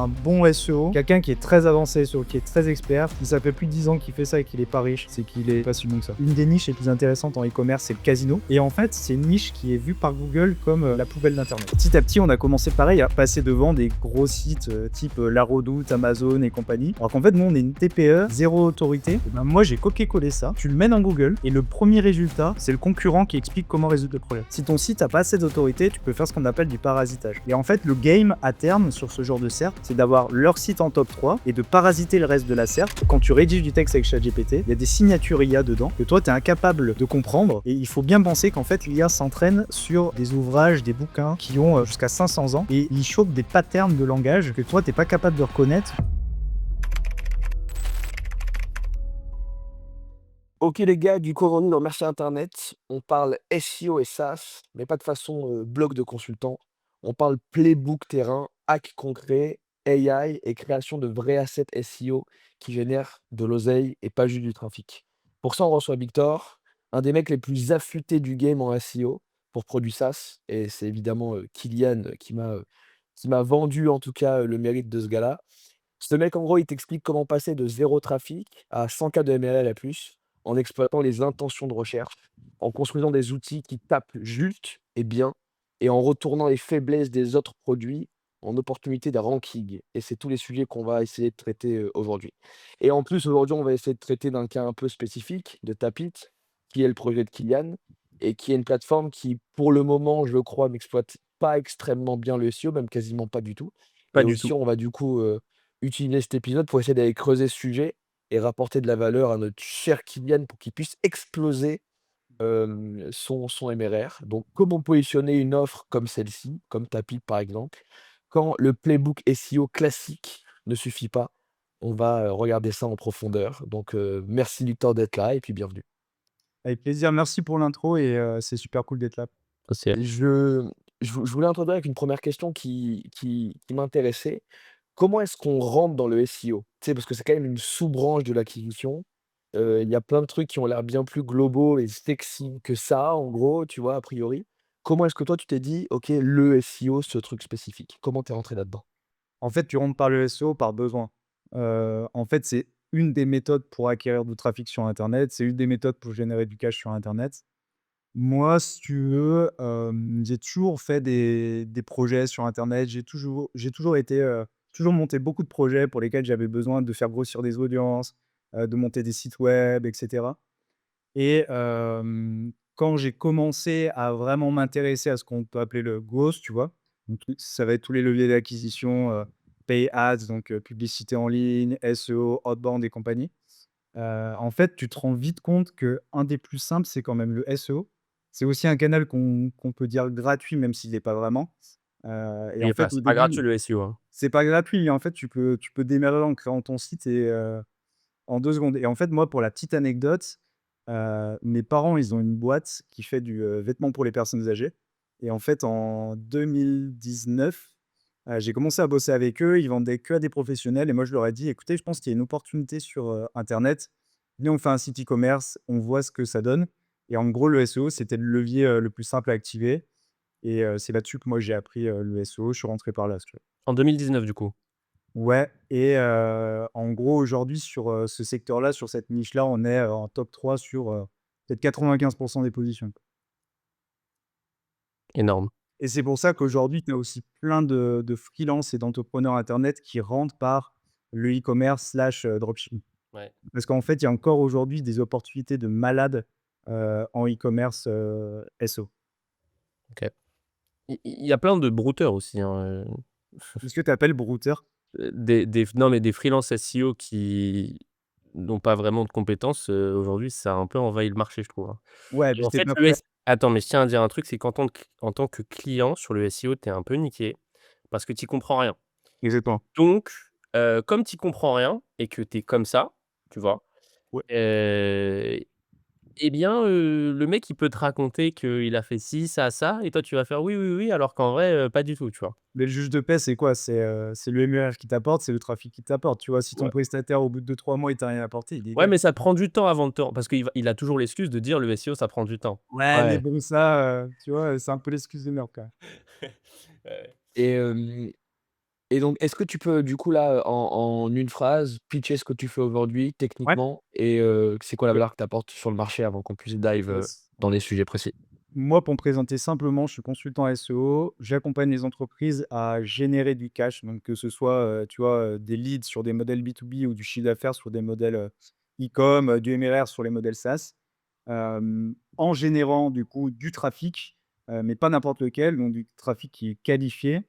un bon SEO, quelqu'un qui est très avancé SEO, qui est très expert, si ça fait plus de 10 ans qu'il fait ça et qu'il est pas riche, c'est qu'il est pas si bon que ça. Une des niches les plus intéressantes en e-commerce, c'est le casino. Et en fait, c'est une niche qui est vue par Google comme la poubelle d'Internet. Petit à petit, on a commencé pareil à passer devant des gros sites type La Redoute, Amazon et compagnie. Alors qu'en fait, nous, on est une TPE, zéro autorité. Et ben, moi, j'ai copié-collé ça. Tu le mets dans Google et le premier résultat, c'est le concurrent qui explique comment résoudre le problème. Si ton site n'a pas assez d'autorité, tu peux faire ce qu'on appelle du parasitage. Et en fait, le game à terme sur ce genre de SERP, c'est d'avoir leur site en top 3 et de parasiter le reste de la SERP. Quand tu rédiges du texte avec ChatGPT, il y a des signatures IA dedans que toi, tu es incapable de comprendre. Et il faut bien penser qu'en fait, l'IA s'entraîne sur des ouvrages, des bouquins qui ont jusqu'à 500 ans et il chope des patterns de langage que toi, tu n'es pas capable de reconnaître. Ok les gars, du coup aujourd'hui dans Merci Internet, on parle SEO et SaaS, mais pas de façon blog de consultant. On parle playbook terrain, hack concret, AI et création de vrais assets SEO qui génèrent de l'oseille et pas juste du trafic. Pour ça, on reçoit Victor, un des mecs les plus affûtés du game en SEO pour produits SaaS. Et c'est évidemment Kylian qui m'a vendu en tout cas le mérite de ce gars-là. Ce mec, en gros, il t'explique comment passer de zéro trafic à 100 k de MRL à plus, en exploitant les intentions de recherche, en construisant des outils qui tapent juste et bien, et en retournant les faiblesses des autres produits en opportunités de ranking. Et c'est tous les sujets qu'on va essayer de traiter aujourd'hui. Et en plus, aujourd'hui, on va essayer de traiter d'un cas un peu spécifique de Tapit, qui est le projet de Kylian, et qui est une plateforme qui, pour le moment, je crois, n'exploite pas extrêmement bien le SEO, même quasiment pas du tout. Pas Et du aussi, tout. on va du coup utiliser cet épisode pour essayer d'aller creuser ce sujet et rapporter de la valeur à notre cher Kylian pour qu'il puisse exploser son MRR. Donc, comment positionner une offre comme celle-ci, comme Tapip par exemple, quand le playbook SEO classique ne suffit pas? On va regarder ça en profondeur. Donc, merci Victor d'être là et puis bienvenue. Avec plaisir, merci pour l'intro et c'est super cool d'être là. C'est Je, je voulais introduire avec une première question qui m'intéressait. Comment est-ce qu'on rentre dans le SEO? Tu sais, parce que c'est quand même une sous-branche de l'acquisition. Il y a plein de trucs qui ont l'air bien plus globaux et sexy que ça, en gros, tu vois, a priori. Comment est-ce que toi, tu t'es dit: «OK, le SEO, ce truc spécifique». Comment tu es rentré là-dedans? En fait, tu rentres par le SEO par besoin. En fait, c'est une des méthodes pour acquérir du trafic sur internet, c'est une des méthodes pour générer du cash sur internet. Moi, si tu veux, j'ai toujours fait des projets sur internet. J'ai toujours été, toujours monté beaucoup de projets pour lesquels j'avais besoin de faire grossir des audiences, de monter des sites web et cetera. Et quand j'ai commencé à vraiment m'intéresser à ce qu'on peut appeler le growth, tu vois? Donc ça va être tous les leviers d'acquisition, pay ads, donc publicité en ligne, SEO, outbound et compagnie. En fait, tu te rends vite compte qu'un des plus simples, c'est quand même le SEO. C'est aussi un canal qu'on peut dire gratuit, même s'il n'est pas vraiment. Et il en est pas fait, au c'est pas début, gratuit le SEO, hein. c'est pas gratuit, mais en fait, tu peux démarrer en créant ton site et en 2 secondes. Et en fait, moi, pour la petite anecdote, mes parents, ils ont une boîte qui fait du, vêtement pour les personnes âgées. Et en fait, en 2019, j'ai commencé à bosser avec eux. Ils vendaient que à des professionnels et moi, je leur ai dit: «Écoutez, je pense qu'il y a une opportunité sur, internet. Venez, on fait un site e-commerce, on voit ce que ça donne». Et en gros, le SEO, c'était le levier, le plus simple à activer et c'est là-dessus que moi, j'ai appris, le SEO. Je suis rentré par là, si tu veux. En 2019 du coup? Ouais. Et en gros, aujourd'hui, sur, ce secteur-là, sur cette niche-là, on est, en top 3 sur, peut-être 95 des positions. Énorme. Et c'est pour ça qu'aujourd'hui, tu as aussi plein de freelances et d'entrepreneurs internet qui rentrent par le e-commerce slash, dropshipping. Ouais. Parce qu'en fait, il y a encore aujourd'hui des opportunités de malades, en e-commerce, SEO. OK. Il y a plein de brouteurs aussi, hein, Est-ce que tu appelles brouteur? des non, mais des freelance SEO qui n'ont pas vraiment de compétences, aujourd'hui, ça a un peu envahi le marché, je trouve, hein. Ouais, Et mais en c'est fait, pas le prêt. S attends, mais je tiens à dire un truc, c'est qu'en tant que client sur le SEO, tu es un peu niqué parce que tu y comprends rien. Exactement. Donc, comme tu y comprends rien et que tu es comme ça, tu vois? Ouais. Heu Eh bien, le mec, il peut te raconter qu'il a fait ci, ça et toi, tu vas faire: «Oui, oui, oui», alors qu'en vrai, pas du tout, tu vois? Mais le juge de paix, c'est quoi? C'est le MRR qui t'apporte, c'est le trafic qui t'apporte, tu vois? Si ton Ouais. prestataire, au bout de 2-3 mois, il t'a rien apporté, il Ouais, dégage. mais ça prend du temps avant de te parce qu'il a toujours l'excuse de dire: «Le SEO, ça prend du temps». Ouais, mais Ouais. bon, ça, tu vois, c'est un peu l'excuse de merde, quand même. Ouais. Et, Et donc, est-ce que tu peux, du coup, là, en une phrase, pitcher ce que tu fais aujourd'hui Ouais. techniquement et c'est quoi la valeur que tu apportes sur le marché avant qu'on puisse dive, Yes. dans les sujets précis? Moi, pour me présenter simplement, je suis consultant SEO. J'accompagne les entreprises à générer du cash, donc que ce soit, tu vois, des leads sur des modèles B2B ou du chiffre d'affaires sur des modèles, e-com, du MRR sur les modèles SaaS, en générant du coup du trafic, mais pas n'importe lequel, donc du trafic qui est qualifié,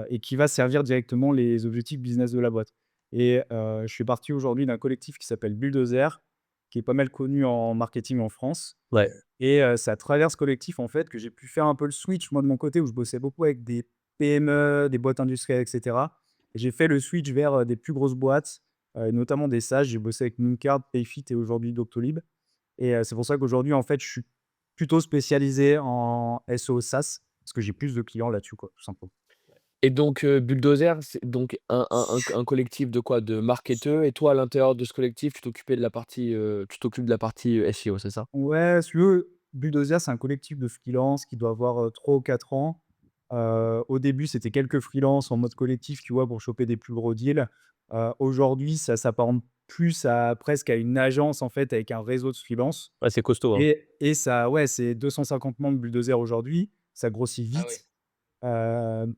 et qui va servir directement les objectifs business de la boîte. Et je fais partie aujourd'hui d'un collectif qui s'appelle Bulldozer, qui est pas mal connu en marketing en France. Ouais. Et c'est à travers ce collectif, en fait, que j'ai pu faire un peu le switch, moi, de mon côté, où je bossais beaucoup avec des PME, des boîtes industrielles et cetera. Et j'ai fait le switch vers, des plus grosses boîtes, notamment des SaaS. J'ai bossé avec Mooncard, Payfit et aujourd'hui Doctolib. Et c'est pour ça qu'aujourd'hui, en fait, je suis plutôt spécialisé en SEO SaaS, parce que j'ai plus de clients là-dessus, quoi, tout simplement. Et donc, Bulldozer, c'est donc un collectif de quoi? De marketeurs et toi, à l'intérieur de ce collectif, tu t'occupes de la partie, SEO, c'est ça? Ouais, si tu veux, Bulldozer, c'est un collectif de freelance qui doit avoir, 3 ou 4 ans. Au début, c'était quelques freelances en mode collectif, tu vois, pour choper des plus gros deals. Aujourd'hui, ça s'apparente plus à presque à une agence, en fait, avec un réseau de freelance. Ouais, c'est costaud, hein. Et ça, ouais, c'est 250 membres Bulldozer aujourd'hui. Ça grossit Ah oui. vite.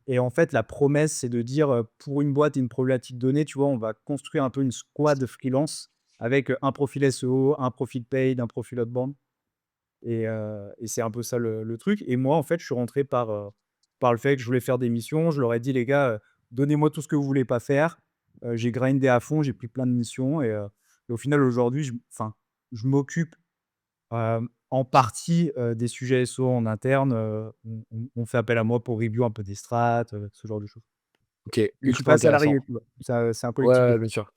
Et en fait, la promesse, c'est de dire, pour une boîte et une problématique donnée, tu vois, on va construire un peu une squad freelance avec, un profil SEO, un profil paid, un profil outbound. Et c'est un peu ça le truc. Et moi, en fait, je suis rentré par le fait que je voulais faire des missions. Je leur ai dit: «Les gars, donnez-moi tout ce que vous voulez pas faire». J'ai grindé à fond, j'ai pris plein de missions et au final, aujourd'hui, je m'occupe, en partie, des sujets SEO en interne. On fait appel à moi pour review un peu des strats, ce genre de choses. OK, Mais je suis ultra pas salarié, intéressant. tu vois? C'est un Ouais, collectif de ouais, bien sûr.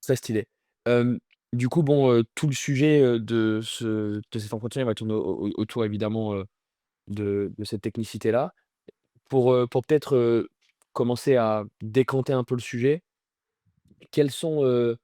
Très stylé. Hem, du coup, bon, tout le sujet, de cet entretien, il va tourner autour évidemment, de cette technicité-là. Pour peut-être, commencer à décanter un peu le sujet, quels sont,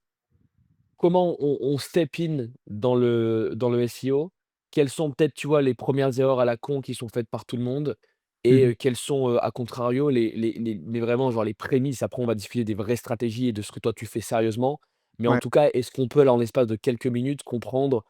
comment on step in dans le SEO? Quelles sont peut-être, tu vois, les premières erreurs à la con qui sont faites par tout le monde? Et Mmh. quelles sont, à contrario, les mais vraiment genre les prémices, après on va discuter des vraies stratégies et de ce que toi tu fais sérieusement. Mais en Ouais. tout cas, est-ce qu'on peut là, en l'espace de quelques minutes, comprendre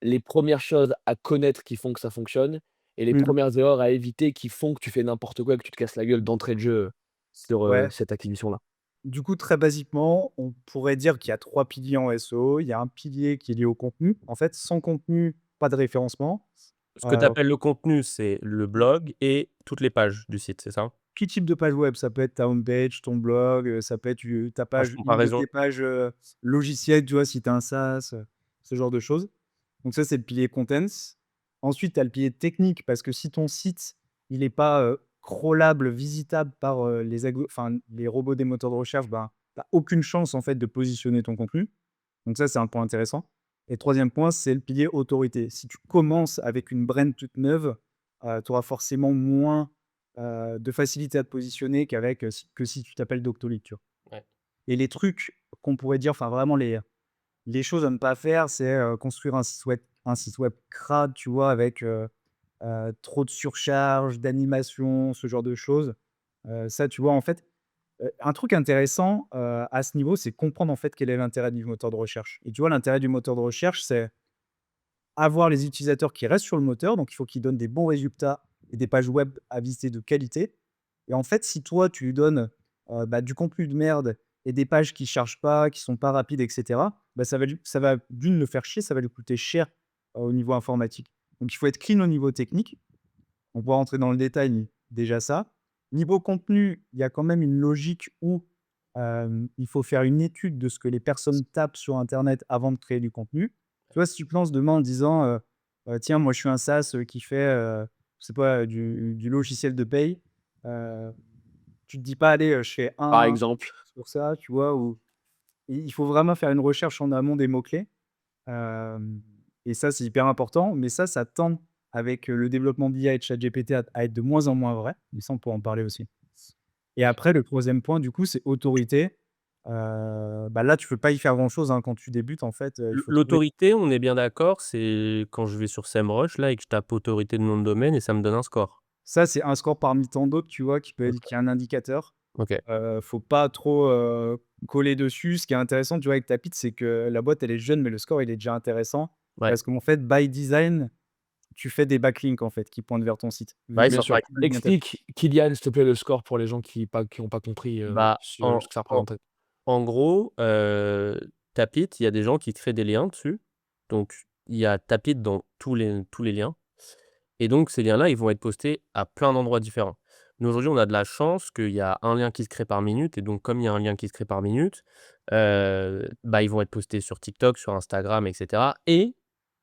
les premières choses à connaître qui font que ça fonctionne et les Mmh. premières erreurs à éviter qui font que tu fais n'importe quoi et que tu te casses la gueule d'entrée de jeu, sur, Ouais. cette acquisition-là? Du coup, très basiquement, on pourrait dire qu'il y a 3 piliers en SEO. Il y a un pilier qui est lié au contenu. En fait, sans contenu, pas de référencement. Ce que tu Heu, appelles le contenu, c'est le blog et toutes les pages du site, c'est ça? Quel type de page web? Ça peut être ta homepage, ton blog, ça peut être, ta Page page, une de comparaison. tes pages, logicielles, tu vois, si tu as un SaaS, ce genre de choses. Donc ça, c'est le pilier contents. Ensuite, tu as le pilier technique parce que si ton site, il est pas, crawlable, visitable par, les robots des moteurs de recherche, ben, tu as aucune chance, en fait, de positionner ton contenu. Donc ça, c'est un point intéressant. Et troisième point, c'est le pilier autorité. Si tu commences avec une brand toute neuve, tu auras forcément moins, de facilité à te positionner qu'avec, si tu t'appelles Doctolib, tu vois? Ouais. Et les trucs qu'on pourrait dire, enfin vraiment les choses à ne pas faire, c'est, construire un site web crade, tu vois? Avec, trop de surcharge, d'animation, ce genre de choses. Ça, tu vois, en fait, un truc intéressant, à ce niveau, c'est comprendre, en fait, quel est l'intérêt du moteur de recherche. Et tu vois, l'intérêt du moteur de recherche, c'est avoir les utilisateurs qui restent sur le moteur, donc il faut qu'ils donnent des bons résultats et des pages web à visiter de qualité. Et en fait, si toi, tu lui donnes, du contenu de merde et des pages qui chargent pas, qui sont pas rapides et cetera, bah, ça va d'une le faire chier, ça va lui coûter cher, au niveau informatique. Donc il faut être clean au niveau technique. On pourra rentrer dans le détail, déjà ça. Niveau contenu, il y a quand même une logique où, il faut faire une étude de ce que les personnes tapent sur internet avant de créer du contenu. Tu vois, si tu te lances demain en disant, «Tiens, moi je suis un SaaS, qui fait, je sais pas, du logiciel de paye», heu, tu te dis pas: «Allez, je fais Par un exemple? sur ça», tu vois? Ou il faut vraiment faire une recherche en amont des mots-clés. Hem Et ça, c'est hyper important, mais ça tend avec, le développement d'IA et de ChatGPT à être de moins en moins vrai, mais ça, on pourra en parler aussi. Et après, le troisième point, du coup, c'est autorité. Là, tu peux pas y faire grand-chose, hein, quand tu débutes, en fait, il faut trouver. L'autorité, on est bien d'accord, c'est quand je vais sur SEMrush là et que je tape autorité de nom de domaine et ça me donne un score. Ça, c'est un score parmi tant d'autres, tu vois, qui peut être OK. qui est un indicateur. OK. Faut pas trop, coller dessus. Ce qui est intéressant, tu vois, avec Tapit, c'est que la boîte, elle est jeune, mais le score, il est déjà intéressant Ouais. parce qu'en fait, by design, tu fais des backlinks, en fait, qui pointent vers ton site, vu Bah, ils que Bien sont sûr. pas tu cibles bien ta Explique, Kylian, s'il te plaît, le score pour les gens qui ont pas compris, bah, ce que ça en représentait. en gros, Tapit, il y a des gens qui créent des liens dessus. Donc il y a Tapit dans tous les liens et donc ces liens-là, ils vont être postés à plein d'endroits différents. Nous, aujourd'hui, on a de la chance qu'il y a un lien qui se crée par minute et donc comme il y a un lien qui se crée par minute, bah, ils vont être postés sur TikTok, sur Instagram et cetera et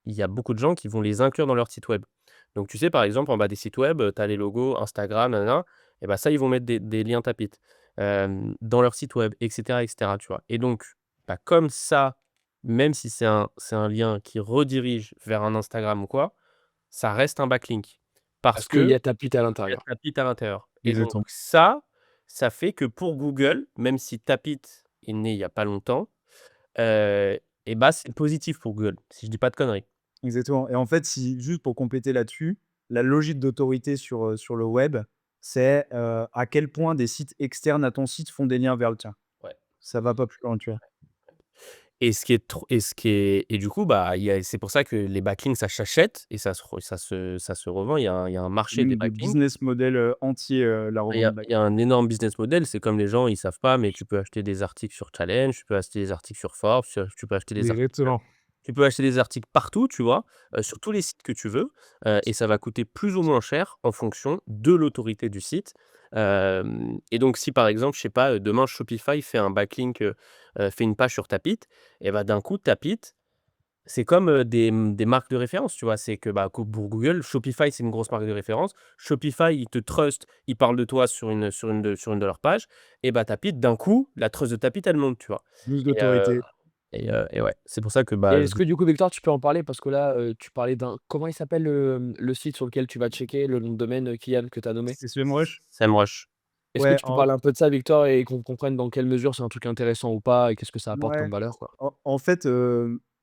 il y a beaucoup de gens qui vont les inclure dans leur site web. Donc tu sais, par exemple, en bas des sites web, tu as les logos Instagram, nin nin et bah, ça, ils vont mettre des liens Tapit, dans leur site web et cetera, tu vois? Et donc, bah, comme ça, même si c'est un lien qui redirige vers un Instagram ou quoi, ça reste un backlink. Parce Parce qu'il y qu'il a Tapit à y a l'intérieur. Tapit à l'intérieur et donc exactement. ça fait que pour Google, même si Tapit est né il y a pas longtemps, et bah, c'est positif pour Google, si je dis pas de conneries. Exactement et en fait, si juste pour compléter là-dessus, la logique d'autorité sur le web, c'est, à quel point des sites externes à ton site font des liens vers le tien. Ouais. Ça va pas plus loin, tu vois? Et du coup, bah, c'est pour ça que les backlinks, ça s'achète et ça se revend. Il y a un C'est marché des même des backlinks. business models, entiers, la Il y revente a back. il y a un énorme business model. C'est comme les gens, ils savent pas, mais tu peux acheter des articles sur Challenge, tu peux acheter des articles sur Forbes, tu peux acheter des articles Exactement. tu peux acheter des articles partout, tu vois? Sur tous les sites que tu veux, et ça va coûter plus ou moins cher en fonction de l'autorité du site. Et donc si par exemple, je sais pas, demain Shopify fait un backlink, fait une page sur Tapit et bah, d'un coup Tapit, c'est comme, des marques de référence, tu vois? C'est que, bah, pour Google, Shopify, c'est une grosse marque de référence. Shopify, ils te trustent, ils parlent de toi sur une de leurs pages et bah, Tapit, d'un coup, la trust de Tapit, elle monte, tu vois? Plus Et heu d'autorité. et ouais, c'est pour ça que, Et bah, est-ce que du coup, Victor, tu peux en parler? Parce que là, tu parlais d'un comment il s'appelle le site sur lequel tu vas checker le nom de domaine, Kylian, que tu as nommé? C'est SEMrush? SEMrush. Est-ce que Ouais, tu peux parler un peu de ça, Victor, et qu'on comprenne dans quelle mesure c'est un truc intéressant ou pas et qu'est-ce que ça apporte ouais. comme valeur, quoi? En fait,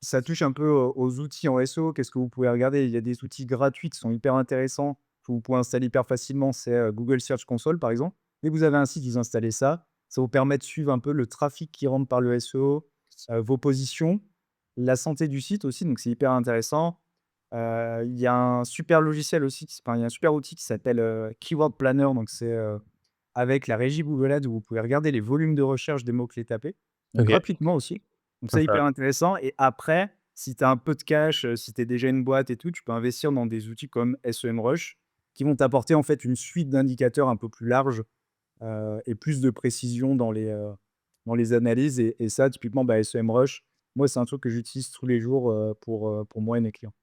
ça touche un peu aux outils en SEO. Qu'est-ce que vous pouvez regarder? Il y a des outils gratuits qui sont hyper intéressants, que vous pouvez installer hyper facilement. C'est, Google Search Console, par exemple. Dès que vous avez un site, vous installez ça. Ça vous permet de suivre un peu le trafic qui rentre par le SEO, vos positions, la santé du site aussi, donc c'est hyper intéressant. Il y a un super logiciel aussi, il y a un super outil qui s'appelle, Keyword Planner, donc c'est, avec la régie Google Ads où vous pouvez regarder les volumes de recherche des mots-clés tapés, OK. gratuitement aussi. Donc ça, hyper intéressant et après, si tu as un peu de cash, si tu es déjà une boîte et tout, tu peux investir dans des outils comme SEMrush qui vont t'apporter en fait une suite d'indicateurs un peu plus large, et plus de précision dans les analyses et ça typiquement, bah, SEMrush, moi, c'est un truc que j'utilise tous les jours, pour moi et mes clients.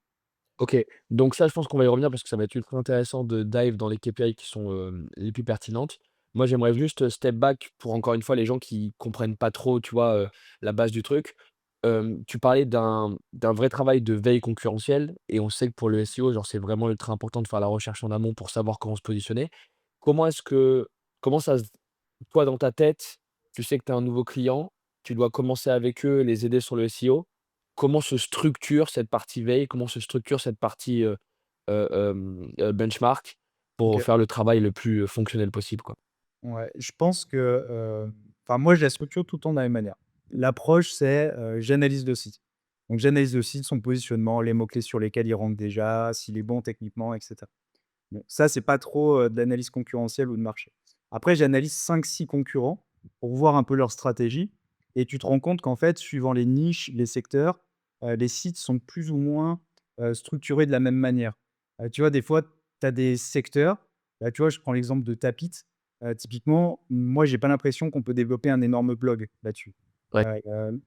OK, donc ça, je pense qu'on va y revenir parce que ça va être ultra intéressant de dive dans les KPI qui sont, les plus pertinentes. Moi, j'aimerais juste, step back pour encore une fois les gens qui comprennent pas trop, tu vois, la base du truc. Tu parlais d'un vrai travail de veille concurrentielle et on sait que pour le SEO, genre, c'est vraiment ultra important de faire la recherche en amont pour savoir comment se positionner. Comment est-ce que comment ça se toi, dans ta tête, tu sais que tu as un nouveau client, tu dois commencer avec eux, les aider sur le SEO. Comment se structure cette partie veille? Comment se structure cette partie, benchmark pour OK. faire le travail le plus, fonctionnel possible, quoi? Ouais, je pense que, enfin moi je la structure tout le temps de la même manière. L'approche c'est, j'analyse le site. Donc j'analyse le site, son positionnement, les mots-clés sur lesquels il rentre déjà, s'il est bon techniquement et cetera. Bon, ça c'est pas trop, de l'analyse concurrentielle ou de marché. Après j'analyse 5-6 concurrents pour voir un peu leur stratégie et tu te rends compte qu'en fait, suivant les niches, les secteurs, les sites sont plus ou moins, structurés de la même manière. Tu vois, des fois, tu as des secteurs, là, tu vois, je prends l'exemple de Tapit. Typiquement, moi, j'ai pas l'impression qu'on peut développer un énorme blog là-dessus. Ouais.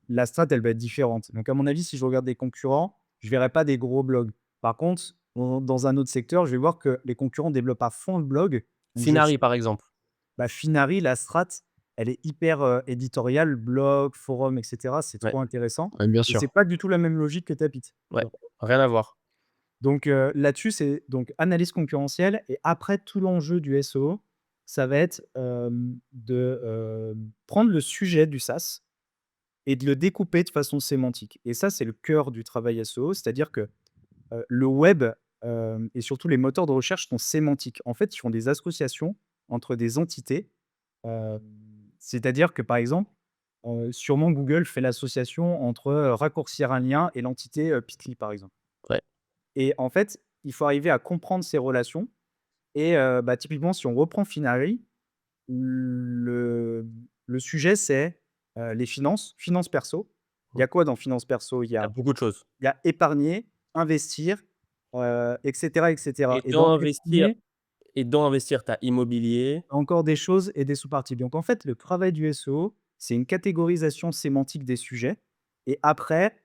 La strat, elle va être différente. Donc à mon avis, si je regarde des concurrents, je verrai pas des gros blogs. Par contre, dans un autre secteur, je vais voir que les concurrents développent à fond le blog. Donc je Finari, par exemple. bah, Finari, la strat, elle est hyper, éditoriale, blog, forum et cetera. C'est Ouais, trop intéressant Ouais, bien et c'est sûr. pas du tout la même logique que Tapit, tu ouais, vois? rien à voir. Donc là-dessus, c'est donc analyse concurrentielle et après tout l'enjeu du SEO, ça va être, prendre le sujet du SaaS et de le découper de façon sémantique et ça, c'est le cœur du travail SEO. C'est-à-dire que, le web, et surtout les moteurs de recherche sont sémantiques. En fait, ils font des associations entre des entités Heu, c'est-à-dire que, par exemple, sûrement Google fait l'association entre, raccourcir un lien et l'entité, Bitly, par exemple. Ouais. Et en fait, il faut arriver à comprendre ces relations et bah, typiquement, si on reprend Finari, le le sujet, c'est, les finances perso. Il y Mmh. a quoi dans finances perso? Il y a beaucoup de choses Il y a épargner, investir, et cetera et cetera. et Et dans dans investir épargner, tu as immobilier. encore des choses et des sous-parties. Donc en fait, le travail du SEO, c'est une catégorisation sémantique des sujets et après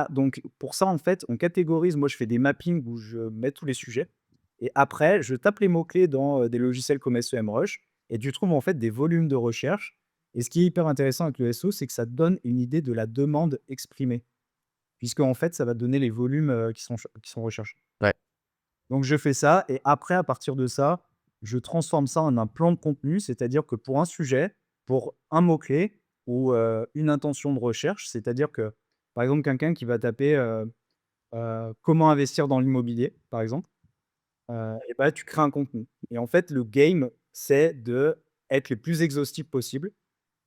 donc pour ça, en fait, on catégorise. Moi, je fais des mappings où je mets tous les sujets et après, je tape les mots-clés dans, des logiciels comme SEMrush et tu trouves, en fait, des volumes de recherche et ce qui est hyper intéressant avec le SEO, c'est que ça te donne une idée de la demande exprimée puisque en fait, ça va te donner les volumes, qui sont recherchés. Ouais. Donc je fais ça et après à partir de ça, je transforme ça en un plan de contenu. C'est-à-dire que pour un sujet, pour un mot-clé ou, une intention de recherche, c'est-à-dire que, par exemple, quelqu'un qui va taper, «Comment investir dans l'immobilier?» par exemple, et bah, tu crées un contenu et en fait, le game, c'est d'être le plus exhaustif possible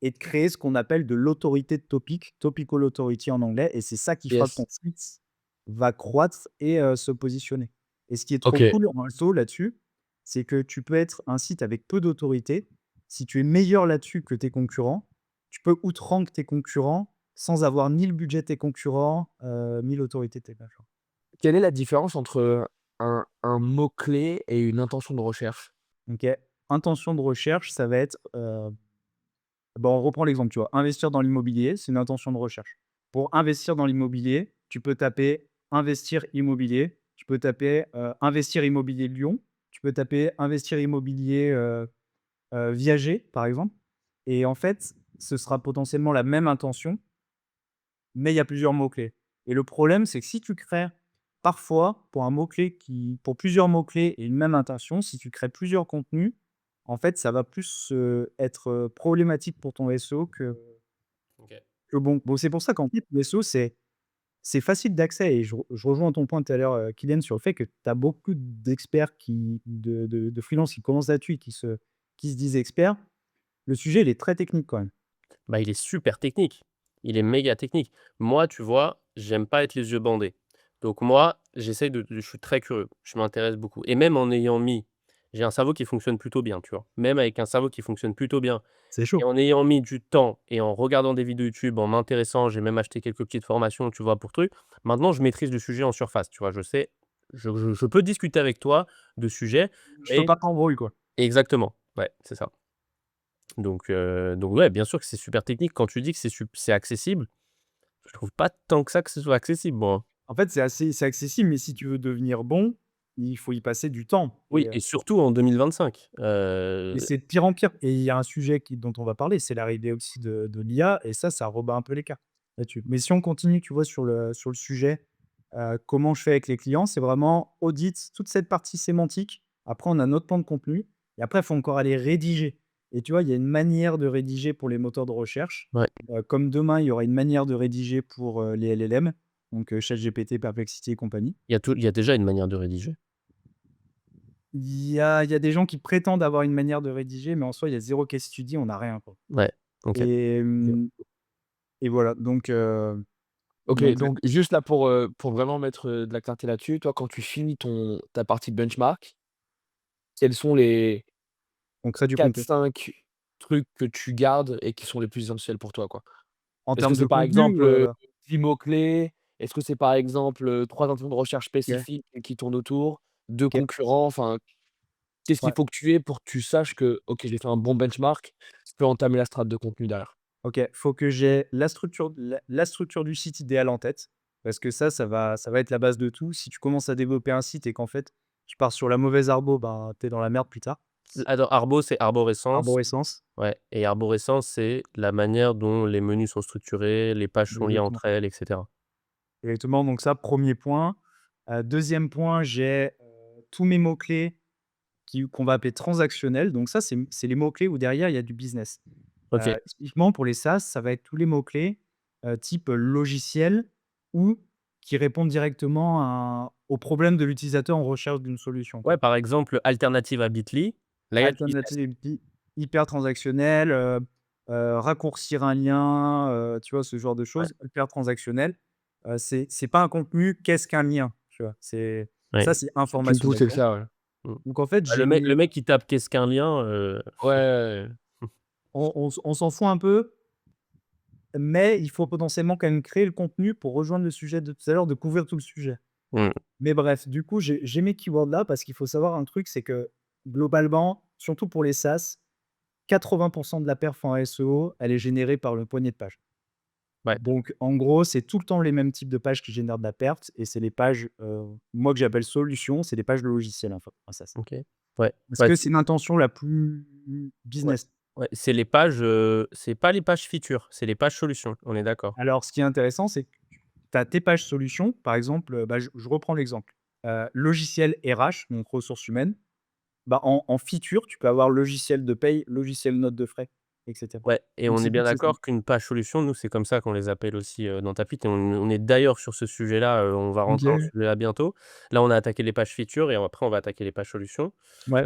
et de créer ce qu'on appelle de l'autorité de topic, topical authority en anglais et c'est ça qui fera que Yes. ton site va croître et se positionner et ce qui est trop OK. cool en SEO là-dessus, c'est que tu peux être un site avec peu d'autorité. Si tu es meilleur là-dessus que tes concurrents, tu peux outrank tes concurrents sans avoir ni le budget de tes concurrents, ni l'autorité de tes concurrents. Quelle est la différence entre un mot-clé et une intention de recherche? OK. Intention de recherche, ça va être, bah, on reprend l'exemple, tu vois? Investir dans l'immobilier, c'est une intention de recherche. Pour investir dans l'immobilier, tu peux taper «investir immobilier», tu peux taper, «investir immobilier Lyon», tu peux taper «investir immobilier, Viager», par exemple et en fait, ce sera potentiellement la même intention, mais il y a plusieurs mots-clés et le problème, c'est que si tu crées parfois pour plusieurs mots-clés et une même intention, si tu crées plusieurs contenus, en fait, ça va plus, être, problématique pour ton SEO OK. que bon. Bon, c'est pour ça qu'en fait, le SEO, c'est facile d'accès et je rejoins ton point tout à l'heure, Kylian, sur le fait que tu as beaucoup d'experts de freelance qui commencent là-dessus et qui se disent experts. Le sujet, il est très technique quand même. Bah, il est super technique. Il est méga technique. Moi, tu vois, j'aime pas être les yeux bandés. Donc moi, j'essaye je suis très curieux, je m'intéresse beaucoup et même en ayant mis j'ai un cerveau qui fonctionne plutôt bien, tu vois? Même avec un cerveau qui fonctionne plutôt bien C'est et chaud. en ayant mis du temps et en regardant des vidéos YouTube, en m'intéressant, j'ai même acheté quelques petites formations, tu vois, pour trucs. Maintenant, je maîtrise le sujet en surface, tu vois? Je sais, je peux discuter avec toi de sujets, Je peux mais pas t'embrouiller, quoi. exactement, ouais, c'est ça. Donc ouais, bien sûr que c'est super technique. Quand tu dis que c'est accessible, je trouve pas tant que ce soit accessible, moi, hein. En fait, c'est accessible, mais si tu veux devenir bon, il faut y passer du temps Oui et surtout en 2025, et c'est de pire en pire et il y a un sujet dont on va parler, c'est l'arrivée aussi de l'IA et ça rebat un peu les cartes là-dessus. Mais si on continue, tu vois, sur le sujet, comment je fais avec les clients, c'est vraiment audit toute cette partie sémantique. Après, on a notre plan de contenu et après, il faut encore aller rédiger et tu vois, il y a une manière de rédiger pour les moteurs de recherche, ouais, comme demain, il y aura une manière de rédiger pour, les LLM, donc ChatGPT, Perplexity et compagnie. il y a déjà une manière de rédiger. Il y a des gens qui prétendent avoir une manière de rédiger, mais en soi, il y a zéro case study, on n'a rien, quoi. Ouais, OK. Et OK. et voilà, donc OK, donc donc juste là pour vraiment mettre, de la clarté là-dessus, toi, quand tu finis ta partie de benchmark, quels sont les on crée du quatre contenu. cinq trucs que tu gardes et qui sont les plus essentiels pour toi, quoi? En Est-ce que termes de c'est par contenu exemple, 10 mots-clés? Est-ce que c'est par exemple, 3 intentions de recherche OK, spécifiques qui tournent autour? 2 OK, concurrents? Enfin, qu'est-ce qu'il ouais, faut que tu aies pour que tu saches que: «OK, j'ai fait un bon benchmark, je peux entamer la strate de contenu derrière»? OK. Faut que j'ai la structure du site idéal en tête, parce que ça va être la base de tout. Si tu commences à développer un site et qu'en fait, tu pars sur la mauvaise arbo, ben, tu es dans la merde plus tard. Alors Arbo, c'est arborescence, Arborescence, ouais et arborescence, c'est la manière dont les menus sont structurés, les pages sont liées exactement. entre elles et cetera. Exactement, donc ça, premier point. 2e point, j'ai, tous mes mots-clés qu'on va appeler transactionnels. Donc ça, c'est les mots-clés où derrière, il y a du business. OK. Typiquement pour les SaaS, ça va être tous les mots-clés, type, logiciel ou qui répondent directement au problème de l'utilisateur en recherche d'une solution, Ouais, quoi. par exemple, alternative à Bitly, là, il y a du business. Alternative hyper transactionnel, raccourcir un lien, tu vois? Ce genre de Ouais, choses, hyper transactionnel. C'est pas un contenu, qu'est-ce qu'un lien? Tu vois? ouais. Ça, c'est Tu me trouves, informationnel. c'est ça, ouais. Mmh. Donc en fait, Bah, le mec qui tape: «Qu'est-ce qu'un lien?» Ouais, ouais, ouais. on s'en fout un peu, mais il faut potentiellement quand même créer le contenu pour rejoindre le sujet de tout à l'heure, de couvrir tout le sujet. Mmh. Mais bref, du coup, j'ai mes keywords là parce qu'il faut savoir un truc, c'est que globalement, surtout pour les SaaS, 80 de la perf en SEO, elle est générée par le poignet de page. Ouais, Donc en gros, c'est tout le temps les mêmes types de pages qui génèrent de la perte et c'est les pages, moi que j'appelle solutions, c'est des pages de logiciels en SaaS. OK. Ouais, Parce ouais, que c'est l'intention la plus ouais, business. ouais, c'est les pages, c'est pas les pages features, c'est les pages solutions, on est d'accord? Alors ce qui est intéressant, c'est que tu as tes pages solutions, par exemple, bah, je reprends l'exemple, logiciel RH, donc ressources humaines. Bah, en feature, tu peux avoir logiciel de paye, logiciel note de frais, et cetera. Ouais, et Donc on est c'est bien toutes ces d'accord qu'une page solution, nous, c'est comme ça qu'on les appelle aussi, dans Tapit, et on est d'ailleurs sur ce sujet-là, on va rentrer dans ce OK. sujet-là bientôt. Là, on a attaqué les pages features et après on va attaquer les pages solutions. Ouais.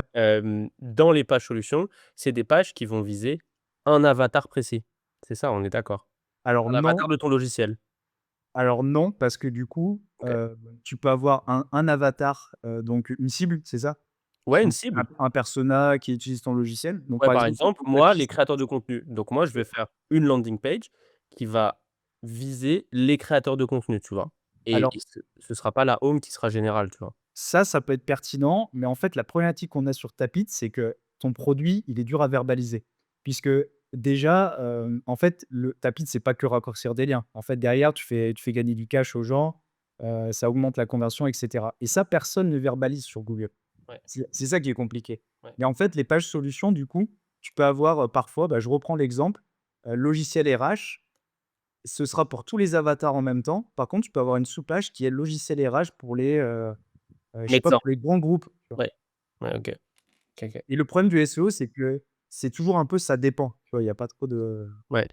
Dans les pages solutions, c'est des pages qui vont viser un avatar précis. C'est ça, on est d'accord? Alors Un avatar non de ton logiciel. alors non, parce que du coup, OK. tu peux avoir un avatar, donc une cible, c'est ça? Ouais, une Donc cible. un persona qui utilise ton logiciel. Donc Ouais, par par exemple, exemple, ta moi, les piste créateurs de contenu. Donc moi, je vais faire une landing page qui va viser les créateurs de contenu, tu vois? Et alors ce sera pas la home qui sera générale, tu vois? ça peut être pertinent, mais en fait, la problématique qu'on a sur Tapit, c'est que ton produit, il est dur à verbaliser. Puisque déjà, en fait, le Tapit, c'est pas que raccourcir des liens. En fait, derrière, tu fais gagner du cash aux gens, ça augmente la conversion, et cetera. Et ça, personne ne verbalise sur Google. Ouais, C'est ça qui est compliqué. ouais. Mais en fait, les pages solutions, du coup, tu peux avoir, parfois, bah, je reprends l'exemple, logiciel RH, ce sera pour tous les avatars en même temps. Par contre, tu peux avoir une sous-page qui est logiciel RH pour les, je sais pas, Médecin. pour les grands groupes, tu vois? Ouais. Ouais, OK. OK, OK. Et le problème du SEO, c'est que c'est toujours un peu ça dépend, tu vois? Il y a pas trop de Ouais.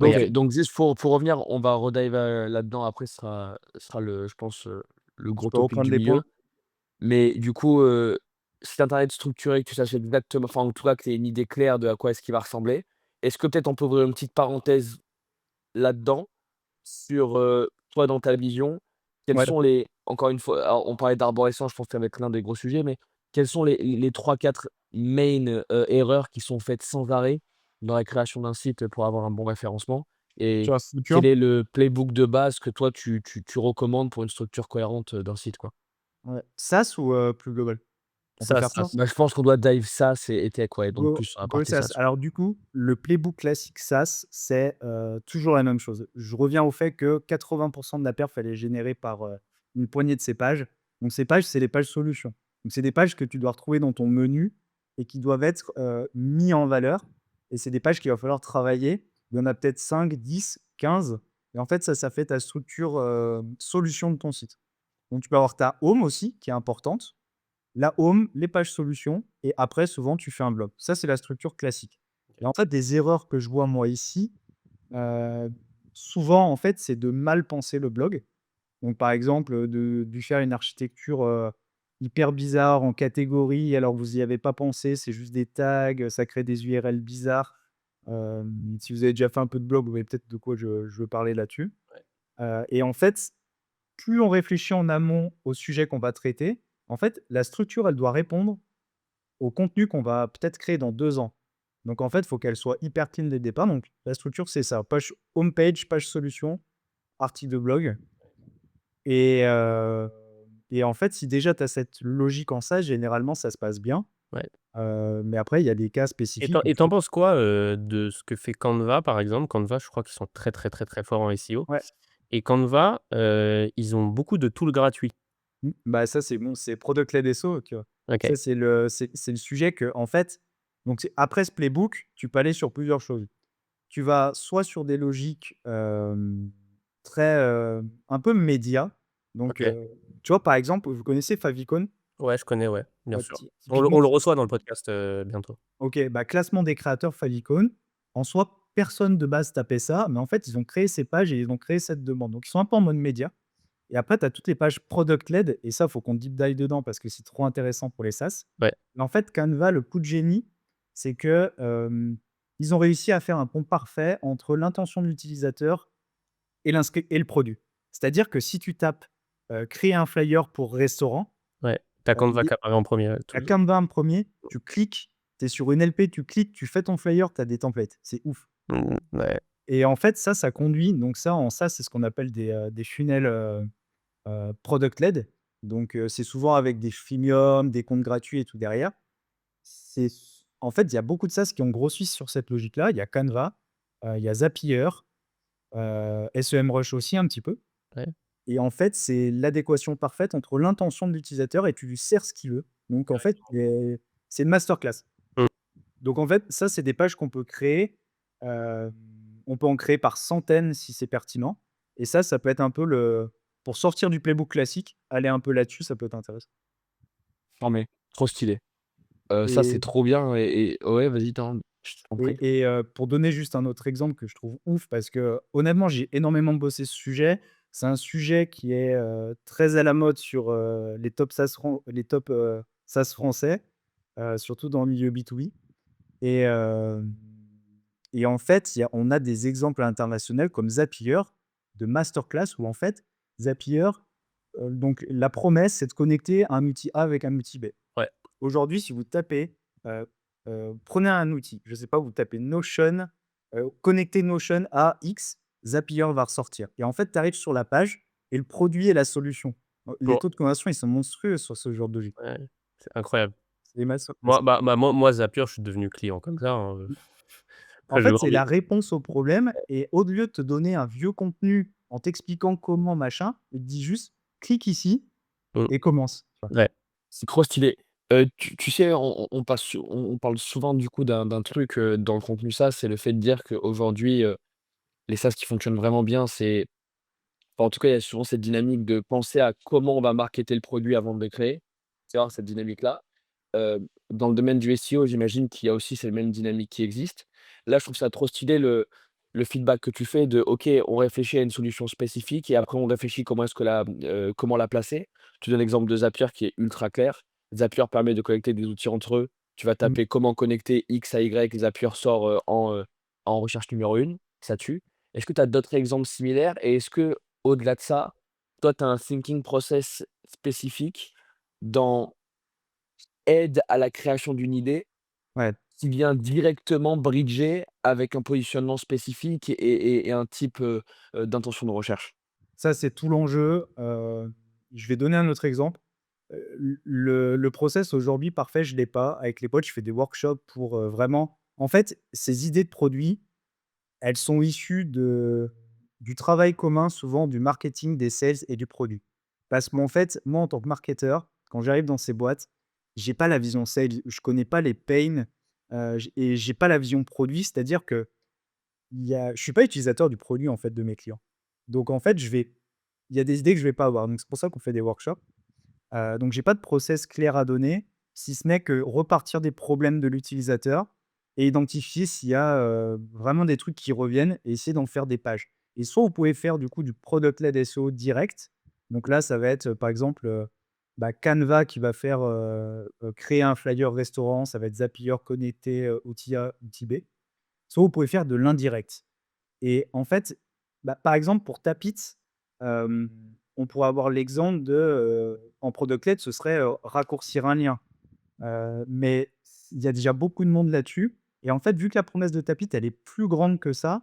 Ouais, il y donc a OK, donc juste pour revenir, on va redive, là-dedans après, ce sera le je pense, le je gros peux topic reprendre du les points? milieu. Mais du coup, si internet structuré, que tu saches exactement enfin, en tout cas, que tu aies une idée claire de à quoi est-ce qu'il va ressembler, est-ce que peut-être on peut ouvrir une petite parenthèse là-dedans sur, toi, dans ta vision, quels Ouais. sont les encore une fois, alors on parlait d'arborescence, je pense que ça va être l'un des gros sujets, mais quelles sont les 3-4 main, erreurs qui sont faites sans arrêt dans la création d'un site pour avoir un bon référencement? Sur Et la structure? quel est le playbook de base que toi tu recommandes pour une structure cohérente, d'un site, quoi? Ouais. SaaS ou, plus global? On peut ça, faire ça, ça? Bah, je pense qu'on doit dive SaaS et tech, ouais, donc Go plus sur la go partie SaaS. SaaS. Alors du coup, le playbook classique SaaS, c'est, toujours la même chose. Je reviens au fait que 80 de la perf, elle est générée par, une poignée de ces pages. Donc ces pages, c'est les pages solutions. Donc c'est des pages que tu dois retrouver dans ton menu et qui doivent être, mis en valeur et c'est des pages qu'il va falloir travailler. Il y en a peut-être 5, 10, 15 et en fait ça fait ta structure, solution de ton site. Donc tu peux avoir ta home aussi qui est importante. La home, les pages solutions et après souvent tu fais un blog. Ça, c'est la structure classique. Et en fait, des erreurs que je vois moi ici, heu, souvent en fait, c'est de mal penser le blog. Donc par exemple, de lui faire une architecture, hyper bizarre en catégories alors que vous y avez pas pensé, c'est juste des tags, ça crée des URL bizarres. Si vous avez déjà fait un peu de blog, vous voyez peut-être de quoi je veux parler là-dessus. ouais. Et en fait, plus on réfléchit en amont au sujet qu'on va traiter, en fait, la structure, elle doit répondre au contenu qu'on va peut-être créer dans 2 ans. Donc en fait, il faut qu'elle soit hyper clean dès le départ. Donc la structure, c'est ça, page homepage, page solution, article de blog et heu et en fait, si déjà tu as cette logique en ça, généralement, ça se passe bien. Ouais. Mais après, il y a des cas Et spécifiques tu où et tu tu penses quoi, de ce que fait Canva, par exemple? Canva, je crois qu'ils sont très, très, très, très forts en SEO, ouais, et Canva, ils ont beaucoup de tools gratuits. bah, ça, c'est bon, c'est product led SEO, tu vois? OK. Ça, c'est le sujet que en fait donc c'est après ce playbook, tu peux aller sur plusieurs choses. Tu vas soit sur des logiques, très, un peu médias. Donc, OK. tu vois, par exemple, vous connaissez Favicon? Ouais, je connais, ouais, bien sûr. On le Typiquement, on le reçoit dans le podcast, bientôt. OK, bah, classement des créateurs Favicon. En soi, personne de base tapait ça, mais en fait, ils ont créé ces pages et ils ont créé cette demande. Donc ils sont un peu en mode média et après tu as toutes les pages product led et ça, faut qu'on deep dive dedans parce que c'est trop intéressant pour les SaaS. Ouais. Mais en fait, Canva, le coup de génie, c'est que ils ont réussi à faire un pont parfait entre l'intention de l'utilisateur et le produit. C'est-à-dire que si tu tapes créer un flyer pour restaurant, Ouais, ta Canva il qui apparaît en premier, y a toujours. Canva en premier, tu cliques, tu es sur une LP, tu cliques, tu fais ton flyer, tu as des templates. C'est ouf. Ouais. Et en fait, ça conduit, donc ça, c'est ce qu'on appelle des funnels product led. Donc, c'est souvent avec des freemium, des comptes gratuits et tout derrière. C'est En fait, il y a beaucoup de SaaS qui ont grossi sur cette logique-là. Il y a Canva, il y a Zapier, SEMrush aussi un petit peu. Ouais. Et en fait, c'est l'adéquation parfaite entre l'intention de l'utilisateur et tu lui sers ce qu'il veut. Donc en fait, c'est une masterclass. Mmh. Donc en fait, ça, c'est des pages qu'on peut créer. Hem, on peut en créer par centaines si c'est pertinent. Et ça peut être un peu le pour sortir du playbook classique, aller un peu là-dessus, ça peut t'intéresser. Non mais trop stylé. Ça, c'est Et trop bien et ouais, vas-y, je t'en prie. pour donner juste un autre exemple que je trouve ouf parce que honnêtement, j'ai énormément bossé ce sujet. C'est un sujet qui est, très à la mode sur, les top, SaaS français, surtout dans le milieu B2B. Et hem et en fait, on a des exemples internationaux comme Zapier, de masterclass où en fait, Zapier, donc la promesse, c'est de connecter un outil A avec un outil B. Ouais. Aujourd'hui, si vous tapez, heu prenez un outil, je sais pas, vous tapez Notion, connecter Notion à X, Zapier va ressortir et en fait, tu arrives sur la page et le produit et la solution. Les Bon, taux de conversion, ils sont monstrueux sur ce genre de logique. ouais, c'est incroyable. C'est des masterclass. Moi Zapier, je suis devenu client comme ça, hein, En après j'ai fait, c'est envie la réponse au problème et au lieu de te donner un vieux contenu en t'expliquant comment machin, il te dit juste: «Clique ici mmh, et commence». Tu vois? ouais, C'est trop stylé. Tu sais, on passe sou on parle souvent du coup d'un truc, dans le contenu SaaS, c'est le fait de dire qu'aujourd'hui, les SaaS qui fonctionnent vraiment bien, c'est enfin, en tout cas, il y a souvent cette dynamique de penser à comment on va marketer le produit avant de le créer. C'est rare cette dynamique-là. Dans le domaine du SEO, j'imagine qu'il y a aussi cette même dynamique qui existe. Là, je trouve ça trop stylé le feedback que tu fais de: «OK, on réfléchit à une solution spécifique et après on réfléchit comment la placer». Tu donnes l'exemple de Zapier qui est ultra clair. Zapier permet de connecter des outils entre eux. Tu vas Mmh. taper «comment connecter X à Y», Zapier sort, en recherche numéro 1, ça tue. Est-ce que tu as d'autres exemples similaires et est-ce que au delà de ça, toi, tu as un thinking process spécifique dans aide à la création d'une idée Ouais, qui vient directement bridger avec un positionnement spécifique et un type, d'intention de recherche. ça, c'est tout l'enjeu. Je vais donner un autre exemple. Le process aujourd'hui parfait, je l'ai pas. Avec les potes, je fais des workshops pour, vraiment en fait, ces idées de produits, elles sont issues du travail commun, souvent du marketing, des sales et du produit. Parce qu'en fait, moi, en tant que marketeur, quand j'arrive dans ces boîtes, j'ai pas la vision sales, je connais pas les pains, et j'ai pas la vision produit. C'est-à-dire que je suis pas utilisateur du produit, en fait, de mes clients. Donc en fait, il y a des idées que je vais pas avoir. Donc c'est pour ça qu'on fait des workshops. Donc j'ai pas de process clair à donner, si ce n'est que repartir des problèmes de l'utilisateur et identifier s'il y a, vraiment des trucs qui reviennent et essayer d'en faire des pages. Et soit vous pouvez faire du coup du product led SEO direct. Donc là, ça va être, par exemple, Canva qui va faire, créer un flyer restaurant, ça va être Zapier connecté, outil A, outil B. Soit vous pouvez faire de l'indirect. Et en fait, par exemple, pour Tapit, on pourrait avoir l'exemple de, en product led, ce serait, raccourcir un lien. Mais il y a déjà beaucoup de monde là-dessus et en fait, vu que la promesse de Tapit, elle est plus grande que ça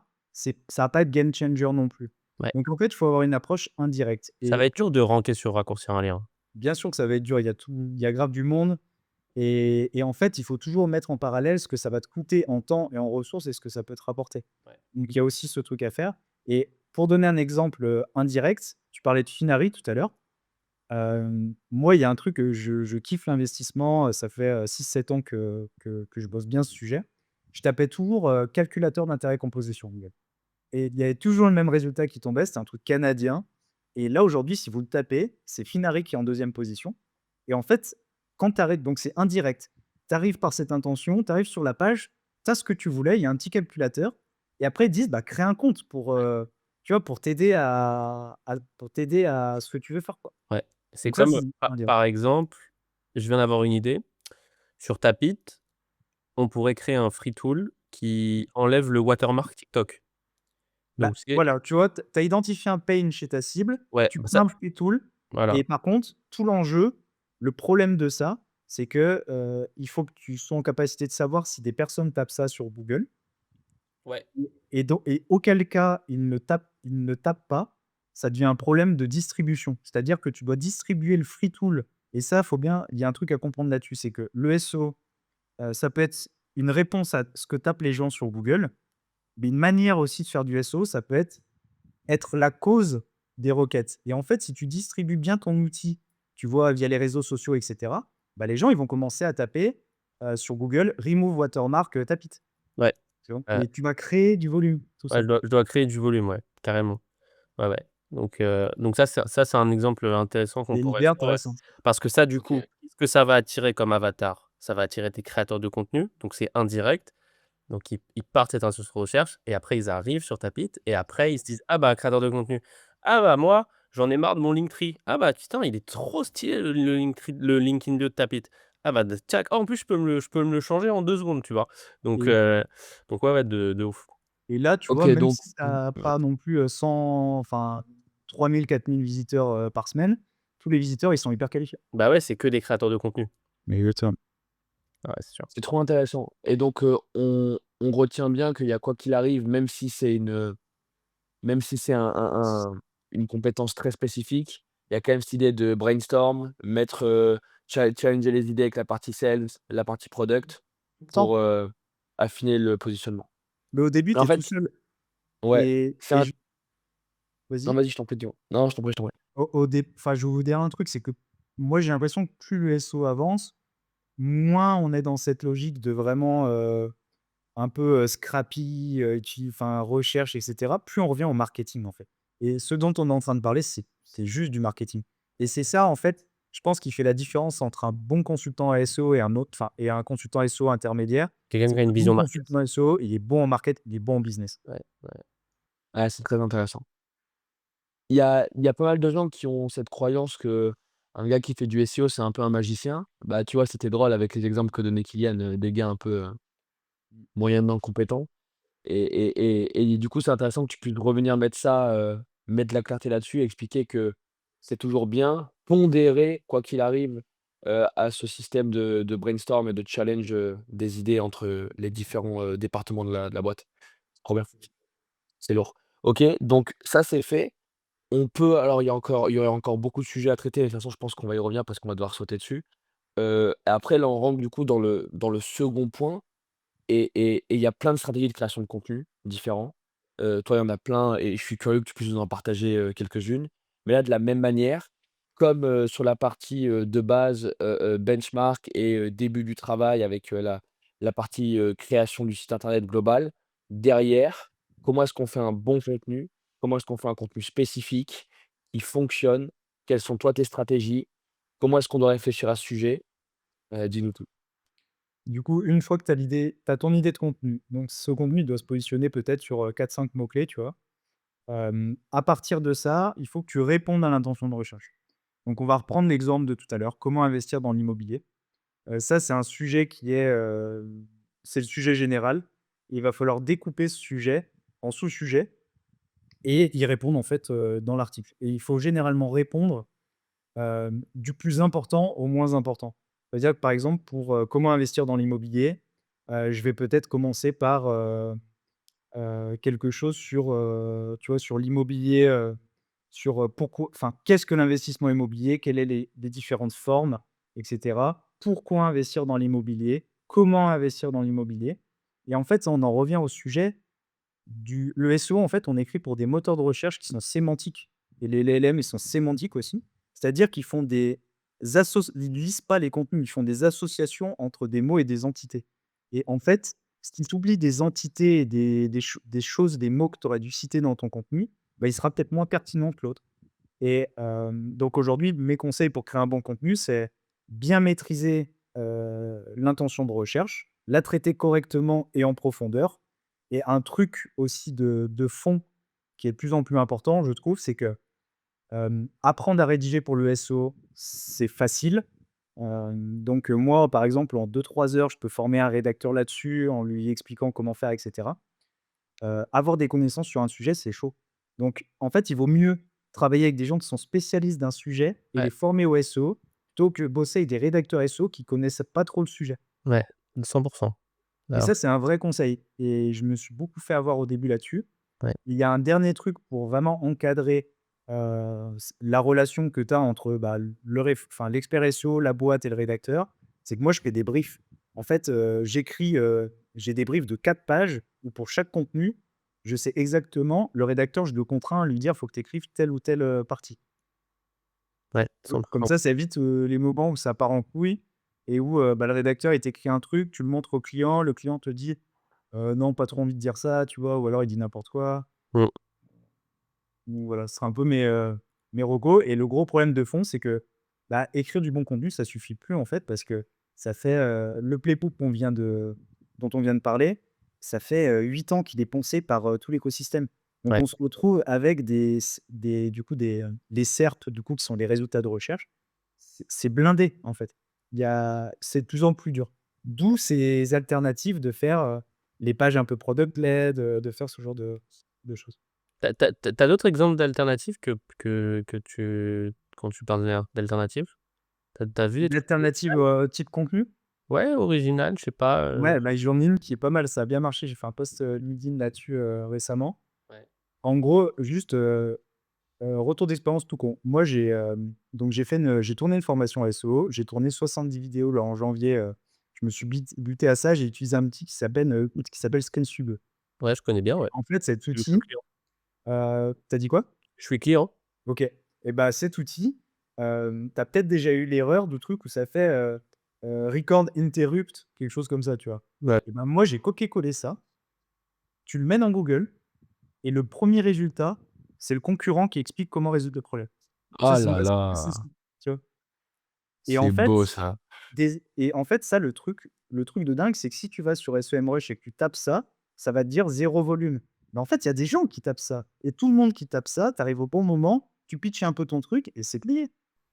va pas être game changer non plus. ouais. Donc en fait, il faut avoir une approche indirecte Ça va et être dur de ranker sur raccourcir un lien. bien sûr que ça va être dur, il y a grave du monde et en fait, il faut toujours mettre en parallèle ce que ça va te coûter en temps et en ressources et ce que ça peut te rapporter. Ouais. Donc il y a aussi ce truc à faire et pour donner un exemple, indirect, tu parlais de Finari tout à l'heure. Moi, il y a un truc que je kiffe l'investissement, ça fait, 6-7 ans que je bosse bien ce sujet. Je tapais toujours, calculateur d'intérêt composition Google et il y avait toujours le même résultat qui tombait, c'était un truc canadien et là, aujourd'hui, si vous le tapez, c'est Finari qui est en deuxième position et en fait, quand tu arrives donc c'est indirect. Tu arrives par cette intention, tu arrives sur la page, tu as ce que tu voulais, il y a un petit calculateur et après ils disent: «Crée un compte pour, tu vois, pour t'aider à ce que tu veux faire, quoi». Ouais. C'est Donc ça, comme, c'est indirect. par exemple, je viens d'avoir une idée sur Tapit. on pourrait créer un free tool qui enlève le watermark TikTok. Bah, Donc c'est voilà, tu vois, tu as identifié un pain chez ta cible, ouais, tu bah, prends ça un free tool voilà. et par contre, tout l'enjeu, le problème de ça, c'est que, il faut que tu sois en capacité de savoir si des personnes tapent ça sur Google Ouais. et auquel cas ils ne tapent pas, ça devient un problème de distribution. C'est-à-dire que tu dois distribuer le free tool et ça, faut bien il y a un truc à comprendre là-dessus, c'est que le SEO, ça peut être une réponse à ce que tapent les gens sur Google, mais une manière aussi de faire du SEO, ça peut être la cause des requêtes. Et en fait, si tu distribues bien ton outil, tu vois, via les réseaux sociaux, et cetera, bah, les gens, ils vont commencer à taper, sur Google: «Remove watermark, Tapit». Ouais. Tu vois? Heu, Et tu vas créer du volume, tout ouais, ça. je dois créer du volume, ouais, carrément. Ouais, ouais. Donc ça, c'est un exemple, intéressant qu'on C'est pourrait hyper faire, ouais. intéressant. Parce que ça, du OK. coup, qu'est-ce que ça va attirer comme avatar? Ça va attirer tes créateurs de contenu, donc c'est indirect. Donc ils partent cette intention de recherche et après ils arrivent sur Tapit et après ils se disent: «Ah bah, créateur de contenu, ah bah, moi, j'en ai marre de mon Linktree. Ah bah, putain, il est trop stylé le Linktree le LinkedIn bio de Tapit. Ah bah, de tchac, oh en plus je peux me le changer en 2 secondes», tu vois? Donc Et donc ouais, ouais, de ouf. et là, tu OK, vois, même donc si tu as pas non plus, 100 enfin 3 000 4 000 visiteurs, par semaine, tous les visiteurs, ils sont hyper qualifiés. Bah ouais, c'est que des créateurs de contenu. Mais exactement. Ouais, c'est sûr. c'est trop intéressant et donc on retient bien qu'il y a quoi qu'il arrive, même si c'est une compétence très spécifique, il y a quand même cette idée de brainstorm, mettre, challenger les idées avec la partie sales, la partie product Temps. pour, affiner le positionnement. Mais au début, Mais tu en es tout fait seul ouais, et c'est et un je non vas-y? vas-y, je t'en prie, dis-moi. Non, je t'en prie, je t'en prie. Enfin, je vais vous dire un truc, c'est que moi, j'ai l'impression que plus le SEO avance, moins on est dans cette logique de vraiment, un peu, scrappy, enfin, recherche et cetera, plus on revient au marketing, en fait. Et ce dont on est en train de parler, c'est juste du marketing. Et c'est ça, en fait, je pense, qui fait la différence entre un bon consultant SEO et un autre, enfin, et un consultant SEO intermédiaire. Quelqu'un C'est qui a que une le bon vision market. consultant SEO, il est bon en market, il est bon en business. Ouais, ouais. Ouais, c'est très intéressant. Il y a pas mal de gens qui ont cette croyance que un gars qui fait du SEO, c'est un peu un magicien. Bah, tu vois, c'était drôle avec les exemples que donnait Kylian, des gars un peu, moyennement compétents et du coup, c'est intéressant que tu puisses revenir mettre de la clarté là-dessus et expliquer que c'est toujours bien pondérer, quoi qu'il arrive, à ce système de brainstorm et de challenge, des idées entre les différents, départements de la boîte. Trop bien, c'est lourd. OK, donc ça, c'est fait. On peut alors il y aurait encore beaucoup de sujets à traiter, mais de toute façon, je pense qu'on va y revenir parce qu'on va devoir sauter dessus. Après là, on rentre du coup dans le second point et il y a plein de stratégies de création de contenu différents. Toi, il y en a plein et je suis curieux que tu puisses nous en partager, quelques-unes. Mais là, de la même manière, comme, sur la partie, de base, benchmark et début du travail avec, la partie, création du site internet global, derrière, comment est-ce qu'on fait un bon contenu? Comment est-ce qu'on fait un contenu spécifique, qui fonctionne? Quelles sont toi tes stratégies? Comment est-ce qu'on doit réfléchir à ce sujet? Dis-nous tout. Du coup, une fois que tu as ton idée de contenu, donc ce contenu, il doit se positionner peut-être sur, 4-5 mots-clés, tu vois? À partir de ça, il faut que tu répondes à l'intention de recherche. Donc on va reprendre l'exemple de tout à l'heure, comment investir dans l'immobilier. Ça, c'est un sujet c'est le sujet général. Il va falloir découper ce sujet en sous-sujets et y répondre en fait, dans l'article. Et il faut généralement répondre, du plus important au moins important. C'est-à-dire que par exemple pour, comment investir dans l'immobilier, je vais peut-être commencer par, quelque chose sur, tu vois, sur l'immobilier, sur, pourquoi enfin, qu'est-ce que l'investissement immobilier? Quelles est les différentes formes, et cetera? Pourquoi investir dans l'immobilier? Comment investir dans l'immobilier? Et en fait, on en revient au sujet le SEO, en fait, on écrit pour des moteurs de recherche qui sont sémantiques et les LLM, ils sont sémantiques aussi. C'est-à-dire qu'ils font ils lisent pas les contenus, ils font des associations entre des mots et des entités. Et en fait, si tu oublies des entités et des choses, des mots que tu aurais dû citer dans ton contenu, bah, il sera peut-être moins pertinent que l'autre. Et donc aujourd'hui, mes conseils pour créer un bon contenu, c'est bien maîtriser, l'intention de recherche, la traiter correctement et en profondeur. Et un truc aussi de fond qui est de plus en plus important, je trouve, c'est que, apprendre à rédiger pour le SEO, c'est facile. Donc moi, par exemple, en 2-3 heures, je peux former un rédacteur là-dessus en lui expliquant comment faire, et cetera. Avoir des connaissances sur un sujet, c'est chaud. Donc en fait, il vaut mieux travailler avec des gens qui sont spécialistes d'un sujet et Ouais, les former au SEO, plutôt que bosser avec des rédacteurs SEO qui connaissent pas trop le sujet. ouais, 100. Et Alors, ça, c'est un vrai conseil et je me suis beaucoup fait avoir au début là-dessus. ouais, Il y a un dernier truc pour vraiment encadrer, la relation que tu as entre, bah, l'expert SEO, la boîte et le rédacteur, c'est que moi, je fais des briefs. En fait, j'ai des briefs de 4 pages où pour chaque contenu, je sais exactement le rédacteur, je le contrains à lui dire: «Faut que tu écrives telle ou telle, partie». ouais, Comme 100. ça évite, les moments où ça part en couille et où, bah, le rédacteur, il t'écrit un truc, tu le montres au client, le client te dit: Non, pas trop envie de dire ça», tu vois? Ou alors il dit n'importe quoi. Mmh. Donc voilà, ce sera un peu mes recos et le gros problème de fond, c'est que, bah, écrire du bon contenu, ça suffit plus, en fait, parce que ça fait, le playbook dont on vient de parler, ça fait, 8 ans qu'il est poncé par, tout l'écosystème. Donc Ouais. on se retrouve avec des SERP, du coup, qui sont les résultats de recherche. C'est blindé, en fait. C'est de plus en plus dur. D'où ces alternatives de faire, les pages un peu product led, de faire ce genre de choses. Tu as d'autres exemples d'alternatives que tu quand tu parles d'alternatives? Tu as vu des trucs D'alternatives, type contenu? ouais, originales, je sais pas, Ouais, bah, j'en ai une qui est pas mal, ça a bien marché. J'ai fait un post, LinkedIn là-dessus, récemment. ouais, En gros, juste, retour d'expérience tout con. Moi, donc j'ai tourné une formation SEO, j'ai tourné 70 vidéos là en janvier, je me suis buté à ça, j'ai utilisé un outil qui s'appelle ScanSub. ouais, je connais bien, ouais. En fait, cet Je suis outil, client. tu dit quoi? Je suis client. OK. Et bah, cet outil, tu as peut-être déjà eu l'erreur du truc où ça fait, record interrupt, quelque chose comme ça, tu vois? Ouais. Et ben, moi, j'ai copié-collé ça, tu le mets dans Google et le premier résultat, c'est le concurrent qui explique comment résoudre le problème. Ça, Ah c'est là c'est là, ça, tu vois? Et en c'est fait beau ça. ça, le truc de dingue, c'est que si tu vas sur SEMrush et que tu tapes ça, ça va te dire 0 volume. Mais en fait, il y a des gens qui tapent ça et tout le monde qui tape ça, tu arrives au bon moment, tu pitches un peu ton truc et c'est plié.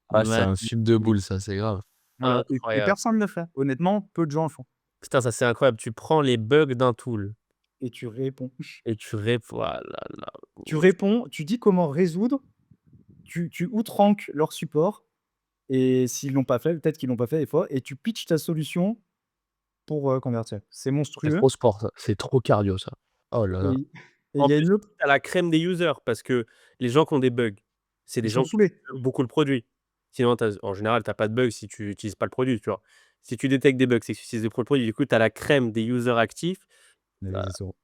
Ah, c'est Ouais, un sub de boule ça, c'est grave. Voilà et incroyable. personne ne le fait. Honnêtement, peu de gens le font Putain, ça, c'est incroyable. Tu prends les bugs d'un tool et tu réponds. et tu réponds ah là là. Tu réponds, tu dis comment résoudre, tu outranques leur support et s'ils l'ont pas fait, peut-être qu'ils l'ont pas fait des fois et tu pitches ta solution pour, convertir. C'est C'est monstrueux trop sport ça, c'est trop cardio ça. Oh là là. et il En y a plus, une autre tu as la crème des users parce que les gens qui ont des bugs, c'est des ils sont gens qui saoulés. utilisent beaucoup le produit. Sinon, en général, tu as pas de bug si tu utilises pas le produit, tu vois? Si tu détectes des bugs, c'est que tu utilises le produit. Du coup, tu as la crème des users actifs. Ah, Exactement.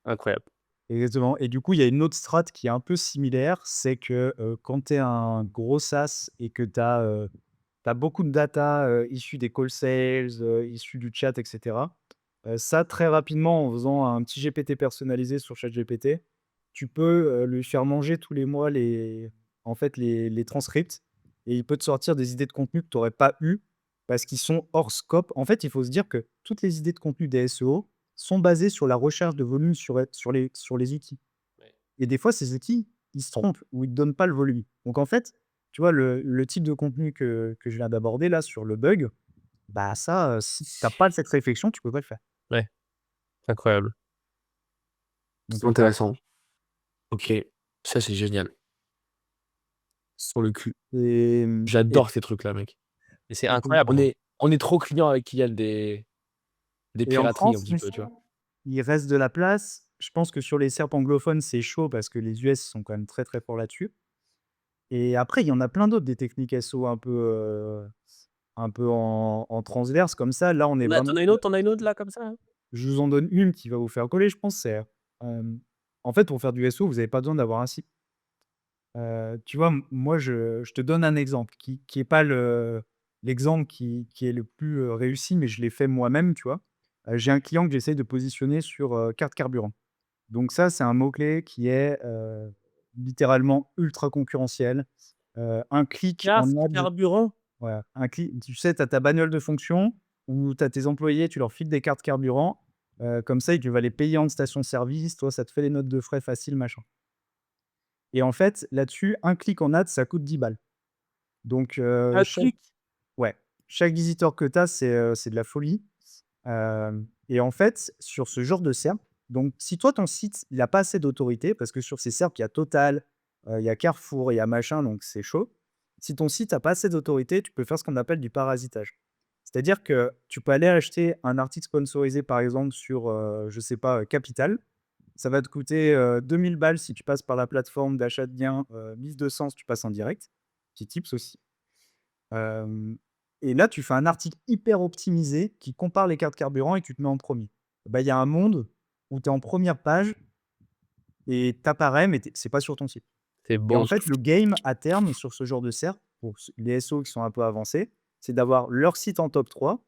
incroyable. Exactement et du coup, il y a une autre strat qui est un peu similaire, c'est que, quand tu es un gros SaaS et que tu as beaucoup de data, issues des call sales, issues du chat et cetera. Ça, très rapidement, en faisant un petit GPT personnalisé sur ChatGPT, tu peux, lui faire manger tous les mois les transcripts et il peut te sortir des idées de contenu que tu aurais pas eues parce qu'ils sont hors scope. En fait, il faut se dire que toutes les idées de contenu des SEO sont basées sur la recherche de volume sur les outils. Ouais. Et des fois, ces outils, ils se trompent ou ils ne te donnent pas le volume. Donc en fait, tu vois, le type de contenu que je viens d'aborder là sur le bug, bah ça, si tu as pas cette réflexion, tu peux pas le faire. Ouais, incroyable. Donc C'est intéressant. OK, ça c'est génial. Sur le cul. et J'adore ces trucs-là, mec. Et c'est et pour incroyable. On est trop clients avec Kylian des et en pirateries un France, petit peu, tu vois? il reste de la place. Je pense que sur les SERPs anglophones, c'est chaud parce que les US sont quand même très, très forts là-dessus. Et après, il y en a plein d'autres des techniques SEO un peu en transverse comme ça. Là, on est Tu vraiment en as une autre tu en as une autre là comme ça, là? je vous en donne une qui va vous faire coller, je pense, en fait, pour faire du SEO, vous avez pas besoin d'avoir un site. Tu vois, moi, je te donne un exemple qui est pas l'exemple qui est le plus, réussi, mais je l'ai fait moi-même, tu vois? J'ai un client que j'essaie de positionner sur, carte carburant. Donc ça, c'est un mot-clé qui est, littéralement ultra concurrentiel. Un clic Carte en ads carburant? voilà, un clic tu sais, tu as ta bagnole de fonction où tu as tes employés, tu leur files des cartes carburant, comme ça, tu vas les payer en station-service, toi, ça te fait les notes de frais faciles, machin. Et en fait, là-dessus, un clic en ads, ça coûte 10 balles. Donc, Un clic? ouais. chaque visiteur que tu as, c'est de la folie. Et en fait, sur ce genre de SERP, donc si toi, ton site, il a pas assez d'autorité, parce que sur ces SERP, il y a Total, il y a Carrefour, il y a machin, donc c'est chaud. Si ton site a pas assez d'autorité, tu peux faire ce qu'on appelle du parasitage. C'est-à-dire que tu peux aller acheter un article sponsorisé, par exemple, sur, je sais pas, Capital. Ça va te coûter 2 000 balles si tu passes par la plateforme d'achat de biens, 1 200 si tu passes en direct. Petit tips aussi. Hem et là, tu fais un article hyper optimisé qui compare les cartes carburant et tu te mets en premier. Bah, il y a un monde où tu es en première page et tu apparais, mais c'est pas sur ton site. C'est Et en bon. fait, le game à terme sur ce genre de SERP, pour les SEO qui sont un peu avancés, c'est d'avoir leur site en top 3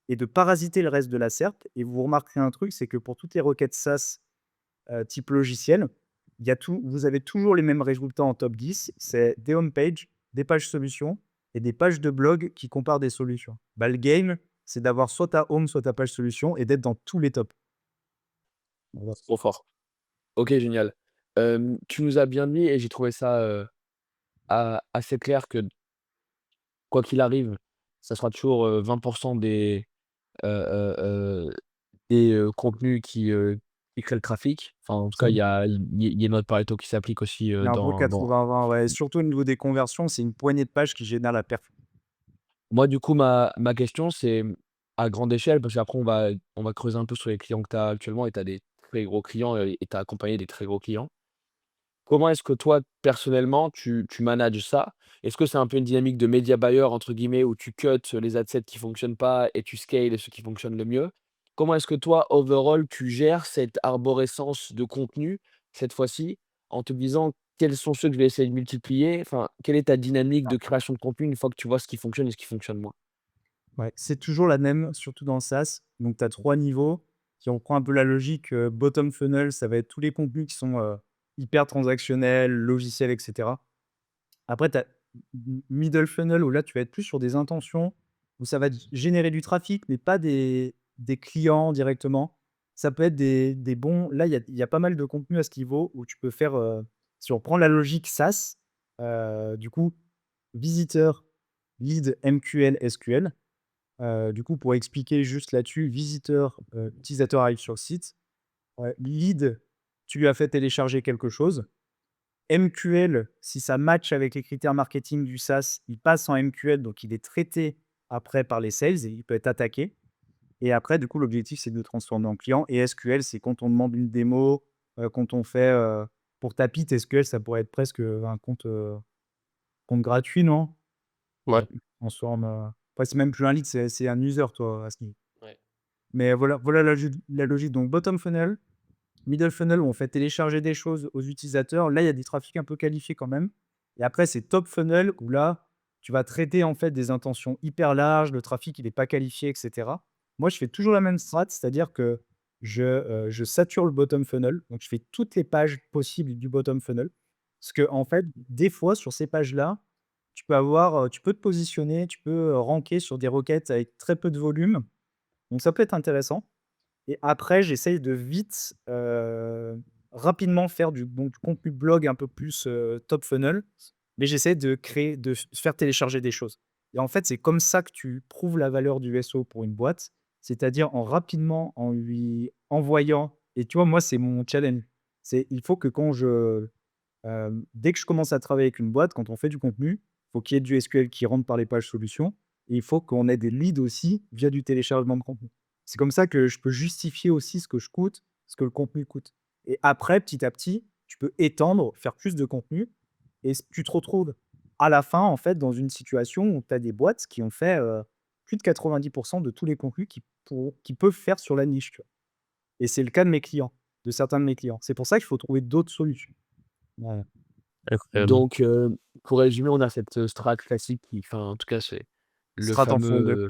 et de parasiter le reste de la SERP. Et vous remarquerez un truc, c'est que pour toutes les requêtes SaaS type logiciel, vous avez toujours les mêmes résultats en top 10. C'est des homepages, des pages solutions et des pages de blog qui comparent des solutions. Bah, le game, c'est d'avoir soit ta home, soit ta page solution et d'être dans tous les tops. Voilà. Trop fort. OK, génial. Tu nous as bien dit et j'ai trouvé ça, assez clair que quoi qu'il arrive, ça sera toujours, 20 heu heu heu, contenus qui créent le trafic. Enfin, en tout Ça, cas, il y a une autre Pareto qui s'applique aussi, il y a un beau dans 80-20, ouais. Et surtout au niveau des conversions, c'est une poignée de pages qui génère la perf. moi, du coup, ma question, c'est, à grande échelle, parce qu'après on va creuser un peu sur les clients que tu as actuellement et tu as des très gros clients, et tu as accompagné des très gros clients. Comment est-ce que toi, personnellement, tu manages ça? Est-ce que c'est un peu une dynamique de «média buyer» entre guillemets où tu cuts les adsets qui fonctionnent pas et tu scales ceux qui fonctionnent le mieux? Comment est-ce que toi, overall, tu gères cette arborescence de contenu, cette fois-ci, en te disant: «Quels sont ceux que je vais essayer de multiplier?» Enfin, quelle est ta dynamique de création de contenu une fois que tu vois ce qui fonctionne et ce qui fonctionne moins? Ouais, c'est toujours la même, surtout dans le SaaS. Donc, tu as 3 niveaux. Si on prend un peu la logique, bottom funnel, ça va être tous les contenus qui sont, hyper transactionnels, logiciels, et cetera. Après, tu as middle funnel où là, tu vas être plus sur des intentions, où ça va générer du trafic, mais pas des clients directement. Ça peut être des bons. Là, il y a pas mal de contenu à ce niveau où tu peux faire, si on prend la logique SaaS, du coup, visiteur, lead, MQL, SQL. Du coup, pour expliquer juste là-dessus, visiteur, utilisateur arrive sur le site. Lead, tu lui as fait télécharger quelque chose. MQL, si ça match avec les critères marketing du SaaS, il passe en MQL, donc il est traité après par les sales et il peut être attaqué. Et après, du coup, l'objectif, c'est de le transformer en client. Et SQL, c'est quand on demande une démo, quand on fait pour Tapit, SQL, ça pourrait être presque un compte gratuit, non? Ouais. Tu transformes, après, c'est même plus un lead, c'est un user, toi, à ce niveau. Ouais. Mais voilà la logique. Donc, bottom funnel, middle funnel, où on fait télécharger des choses aux utilisateurs. Là, il y a des trafics un peu qualifiés quand même. Et après, c'est top funnel, où là, tu vas traiter en fait des intentions hyper larges, le trafic, il est pas qualifié, et cetera. Moi, je fais toujours la même strat, c'est-à-dire que je sature le bottom funnel. Donc, je fais toutes les pages possibles du bottom funnel. Parce que en fait, des fois, sur ces pages-là, tu peux te positionner, tu peux, ranker sur des requêtes avec très peu de volume. Donc ça peut être intéressant. Et après, j'essaye de vite, rapidement faire du contenu blog un peu plus, top funnel, mais j'essaie de faire télécharger des choses. Et en fait, c'est comme ça que tu prouves la valeur du SEO pour une boîte, c'est-à-dire en lui envoyant. Et tu vois, moi, c'est mon challenge. Il faut que dès que je commence à travailler avec une boîte, quand on fait du contenu, il faut qu'il y ait du SQL qui rentre par les pages solutions et il faut qu'on ait des leads aussi via du téléchargement de contenu. C'est comme ça que je peux justifier aussi ce que je coûte, ce que le contenu coûte. Et après, petit à petit, tu peux étendre, faire plus de contenu et tu te retrouves à la fin, en fait, dans une situation où tu as des boîtes qui ont fait plus de 90% de tous les contenus qu'ils peuvent faire sur la niche. Tu vois. Et c'est le cas de mes clients, de certains de mes clients. C'est pour ça qu'il faut trouver d'autres solutions. Voilà. Incroyable. Donc, pour résumer, on a cette, strat classique qui enfin, en tout cas, c'est le Strat en fond fameux,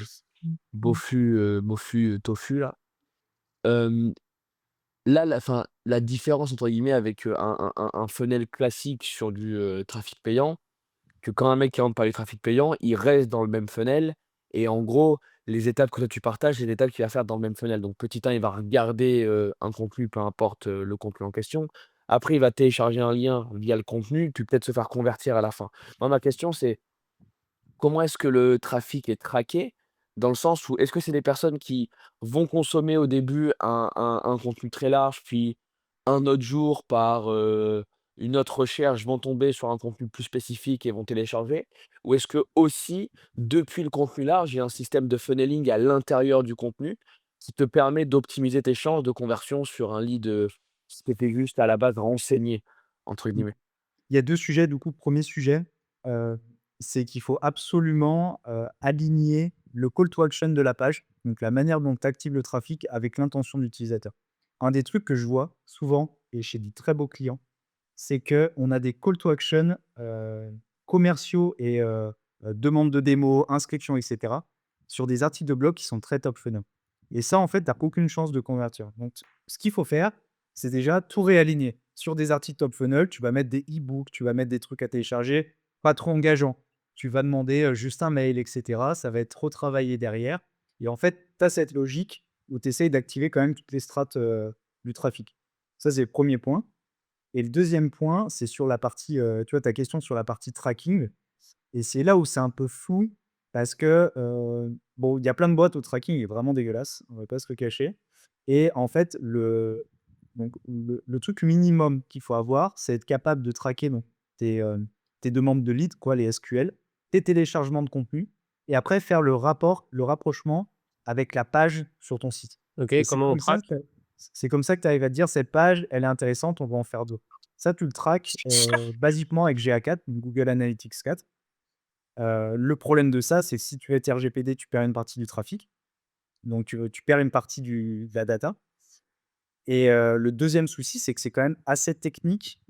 de MOFU, TOFU là. Hem, Là, la «différence» entre guillemets avec, un funnel classique sur du, trafic payant, que quand un mec qui rentre par les trafics payants, il reste dans le même funnel et en gros, les étapes que toi tu partages, c'est les étapes qu'il va faire dans le même funnel. Donc petit 1, il va regarder, un contenu, peu importe, le contenu en question. Après, il va télécharger un lien via le contenu, puis peut-être se faire convertir à la fin. Moi, ma question, c'est comment est-ce que le trafic est traqué? Dans le sens où, est-ce que c'est des personnes qui vont consommer au début un contenu très large, puis un autre jour par, une autre recherche vont tomber sur un contenu plus spécifique et vont télécharger? Ou est-ce que aussi depuis le contenu large, il y a un système de funneling à l'intérieur du contenu qui te permet d'optimiser tes chances de conversion sur un lead, qui t'était juste à la base «renseigné» entre Mmh. guillemets? Il y a 2 sujets du coup. Premier sujet, heu, c'est qu'il faut absolument, aligner le call to action de la page, donc la manière dont tu actives le trafic avec l'intention de l'utilisateur. Un des trucs que je vois souvent et chez des très beaux clients, c'est qu'on a des call to action, commerciaux et demande de démo, inscription et cetera, sur des articles de blog qui sont très top funnel et ça, en fait, tu as aucune chance de convertir. Donc ce qu'il faut faire, c'est déjà tout réaligner. Sur des articles top funnel, tu vas mettre des e-books, tu vas mettre des trucs à télécharger, pas trop engageants. Tu vas demander, juste un mail et cetera. Ça va être retravaillé derrière et en fait, tu as cette logique où tu essayes d'activer quand même toutes les strates, du trafic. Ça, c'est le 1er point. Et le deuxième point, c'est sur la partie, tu vois, ta question sur la partie tracking et c'est là où c'est un peu flou parce que, bon, il y a plein de boîtes où le tracking est vraiment dégueulasse, on va pas se le cacher et en fait, le truc minimum qu'il faut avoir, c'est être capable de traquer donc tes demandes de leads, quoi, les SQL, tes téléchargements de contenu et après faire le rapprochement avec la page sur ton site OK, et comment on traque? c'est comme ça que tu arrives à te dire: «Cette page, elle est intéressante, on va en faire d'autres». Ça, tu le traques, basiquement avec GA4, donc Google Analytics 4. Le problème de ça, c'est que si tu es RGPD, tu perds une partie du trafic, donc tu perds une partie de la data et le deuxième souci, c'est que c'est quand même assez technique,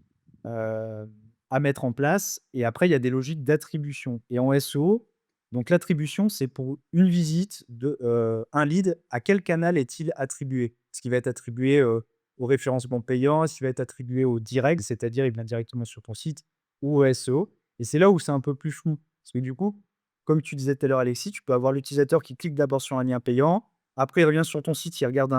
heu, à mettre en place et après il y a des logiques d'attribution et en SEO, donc l'attribution, c'est pour une visite de, un lead, à quel canal est-il attribué? Est-ce qu'il va être attribué, au référencement payant? Est-ce qu'il va être attribué au direct, c'est-à-dire il vient directement sur ton site ou au SEO? Et c'est là où c'est un peu plus flou. Parce que du coup, comme tu disais tout à l'heure Alexis, tu peux avoir l'utilisateur qui clique d'abord sur un lien payant, après il revient sur ton site, il regarde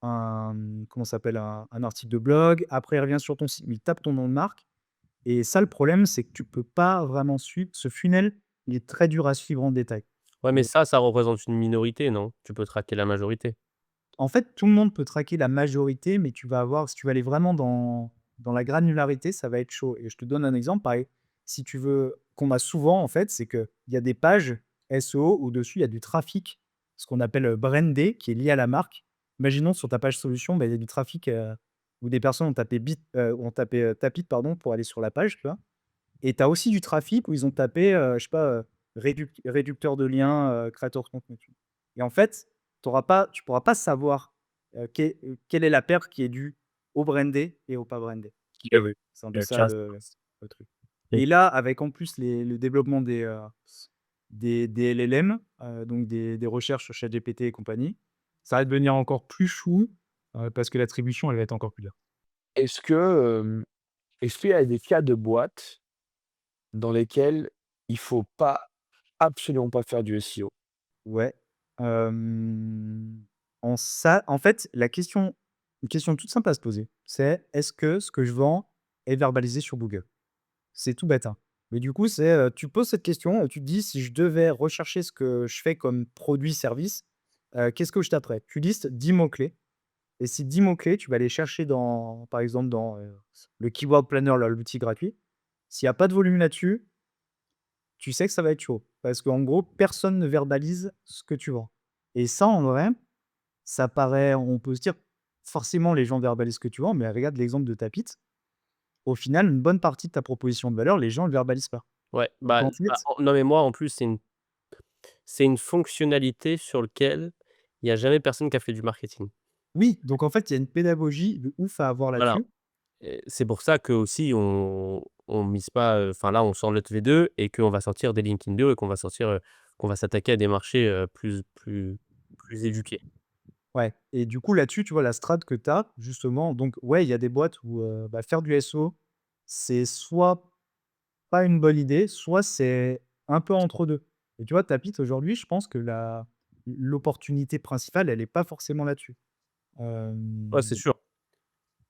comment ça s'appelle? Un article de blog, après il revient sur ton site, il tape ton nom de marque et ça, le problème, c'est que tu peux pas vraiment suivre ce funnel, il est très dur à suivre en détail. Ouais, mais Et ça représente une minorité, non? Tu peux traquer la majorité. en fait, tout le monde peut traquer la majorité, mais tu vas avoir si tu vas aller vraiment dans la granularité, ça va être chaud et je te donne un exemple, pareil, si tu veux qu'on a souvent, en fait, c'est qu'il y a des pages SEO où dessus, il y a du trafic, ce qu'on appelle, brandé, qui est lié à la marque. Imaginons sur ta page solution, bah, il y a du trafic, où des personnes ont tapé Tapit, pardon, pour aller sur la page, tu vois? Et tu as aussi du trafic où ils ont tapé, je sais pas, réducteur de liens, créateur de contenu, tu vois? Et en fait, tu pourras pas savoir, quelle est la perte qui est due au brandé et au pas brandé. Eh oui, C'est un peu le ça cas. le truc. Et là, avec en plus le développement des LLM, donc des recherches sur ChatGPT et compagnie, ça va devenir encore plus chou, parce que l'attribution, elle va être encore plus dure. Est-ce que, est-ce qu'il y a des cas de boîtes dans lesquels il faut pas absolument pas faire du SEO? Ouais, en fait, une question toute simple à se poser, c'est: «Est-ce que ce que je vends est verbalisé sur Google?» C'est tout bête, hein. Mais du coup, tu poses cette question, tu te dis: «Si je devais rechercher ce que je fais comme produit, service, qu'est-ce que je taperais?» Tu listes 10 mots-clés et ces 10 mots-clés, tu vas les chercher par exemple, dans, le Keyword Planner, là, l'outil gratuit. S'il y a pas de volume là-dessus, tu sais que ça va être chaud. Parce qu'en gros, personne ne verbalise ce que tu vends. Et ça, en vrai, ça paraît, on peut se dire, forcément, les gens verbalisent ce que tu vends, mais regarde l'exemple de Tapit. Au final, une bonne partie de ta proposition de valeur, les gens ne le verbalisent pas. Ouais, Donc bah en fait, non, mais moi, en plus, c'est une fonctionnalité sur lequel il y a jamais personne qui a fait du marketing. oui, donc en fait, il y a une pédagogie de ouf à avoir Voilà, là-dessus. et c'est pour ça qu'aussi on mise pas, enfin là, on sort notre V2 et qu'on va sortir des LinkedIn Bio et qu'on va s'attaquer à des marchés, plus éduqués. Ouais. Et du coup, là-dessus, tu vois, la strat que tu as, justement, donc ouais, il y a des boîtes où bah, faire du SEO, c'est soit pas une bonne idée, soit c'est un peu entre deux. Et tu vois, Tapit, aujourd'hui, je pense que l'opportunité principale, elle est pas forcément là-dessus. Ouais, c'est Hem, sûr.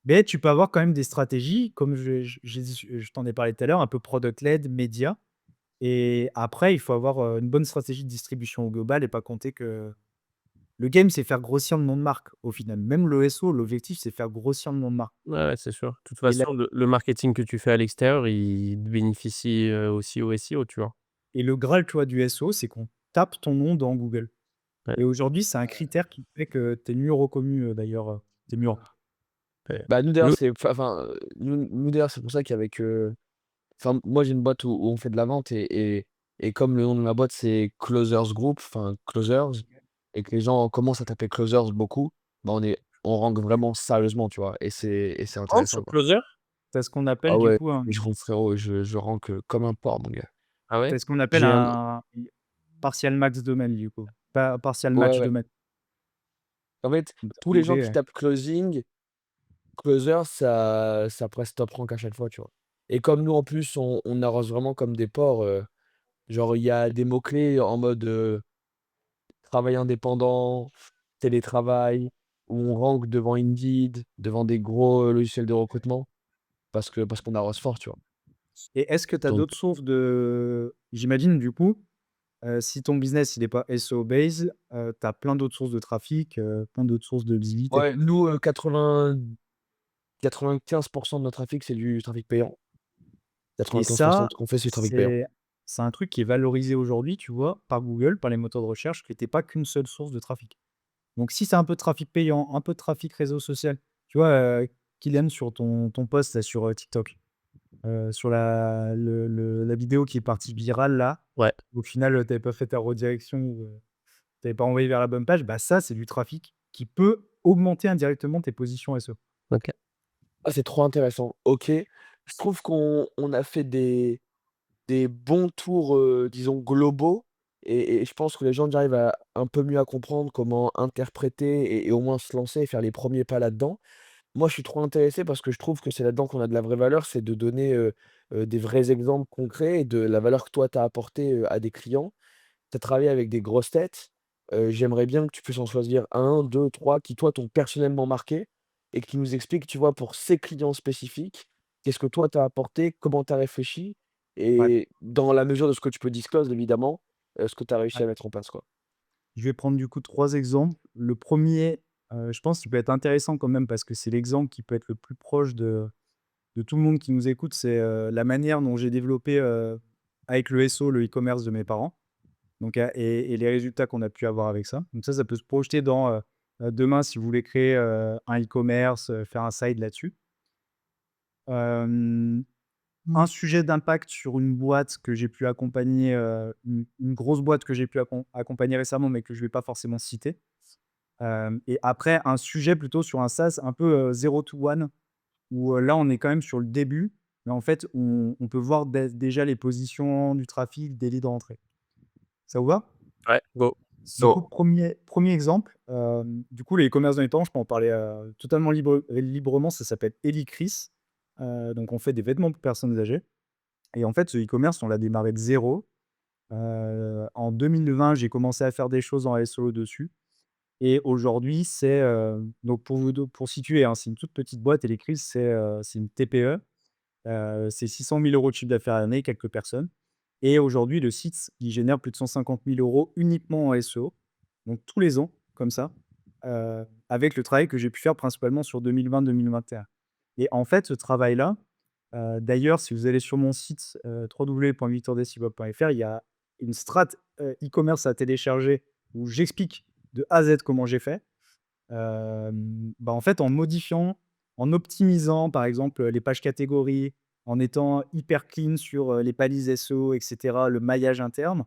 mais tu peux avoir quand même des stratégies, comme je t'en ai parlé tout à l'heure, un peu product led, média, Et après, il faut avoir une bonne stratégie de distribution au global et pas compter que le game, c'est faire grossir le nom de marque au final. Même le SEO, l'objectif, c'est faire grossir le nom de marque. Ouais, ouais, c'est sûr. De toute Et, là- façon, le marketing que tu fais à l'extérieur, il bénéficie, aussi au SEO, tu vois? et le Graal, tu vois, du SEO, c'est qu'on tape ton nom dans Google. Ouais, Et aujourd'hui, c'est un critère qui fait que tu es mieux reconnu d'ailleurs. T'es mieux. ouais. Bah, nous Nous d'ailleurs, nous d'ailleurs, c'est pour ça qu'avec, enfin, moi, j'ai une boîte où on fait de la vente et comme le nom de ma boîte, c'est Closers Group, enfin Closers, et que les gens commencent à taper Closers beaucoup, bah, on rank vraiment sérieusement, tu vois? Et c'est rentre intéressant, sur quoi. Closer? C'est ce qu'on Ah appelle du ouais, coup un, je rentre frérot, je rank, comme un porc, mon gars. Ah ouais? c'est ce qu'on appelle J'ai un un partial max domaine du coup. Pas partial Ouais, match ouais. domaine. En fait, Donc, tous en les gens anglais, qui tapent closing, closer, ça presse top rank à chaque fois, tu vois? Et comme nous, en plus, on arrose vraiment comme des porcs, genre, il y a des mots-clés en mode, travail indépendant, télétravail, où on rank devant Indeed, devant des gros, logiciels de recrutement parce qu'on arrose fort, tu vois? et est-ce que tu as Donc d'autres sources de. J'imagine du coup, si ton business il n'est pas SEO based, tu as plein d'autres sources de trafic, plein d'autres sources de visibilité. ouais, nous, 95 de notre trafic, c'est du trafic payant. Et 95 de ça, ce qu'on fait, c'est du trafic payant. c'est c'est un truc qui est valorisé aujourd'hui, tu vois, par Google, par les moteurs de recherche, qui n'était pas qu'une seule source de trafic. Donc si c'est un peu de trafic payant, un peu de trafic réseau social, tu vois, Kylian, sur ton post là, sur TikTok, sur la vidéo qui est partie virale là, Ouais, au final, tu n'avais pas fait ta redirection, tu n'avais pas envoyé vers la bonne page, bah ça, c'est du trafic qui peut augmenter indirectement tes positions SEO. OK. Ah, c'est trop intéressant. OK. Je trouve qu'on a fait des bons tours, disons globaux et je pense que les gens arrivent à un peu mieux à comprendre comment interpréter et au moins se lancer et faire les premiers pas là-dedans. Moi, je suis trop intéressé parce que je trouve que c'est là-dedans qu'on a de la vraie valeur, c'est de donner, des vrais exemples concrets et de la valeur que toi tu as apportée, à des clients. Tu as travaillé avec des grosses têtes, j'aimerais bien que tu puisses en choisir un, 2, 3 qui toi t'ont personnellement marqué et qui nous expliquent, tu vois, pour ces clients spécifiques, qu'est-ce que toi tu as apporté, comment tu as réfléchi Ouais, et dans la mesure de ce que tu peux disclose évidemment, ce que tu as réussi ouais. à mettre en place, quoi. Je vais prendre du coup 3 exemples. Le premier, je pense qu'il peut être intéressant quand même parce que c'est l'exemple qui peut être le plus proche de tout le monde qui nous écoute. C'est, la manière dont j'ai développé, avec le SEO, le e-commerce de mes parents. Donc, et les résultats qu'on a pu avoir avec ça. Donc ça peut se projeter dans, demain si vous voulez créer, un e-commerce, faire un site là-dessus. Hem, un sujet d'impact sur une boîte que j'ai pu accompagner, une grosse boîte que j'ai pu accompagner récemment, mais que je vais pas forcément citer. Et après un sujet plutôt sur un SaaS un peu, zero to one où, là on est quand même sur le début, mais en fait on peut voir déjà les positions du trafic, des leads rentrés. Ça vous va? Ouais, go. Du coup, premier exemple, du coup, les e-commerce dans les temps, je peux en parler, totalement librement, ça s'appelle Elicris. Donc on fait des vêtements pour personnes âgées et en fait, ce e-commerce, on l'a démarré de zéro. En 2020, j'ai commencé à faire des choses en SEO dessus et aujourd'hui, c'est, donc pour situer, hein, c'est une toute petite boîte. Elecris, c'est une TPE. C'est 600 000 € de chiffre d'affaires à l'année, quelques personnes. Et aujourd'hui, le site, il génère plus de 150 000 € uniquement en SEO, donc tous les ans, comme ça, avec le travail que j'ai pu faire principalement sur 2020-2021. Et en fait, ce travail-là, d'ailleurs, si vous allez sur mon site www.victordecibel.fr, il y a une strat e-commerce à télécharger où j'explique de A à Z comment j'ai fait. Bah, en fait, en modifiant, en optimisant, par exemple, les pages catégories, en étant hyper clean sur, les balises SEO et cetera, le maillage interne,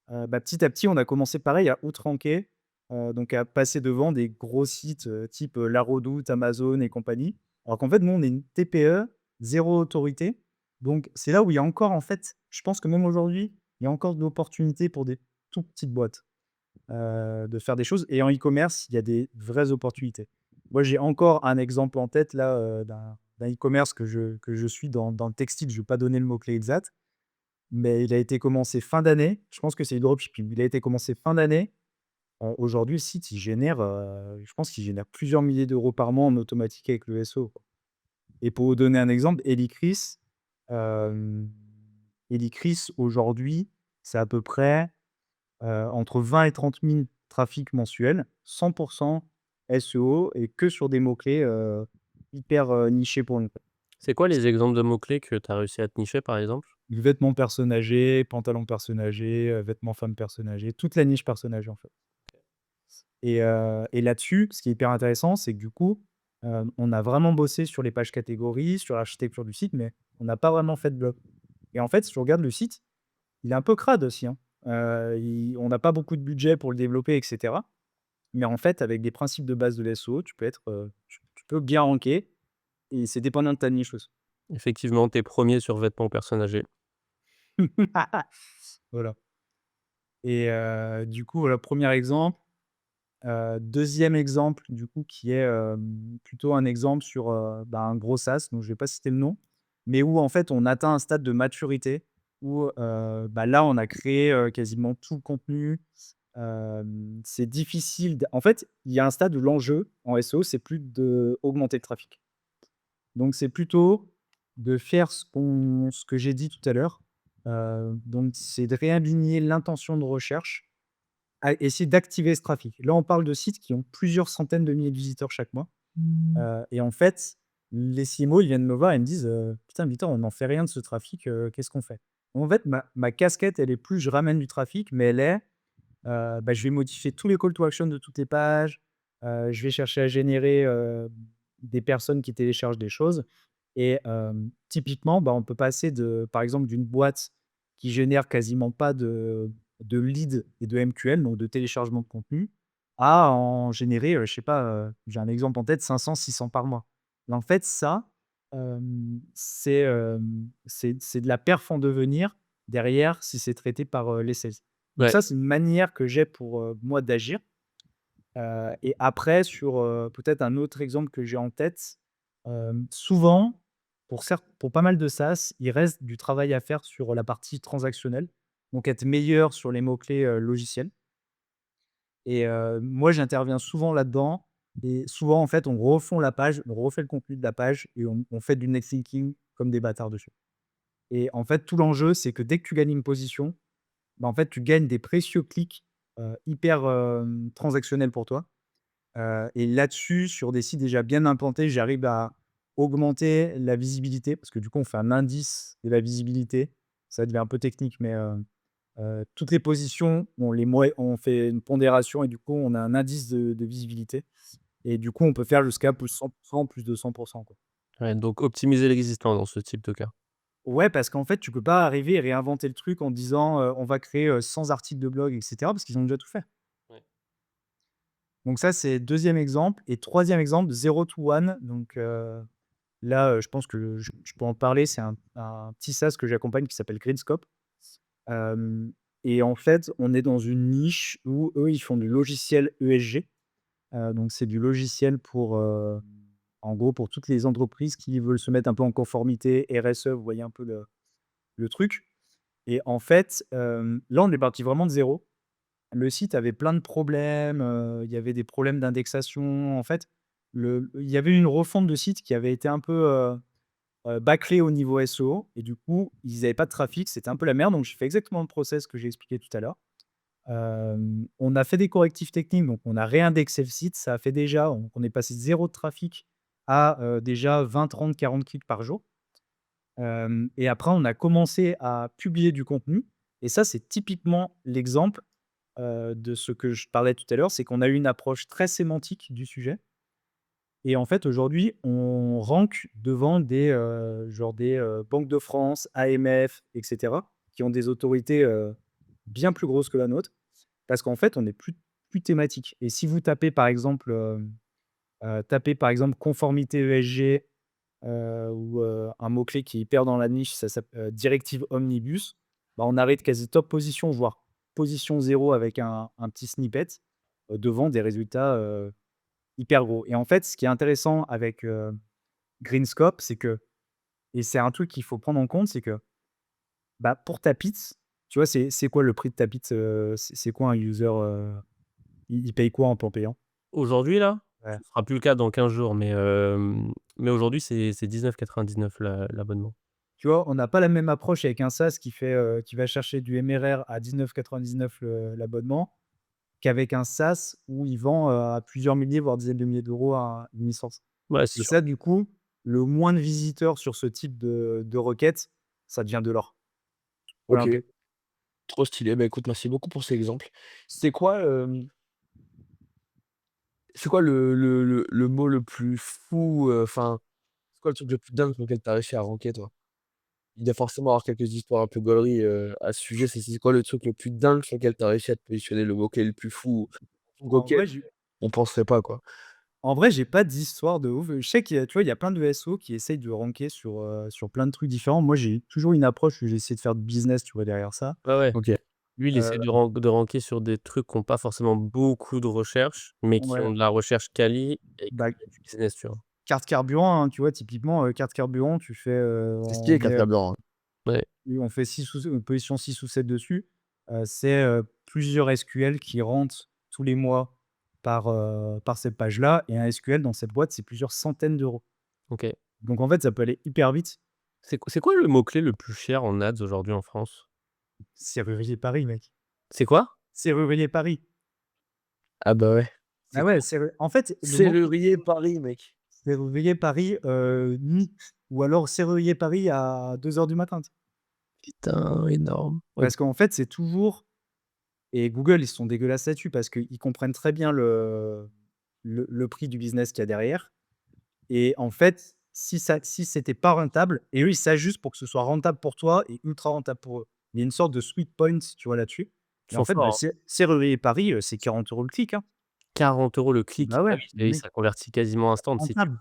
bah, petit à petit, on a commencé pareil à outranker, donc à passer devant des gros sites, type, La Redoute, Amazon et compagnie. Alors qu'en fait, nous, on est une TPE, zéro autorité, donc c'est là où il y a encore, en fait, je pense que même aujourd'hui, il y a encore de l'opportunité pour des toutes petites boîtes de faire des choses et en e-commerce, il y a des vraies opportunités. Moi, j'ai encore un exemple en tête là, d'un e-commerce que je suis dans le textile. Je ne vais pas donner le mot-clé exact, mais il a été commencé fin d'année. Je pense que c'est du dropshipping. Il a été commencé fin d'année. Aujourd'hui, le site, il génère, je pense qu'il génère plusieurs milliers d'euros par mois en automatique avec le SEO, quoi. Et pour vous donner un exemple, Elicris, Et l'ICRIS, aujourd'hui, c'est à peu près entre 20 et 30 000 trafics mensuels, 100% SEO et que sur des mots-clés hyper nichés pour nous. C'est quoi les exemples de mots-clés que tu as réussi à te nicher, par exemple? Du vêtements personnes âgées, pantalons personnes âgées, vêtements femmes personnes âgées, toute la niche personnes âgées en fait. Et là-dessus, ce qui est hyper intéressant, c'est que du coup, on a vraiment bossé sur les pages catégories, sur l'architecture du site, mais on n'a pas vraiment fait de blog. Et en fait, si tu regardes le site, il est un peu crade aussi, hein. On n'a pas beaucoup de budget pour le développer, et cetera. Mais en fait, avec des principes de base de l'SEO, tu peux bien ranker et c'est dépendant de ta niche aussi. Effectivement, tu es 1er sur vêtements personnes âgées. Voilà. Et du coup, voilà, 1er exemple. 2e exemple, du coup, qui est, plutôt un exemple sur, un gros SaaS, donc je vais pas citer le nom, mais où en fait, on atteint un stade de maturité où, là, on a créé, quasiment tout le contenu. C'est difficile en fait, il y a un stade où l'enjeu en SEO, c'est plus d'augmenter le trafic. Donc c'est plutôt de faire ce que j'ai dit tout à l'heure, donc c'est de réaligner l'intention de recherche à essayer d'activer ce trafic. Là, on parle de sites qui ont plusieurs centaines de milliers de visiteurs chaque mois. Et en fait, les CMO, ils viennent me voir et me disent, «Putain Victor, on n'en fait rien de ce trafic, qu'est-ce qu'on fait?» En fait, ma casquette, elle est plus je ramène du trafic, mais elle est, je vais modifier tous les call to action de toutes les pages, je vais chercher à générer, des personnes qui téléchargent des choses et typiquement, on peut passer par exemple, d'une boîte qui génère quasiment pas de leads et de MQL, donc de téléchargement de contenu, à en générer, je sais pas, j'ai un exemple en tête, 500-600 par mois. Mais en fait, ça, c'est de la perf en devenir derrière si c'est traité par, les sales. Donc Ouais. ça, c'est une manière que j'ai pour, moi d'agir. Et après sur, peut-être un autre exemple que j'ai en tête, souvent, pour pas mal de SaaS, il reste du travail à faire sur la partie transactionnelle, donc être meilleur sur les mots-clés, logiciels. Et moi, j'interviens souvent là-dedans et souvent, en fait, on refond la page, on refait le contenu de la page et on fait du next linking comme des bâtards dessus. Et en fait, tout l'enjeu, c'est que dès que tu gagnes une position, en fait, tu gagnes des précieux clics, hyper, transactionnels pour toi. Et là-dessus, sur des sites déjà bien implantés, j'arrive à augmenter la visibilité parce que du coup, on fait un indice de la visibilité. Ça devient un peu technique, mais toutes les positions, on fait une pondération et du coup, on a un indice de visibilité et du coup, on peut faire jusqu'à plus 100%, plus de 100%, quoi. Ouais, donc optimiser l'existant dans ce type de cas. Ouais, parce qu'en fait, tu peux pas arriver et réinventer le truc en disant, «On va créer, 100 articles de blog» et cetera, parce qu'ils ont déjà tout fait. Ouais. Donc ça, c'est 2e exemple et 3e exemple, zero to one. Donc là, je pense que je peux en parler. C'est un petit SaaS que j'accompagne qui s'appelle Greenscope. Hem Et en fait, on est dans une niche où eux, ils font du logiciel ESG. Donc c'est du logiciel pour, en gros, pour toutes les entreprises qui veulent se mettre un peu en conformité RSE, vous voyez un peu le truc. Et en fait, là, on est parti vraiment de zéro. Le site avait plein de problèmes, il y avait des problèmes d'indexation. En fait, il y avait une refonte de site qui avait été un peu, bâclée au niveau SEO et du coup, ils n'avaient pas de trafic, c'était un peu la merde. Donc j'ai fait exactement le process que j'ai expliqué tout à l'heure. On a fait des correctifs techniques, donc on a réindexé le site. Ça a fait déjà on est passé de 0 de trafic à, déjà 20, 30, 40 clics par jour. Et après on a commencé à publier du contenu et ça, c'est typiquement l'exemple de ce que je parlais tout à l'heure, c'est qu'on a eu une approche très sémantique du sujet et en fait, aujourd'hui, on rank devant des Banque de France, AMF et cetera, qui ont des autorités, bien plus grosses que la nôtre parce qu'en fait, on est plus thématique et si vous tapez, par exemple, conformité ESG, ou un mot-clé qui est hyper dans la niche, ça directive omnibus, on arrive quasi top position, voire position 0 avec un petit snippet, devant des résultats, hyper gros. Et en fait, ce qui est intéressant avec, Greenscope, c'est que et c'est un truc qu'il faut prendre en compte, c'est que, pour Tapit, tu vois, c'est quoi le prix de Tapit? C'est quoi un user, il paye quoi en plan payant? Aujourd'hui là, Ouais. ce sera plus le cas dans 15 jours, mais aujourd'hui c'est 19,99 l'abonnement. Tu vois, on n'a pas la même approche avec un SaaS qui va chercher du MRR à 19,99 l'abonnement, qu'avec un SaaS où il vend, à plusieurs milliers, voire dizaines de milliers d'euros à une licence. Ouais, c'est Et sûr. ça, du coup, le moins de visiteurs sur ce type de requête, ça devient de l'or. Voilà un OK, peu. trop stylé. Bah, écoute, merci beaucoup pour ces exemples. C'est quoi, c'est quoi le mot le plus fou, enfin, c'est quoi le truc le plus dingue sur lequel tu as réussi à ranker, toi? Il doit forcément avoir quelques histoires un peu gauleries, à ce sujet. C'est quoi le truc le plus dingue sur lequel tu as réussi à te positionner, le mot-clé le plus fou En auquel vrai, j'ai on penserait pas, quoi? en vrai, j'ai pas d'histoire de ouf. Je sais qu'il y a tu vois, il y a plein de SO qui essayent de ranker sur plein de trucs différents. Moi, j'ai toujours une approche où j'essaie de faire du business, tu vois, derrière ça. Ouais, ouais. OK. Lui, il essaie Heu, de ranker sur des trucs qui ont pas forcément beaucoup de recherche, mais qui ouais, ont de la recherche quali et qui bah, ont du business, tu vois? carte carburant, hein, tu vois, typiquement, carte carburant, tu fais, C'est on stylé carte met, carburant, hein. Ouais, on fait 6 ou position 6 ou 7 dessus. C'est, plusieurs SQL qui rentrent tous les mois par cette page-là et un SQL dans cette boîte, c'est plusieurs centaines d'euros. OK. Donc en fait, ça peut aller hyper vite. C'est quoi le mot-clé le plus cher en ads aujourd'hui en France? Serrurier Paris, mec. C'est quoi? Serrurier Paris. Ah bah, ouais. C'est Ah ouais, quoi? serru en fait, le mot Serrurier Paris, mec. serrurier Paris, nuit ou alors serrurier Paris à 2 heures du matin, tu sais? Putain, énorme. OK. Parce qu'en fait, c'est toujours et Google, ils sont dégueulasses là-dessus parce qu'ils comprennent très bien le prix du business qu'il y a derrière et en fait, si c'était pas rentable et eux, ils s'ajustent pour que ce soit rentable pour toi et ultra rentable pour eux. Il y a une sorte de sweet point, tu vois, là-dessus Ils et en sont fait, bah, forts, hein. serrurier Paris, c'est 40 € le clic, hein. 40 € le clic. Bah Ah ouais, oui, le et oui, mec, ça convertit quasiment instant. rentable.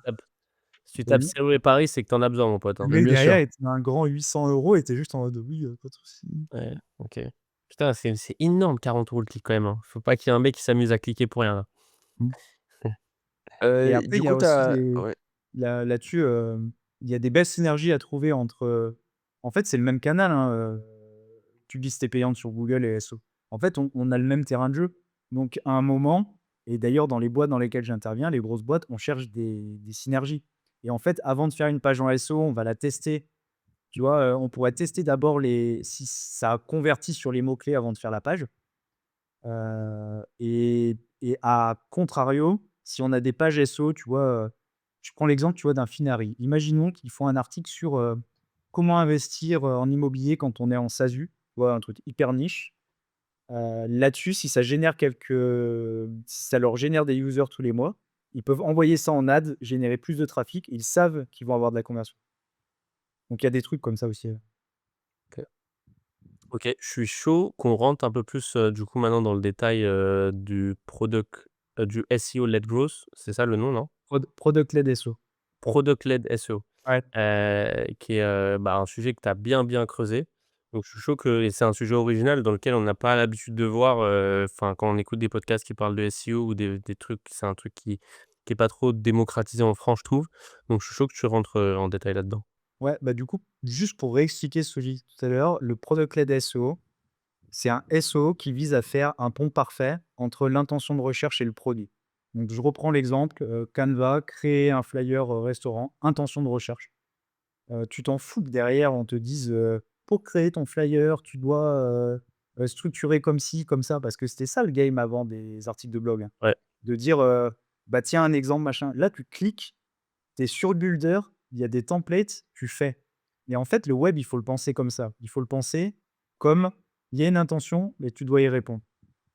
Si tu Et tapes Serrurier Paris, c'est que tu en as besoin, mon pote, le hein. Bah, mec bien derrière, sûr. il te met un grand 800 € et tu es juste en mode: «Oui, pas de souci». Ouais, OK. Putain, c'est énorme 40 € le clic quand même, hein. Faut pas qu'il y ait un mec qui s'amuse à cliquer pour rien, là. Mmh. Et après, Du il y a coup, tu aussi as des ouais. là-dessus, il y a des belles synergies à trouver entre, en fait, c'est le même canal, hein, publicité payante sur Google et SEO. En fait, on a le même terrain de jeu. Donc à un moment et d'ailleurs dans les boîtes dans lesquelles j'interviens, les grosses boîtes, on cherche des synergies et en fait, avant de faire une page en SEO, on va la tester. Tu vois, on pourrait tester d'abord les si ça convertit sur les mots-clés avant de faire la page. Et à contrario, si on a des pages SEO, tu vois, je prends l'exemple, tu vois, d'un Finari. Imaginons qu'ils font un article sur, comment investir, en immobilier quand on est en SASU, tu vois, un truc hyper niche. Là-dessus, si ça leur génère des users tous les mois, ils peuvent envoyer ça en ad, générer plus de trafic, ils savent qu'ils vont avoir de la conversion. Donc il y a des trucs comme ça aussi, OK. OK, je suis chaud qu'on rentre un peu plus, du coup, maintenant dans le détail, du SEO led growth, c'est ça le nom, non? Product led SEO. Product led SEO, Ouais. qui est, bah, un sujet que tu as bien, bien creusé. Donc je suis chaud que et c'est un sujet original dans lequel on n'a pas l'habitude de voir, enfin, quand on écoute des podcasts qui parlent de SEO ou des trucs, c'est un truc qui est pas trop démocratisé en France, je trouve. Donc je suis chaud que tu rentres, en détail là-dedans. Ouais, bah, du coup, juste pour réexpliquer ce que j'ai dit tout à l'heure, le product led SEO, c'est un SEO qui vise à faire un pont parfait entre l'intention de recherche et le produit. Donc, je reprends l'exemple, Canva, créer un flyer, restaurant, intention de recherche. Tu t'en fous que derrière on te dise, «Pour créer ton flyer, tu dois, structurer comme ci, comme ça», parce que c'était ça le game avant des articles de blog, hein. Ouais, De dire, «Bah, tiens un exemple machin». Là, tu cliques, tu es sur le builder, il y a des templates, tu fais. Et en fait, le web, il faut le penser comme ça. Il faut le penser comme il y a une intention, mais tu dois y répondre.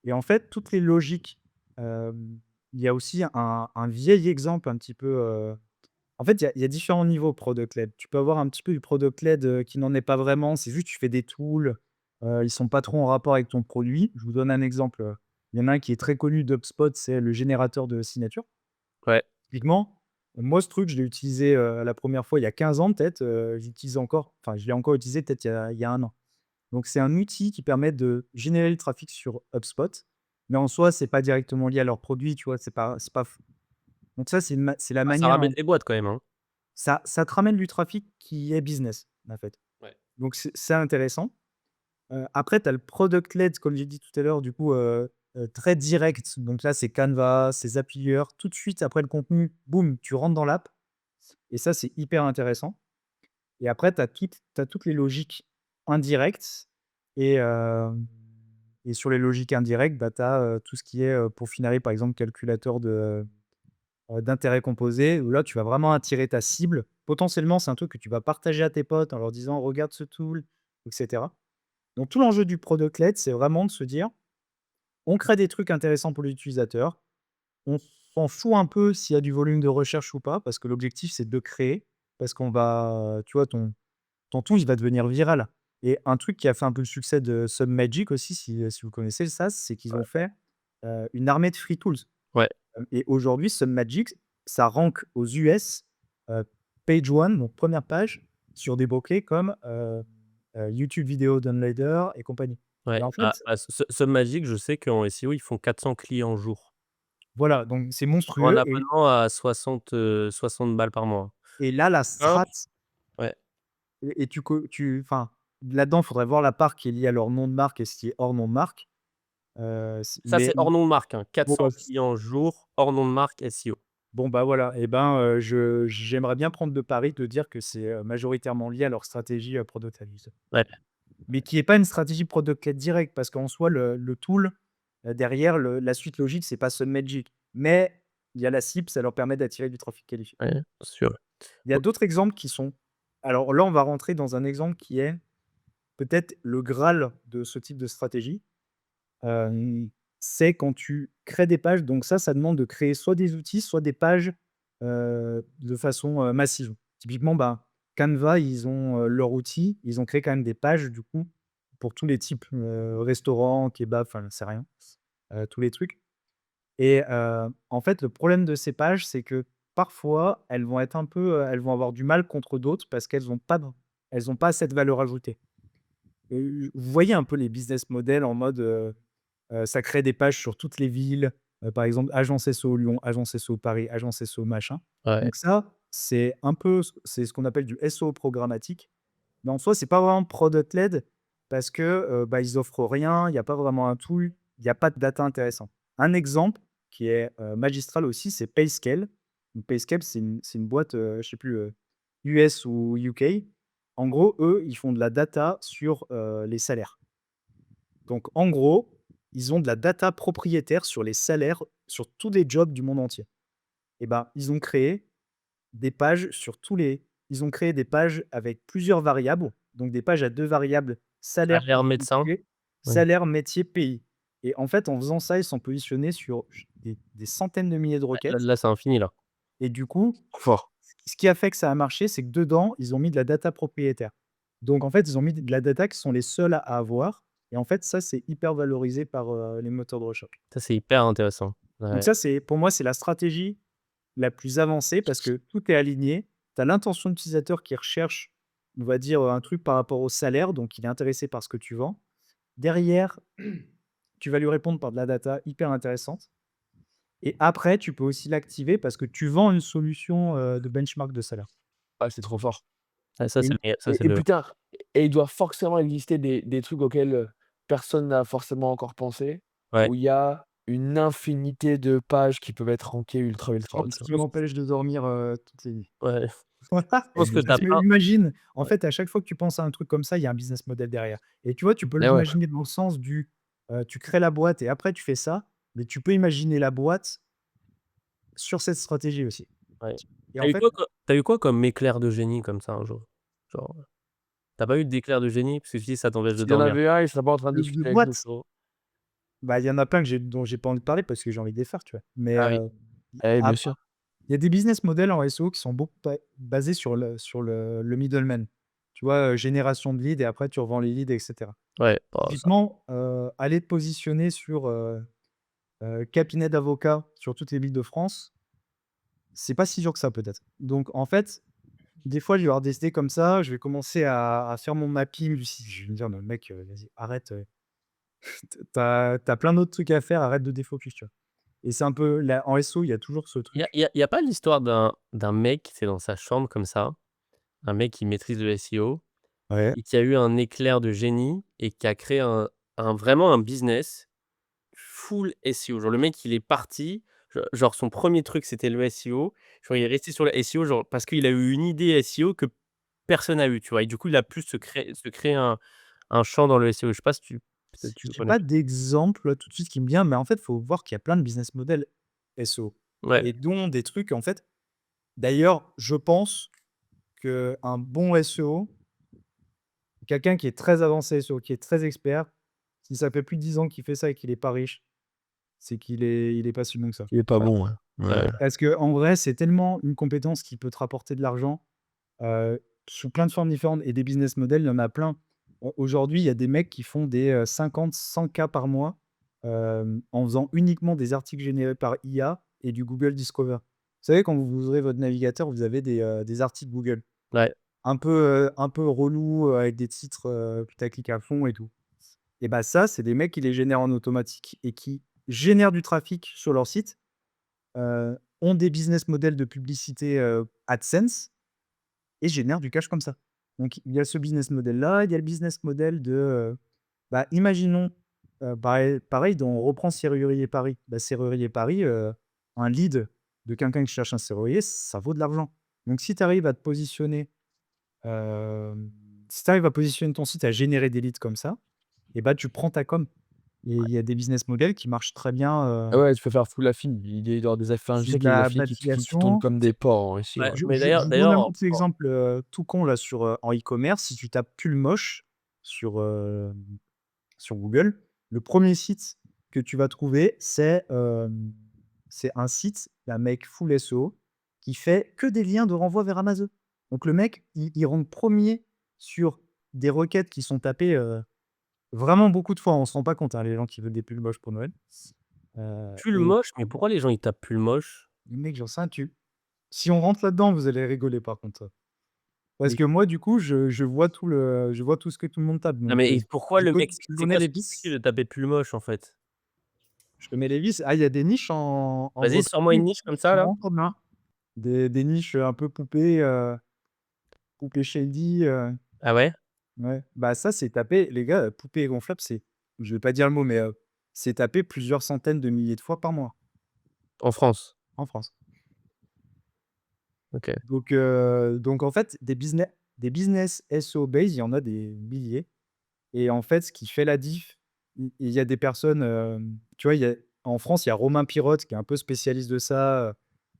Et en fait, toutes les logiques, il y a aussi un vieil exemple un petit peu, en fait, il y a différents niveaux product led. Tu peux avoir un petit peu du product led, qui n'en est pas vraiment, c'est juste tu fais des tools, ils sont pas trop en rapport avec ton produit. Je vous donne un exemple, il y en a un qui est très connu d'HubSpot, c'est le générateur de signatures. ouais, Typiquement, moi, ce truc, je l'ai utilisé, la première fois il y a 15 ans peut-être, j'utilise encore enfin, je l'ai encore utilisé peut-être il y a 1 an. Donc c'est un outil qui permet de générer le trafic sur HubSpot, mais en soi, c'est pas directement lié à leurs produits, tu vois? C'est pas f donc ça, c'est la bah, ça manière ramène un des boîtes quand même, hein. ça te ramène du trafic qui est business, en fait. Ouais. Donc c'est intéressant. Après, tu as le product led, comme j'ai dit tout à l'heure, du coup, très direct. Donc là, c'est Canva, c'est Zapier. Tout de suite, après le contenu, boum, tu rentres dans l'app et ça, c'est hyper intéressant. Et après, tu as toutes les logiques indirectes et, et sur les logiques indirectes, bah, tu as tout ce qui est, pour Finari, par exemple, calculateur d'intérêt composé, où là, tu vas vraiment attirer ta cible. Potentiellement, c'est un truc que tu vas partager à tes potes en leur disant: «Regarde ce tool», et cetera. Donc tout l'enjeu du product-led, c'est vraiment de se dire: «On crée des trucs intéressants pour l'utilisateur, on s'en fout un peu s'il y a du volume de recherche ou pas», parce que l'objectif, c'est de créer, parce qu'on va tu vois, ton tool, il va devenir viral. Et un truc qui a fait un peu le succès de Submagic aussi, si vous connaissez le SaaS, c'est qu'ils ont fait, une armée de free tools. Ouais. Et aujourd'hui, Submagic, ça rank aux US, page one, donc première page, sur des mots-clés comme, YouTube Video Downloader et compagnie. Et Ouais. en fait, Submagic, je sais qu'en SEO, ils font 400 clients jour. voilà, donc c'est Pour un monstrueux. Et abonnement à 60 balles par mois. là, la Hein? strat, Ouais. et enfin, là-dedans, il faudrait voir la part qui est liée à leur nom de marque et ce qui est hors nom de marque. Ça, c'est hors nom de marque, hein. Bon, 400 bah, clients jour, hors nom de marque SEO. bon, bah, voilà. Et ben, j'aimerais bien prendre le pari de dire que c'est, majoritairement lié à leur stratégie, product led. Ouais. Mais qui est pas une stratégie product led directe, parce qu'en soi, le tool, derrière, la suite logique, c'est pas Submagic. Mais il y a la cible, ça leur permet d'attirer du trafic qualifié. Ouais, sûr. Il y a d'autres exemples qui sont, alors là, on va rentrer dans un exemple qui est peut-être le graal de ce type de stratégie. Hem, c'est quand tu crées des pages, donc ça demande de créer soit des outils, soit des pages, de façon, massive. Typiquement, bah, Canva, ils ont, leur outil, ils ont créé quand même des pages du coup, pour tous les types, restaurants, kebab, enfin, j'en sais rien, tous les trucs. Et en fait, le problème de ces pages, c'est que parfois, elles vont être un peu, elles vont avoir du mal contre d'autres parce qu'elles ont pas cette valeur ajoutée. Et vous voyez un peu les business models en mode, ça crée des pages sur toutes les villes, par exemple, agence SEO Lyon, agence SEO Paris, agence SEO machin. Ouais. Donc ça, c'est ce qu'on appelle du SEO programmatique. Mais en soi, c'est pas vraiment product led parce que, bah, ils offrent rien, il y a pas vraiment un tool, il y a pas de data intéressant. Un exemple qui est, magistral aussi, c'est Payscale. Donc Payscale, c'est une boîte, je sais plus, US ou UK. En gros, eux, ils font de la data sur, les salaires. Donc en gros, ils ont de la data propriétaire sur les salaires, sur tous les jobs du monde entier. Et ben, ils ont créé des pages avec plusieurs variables, donc des pages à 2 variables, salaire Salaire médecin? particulier, Oui. salaire, métier, pays. Et en fait, en faisant ça, ils sont positionnés sur des centaines de milliers de Là requêtes. là, c'est infini, là. Et du coup, Trop fort. ce qui a fait que ça a marché, c'est que dedans, ils ont mis de la data propriétaire. Donc en fait, ils ont mis de la data qui sont les seuls à avoir. Et en fait, ça, c'est hyper valorisé par, les moteurs de recherche. Ça, c'est hyper intéressant. Donc Ouais. ça, pour moi, c'est la stratégie la plus avancée parce que tout est aligné. Tu as l'intention d'utilisateur qui recherche, on va dire, un truc par rapport au salaire, donc il est intéressé par ce que tu vends. Derrière, tu vas lui répondre par de la data hyper intéressante. Et après, tu peux aussi l'activer parce que tu vends une solution, de benchmark de salaire. Ah, c'est trop fort. Ah, ça, Et c'est le ça, c'est le putain, et il doit forcément exister des trucs auxquels, personne n'a forcément encore pensé, ouais. où il y a une infinité de pages qui peuvent être rankées ultra, ultra hautes, Ce quoi. qui m'empêche de dormir, toutes les nuits. Ouais. Je Et pense que bien tu as sûr. Mais pas imagine, en ouais. fait, à chaque fois que tu penses à un truc comme ça, il y a un business model derrière. Et tu vois, tu peux Et ouais, l'imaginer dans le sens du, tu crées la boîte et après tu fais ça, mais tu peux imaginer la boîte sur cette stratégie aussi. Ouais. Et Tu en eu fait, quoi co tu eu quoi comme éclair de génie comme ça un jour? Genre, tu pas eu d'éclair de génie? Parce que tu dis ça t'empêche de s'il y en dormir. avait un, il serait pas en train de de discuter avec nous, boîte, frérot. bah, il y en a plein dont j'ai pas envie de parler parce que j'ai envie de les faire, tu vois? Mais, Ah oui. Eh bien ap sûr. il y a des business models en SEO qui sont beaucoup basés sur le middleman. Tu vois, génération de leads et après tu revends les leads et cetera. Ouais, oh ça Typiquement, aller te positionner sur, cabinet d'avocats sur toutes les villes de France, c'est pas si dur que ça peut-être. Donc en fait, des fois, je vais avoir des idées comme ça, je vais commencer à faire mon mapping du site. Je vais me dire: «Non mec, vas-y arrête, tu as plein d'autres trucs à faire, arrête de défocus», tu vois? Et c'est un peu la en SEO, il y a toujours ce truc. il y a pas l'histoire d'un mec qui était dans sa chambre comme ça, un mec qui maîtrise le SEO Ouais. et qui a eu un éclair de génie et qui a créé vraiment un business full SEO. Genre le mec, il est parti, genre son premier truc, c'était le SEO. Genre il est resté sur le SEO, genre parce qu'il a eu une idée SEO que personne n'a eu, tu vois? Et du coup, il a pu se créer un champ dans le SEO. Je sais pas si peut-être tu J'ai connais? pas d'exemple tout de suite qui me vient, mais en fait, il faut voir qu'il y a plein de business models SEO Ouais, et dont des trucs en fait d'ailleurs, je pense qu'un bon SEO, quelqu'un qui est très avancé SEO, qui est très expert, si ça fait plus de 10 ans qu'il fait ça et qu'il est pas riche, c'est qu'il est pas si bon que ça. Il est pas ouais, bon, ouais. ouais, Ouais. Parce qu'en vrai, c'est tellement une compétence qui peut te rapporter de l'argent, sous plein de formes différentes et des business models, il y en a plein. Aujourd'hui, il y a des mecs qui font des, 50-100 K par mois, en faisant uniquement des articles générés par IA et du Google Discover. Vous savez, quand vous ouvrez votre navigateur, vous avez des articles Google ouais, un peu relous, avec des titres, putaclic à fond et tout. Et bah, ça, c'est des mecs qui les génèrent en automatique et qui génèrent du trafic sur leur site, ont des business models de publicité, AdSense et génèrent du cash comme ça. Donc il y a ce business model-là, il y a le business model de, bah, imaginons, pareil, on reprend Serrurier Paris. Bah, Serrurier Paris, un lead de quelqu'un qui cherche un serrurier, ça vaut de l'argent. Donc si tu arrives à te positionner, si tu arrives à positionner ton site, à générer des leads comme ça, et bah, tu prends ta com. Et il y a des business models qui marchent très bien, Ah ouais, tu peux faire full affine. Il doit y avoir des affaires c'est industries de qui des la affiliés qui tournent d'affiliation. comme des porcs en SEO, ouais. ouais. Mais Je d'ailleurs vous donne un d'ailleurs petit exemple, tout con là sur, en e-commerce. Si tu tapes pull moche sur, sur Google, le premier site que tu vas trouver, c'est un site d'un mec full SEO qui fait que des liens de renvoi vers Amazon. Donc le mec, il rank 1er sur des requêtes qui sont tapées, vraiment beaucoup de fois. On se rend pas compte, hein, les gens qui veulent des pulls moches pour Noël. pull Et moche, mais pourquoi les gens ils tapent pull moche? le mec, j'en sais un tube. Si on rentre là-dedans, vous allez rigoler par contre. Parce Mais que moi, du coup, je vois tout ce que tout le monde tape. non, Donc, mais et pourquoi le mec je c'est connais quoi les son souci vices. de taper pull moche, en fait? Je te mets les vis. Ah, il y a des niches en Vas-y, sors-moi une grosserie niche comme qui ça, sont là. vraiment pas bien. Des niches, un peu poupées, poupées shady, Ah ouais? ouais. Bah, ça, c'est tapé les gars, poupées gonflables, je vais pas dire le mot, mais, c'est tapé plusieurs centaines de milliers de fois par mois En France? en France. OK. Donc en fait, des business SEO base, il y en a des milliers et en fait, ce qui fait la diff, il y a des personnes, tu vois, il y a en France, il y a Romain Pirotte qui est un peu spécialiste de ça,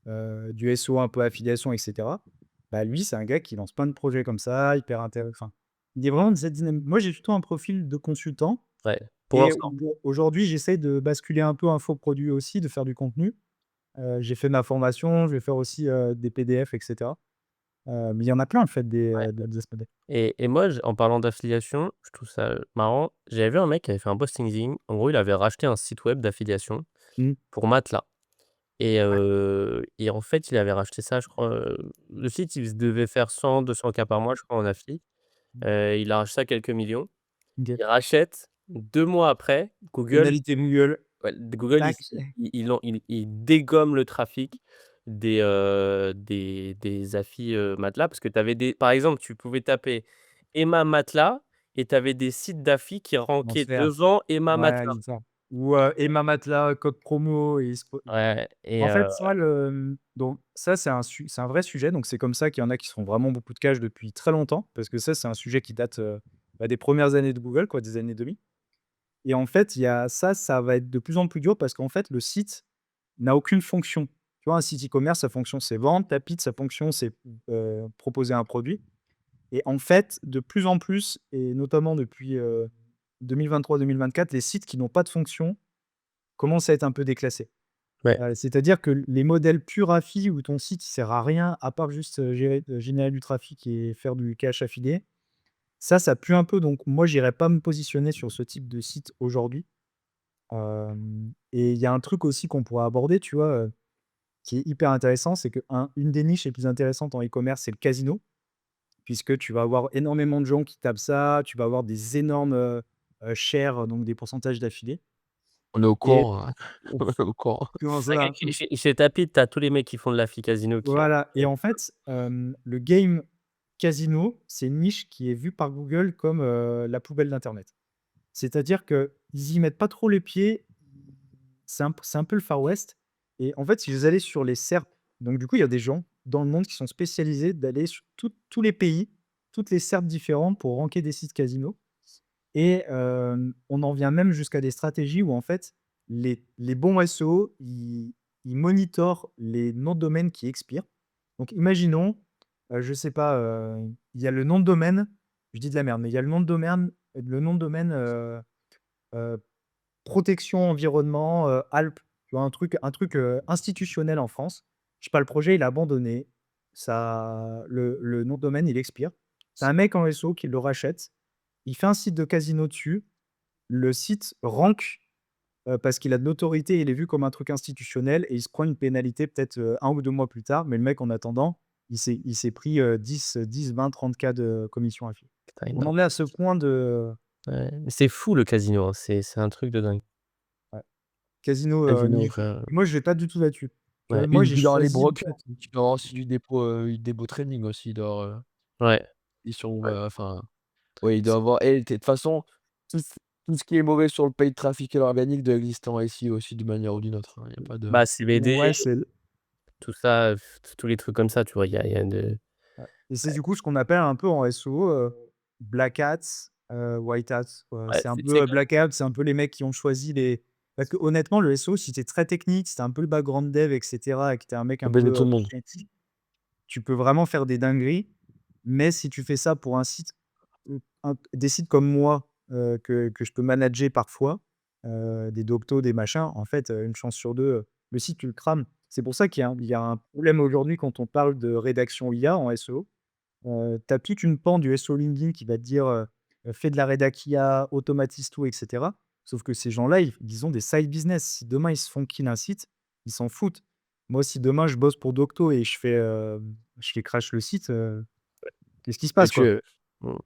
du SEO un peu affiliation et cetera. Bah, lui, c'est un gars qui lance plein de projets comme ça, hyper intéressant. Il est vraiment de cette dynamique. Moi, j'ai plutôt un profil de consultant Ouais, pour et l'instant. aujourd'hui, j'essaie de basculer un peu infoproduit aussi, de faire du contenu. J'ai fait ma formation, je vais faire aussi, des PDF et cetera. Mais il y en a plein en fait Ouais. des business models. Et moi, en parlant d'affiliation, je trouve ça marrant. J'avais vu un mec qui avait fait un post LinkedIn. En gros, il avait racheté un site web d'affiliation Mmh. pour Matelas Ouais. et en fait, il avait racheté ça, je crois, le site, il devait faire 100-200 K par mois, je crois, en affili. Mmh. Il a racheté ça quelques millions. OK. Il rachète 2 mois après, Google. Pénalité Google, Ouais, Google, tac. il dégomme le trafic des affis, matelas parce que tu avais des par exemple, tu pouvais taper Emma matelas et tu avais des sites d'affis qui rankaient Transfert. devant Emma Ouais, matelas. c'est ça. Ou, Emma Matelas, code promo et Ouais et en fait, ça donc ça, c'est un vrai sujet, donc c'est comme ça qu'il y en a qui se font vraiment beaucoup de cash depuis très longtemps, parce que ça, c'est un sujet qui date, bah, des premières années de Google, quoi, des années 2000 et en fait, il y a ça va être de plus en plus dur parce qu'en fait, le site n'a aucune fonction. Tu vois, un site e-commerce, sa fonction, c'est vendre. Tapit, sa fonction, c'est, proposer un produit et en fait, de plus en plus et notamment depuis, 2023-2024, les sites qui n'ont pas de fonction commencent à être un peu déclassés. ouais, C'est-à-dire que les modèles purs affiliés où ton site il sert à rien à part juste, générer du trafic et faire du cash affilié, ça pue un peu donc moi j'irais pas me positionner sur ce type de site aujourd'hui. Et il y a un truc aussi qu'on pourrait aborder, tu vois, qui est hyper intéressant, c'est une des niches les plus intéressantes en e-commerce, c'est le casino, puisque tu vas avoir énormément de gens qui tapent ça, tu vas avoir des énormes, shares, donc des pourcentages d'affiliés On est au et courant, hein. On est au courant. c'est comment vrai ça? que chez Tapit, tu as tous les mecs qui font de l'affli casino qui Voilà et en fait, le game casino, c'est une niche qui est vue par Google comme, la poubelle d'internet. C'est-à-dire qu'ils y mettent pas trop les pieds, c'est un peu le Far West et en fait, si vous allez sur les SERP donc du coup, il y a des gens dans le monde qui sont spécialisés d'aller sur tous les pays. toutes les SERPs différentes pour ranker des sites casino. Et on en vient même jusqu'à des stratégies où en fait, les bons SEO, ils monitorent les noms de domaine qui expirent. Donc imaginons, je sais pas, il y a le nom de domaine, je dis de la merde, mais il y a le nom de domaine heu, protection environnement, Alpes, tu vois? Un truc, institutionnel en France. Je sais pas, le projet, il est abandonné. Le nom de domaine, il expire. Tu un mec en SEO qui le rachète. Il fait un site de casino dessus. Le site rank, parce qu'il a de l'autorité, il est vu comme un truc institutionnel et il se prend une pénalité peut-être, 1 ou 2 mois plus tard. Mais le mec, en attendant, il s'est pris, 10-20-30 K de commission à fil. Putain, On énorme. en est à ce point de Ouais, mais c'est fou le casino, hein, c'est un truc de dingue. ouais, casino, Casino, numérique. frère, Moi, je vais pas du tout là-dessus. Tu vois? ouais, Moi, Et j'ai puis dans les choisi en brokers, fait tu dois avoir aussi du dépôt trading aussi, il doit avoir, ouais, ils sont, ouais. enfin, ouais, il doit C'est avoir et de toute façon, tout ce tout ce qui est mauvais sur le paid traffic et l'organique doit exister en SEO aussi d'une manière ou d'une autre, hein, il y a pas de bah, CBD, ouais, c'est tout ça, tous les trucs comme ça, tu vois? Il y a de ouais et c'est du coup ce qu'on appelle un peu en SEO, black hats, white hats, quoi. ouais, C'est un c'est peu, comme black hat, c'est un peu les mecs qui ont choisi les parce que honnêtement, le SEO, si tu es très technique, si tu as un peu le background dev et cetera et que tu es un mec ça un peut aider peu, tout le monde. créatif, tu peux vraiment faire des dingueries. Mais si tu fais ça pour un site, des sites comme moi, que je peux manager parfois, des Docto, des machins, en fait, 1 chance sur 2, le site, tu le crames. C'est pour ça qu'il y a un problème aujourd'hui quand on parle de rédaction IA en SEO. Tu as toute une pente du SEO LinkedIn qui va te dire, «Fais de la rédac IA, automatise tout» et cetera. Sauf que ces gens-là, ils ont des side business. Si demain ils se font kill un site, ils s'en foutent. Moi, si demain je bosse pour Docto et je fais crash le site, qu'est-ce qui se Et passe, puis, quoi? mmh,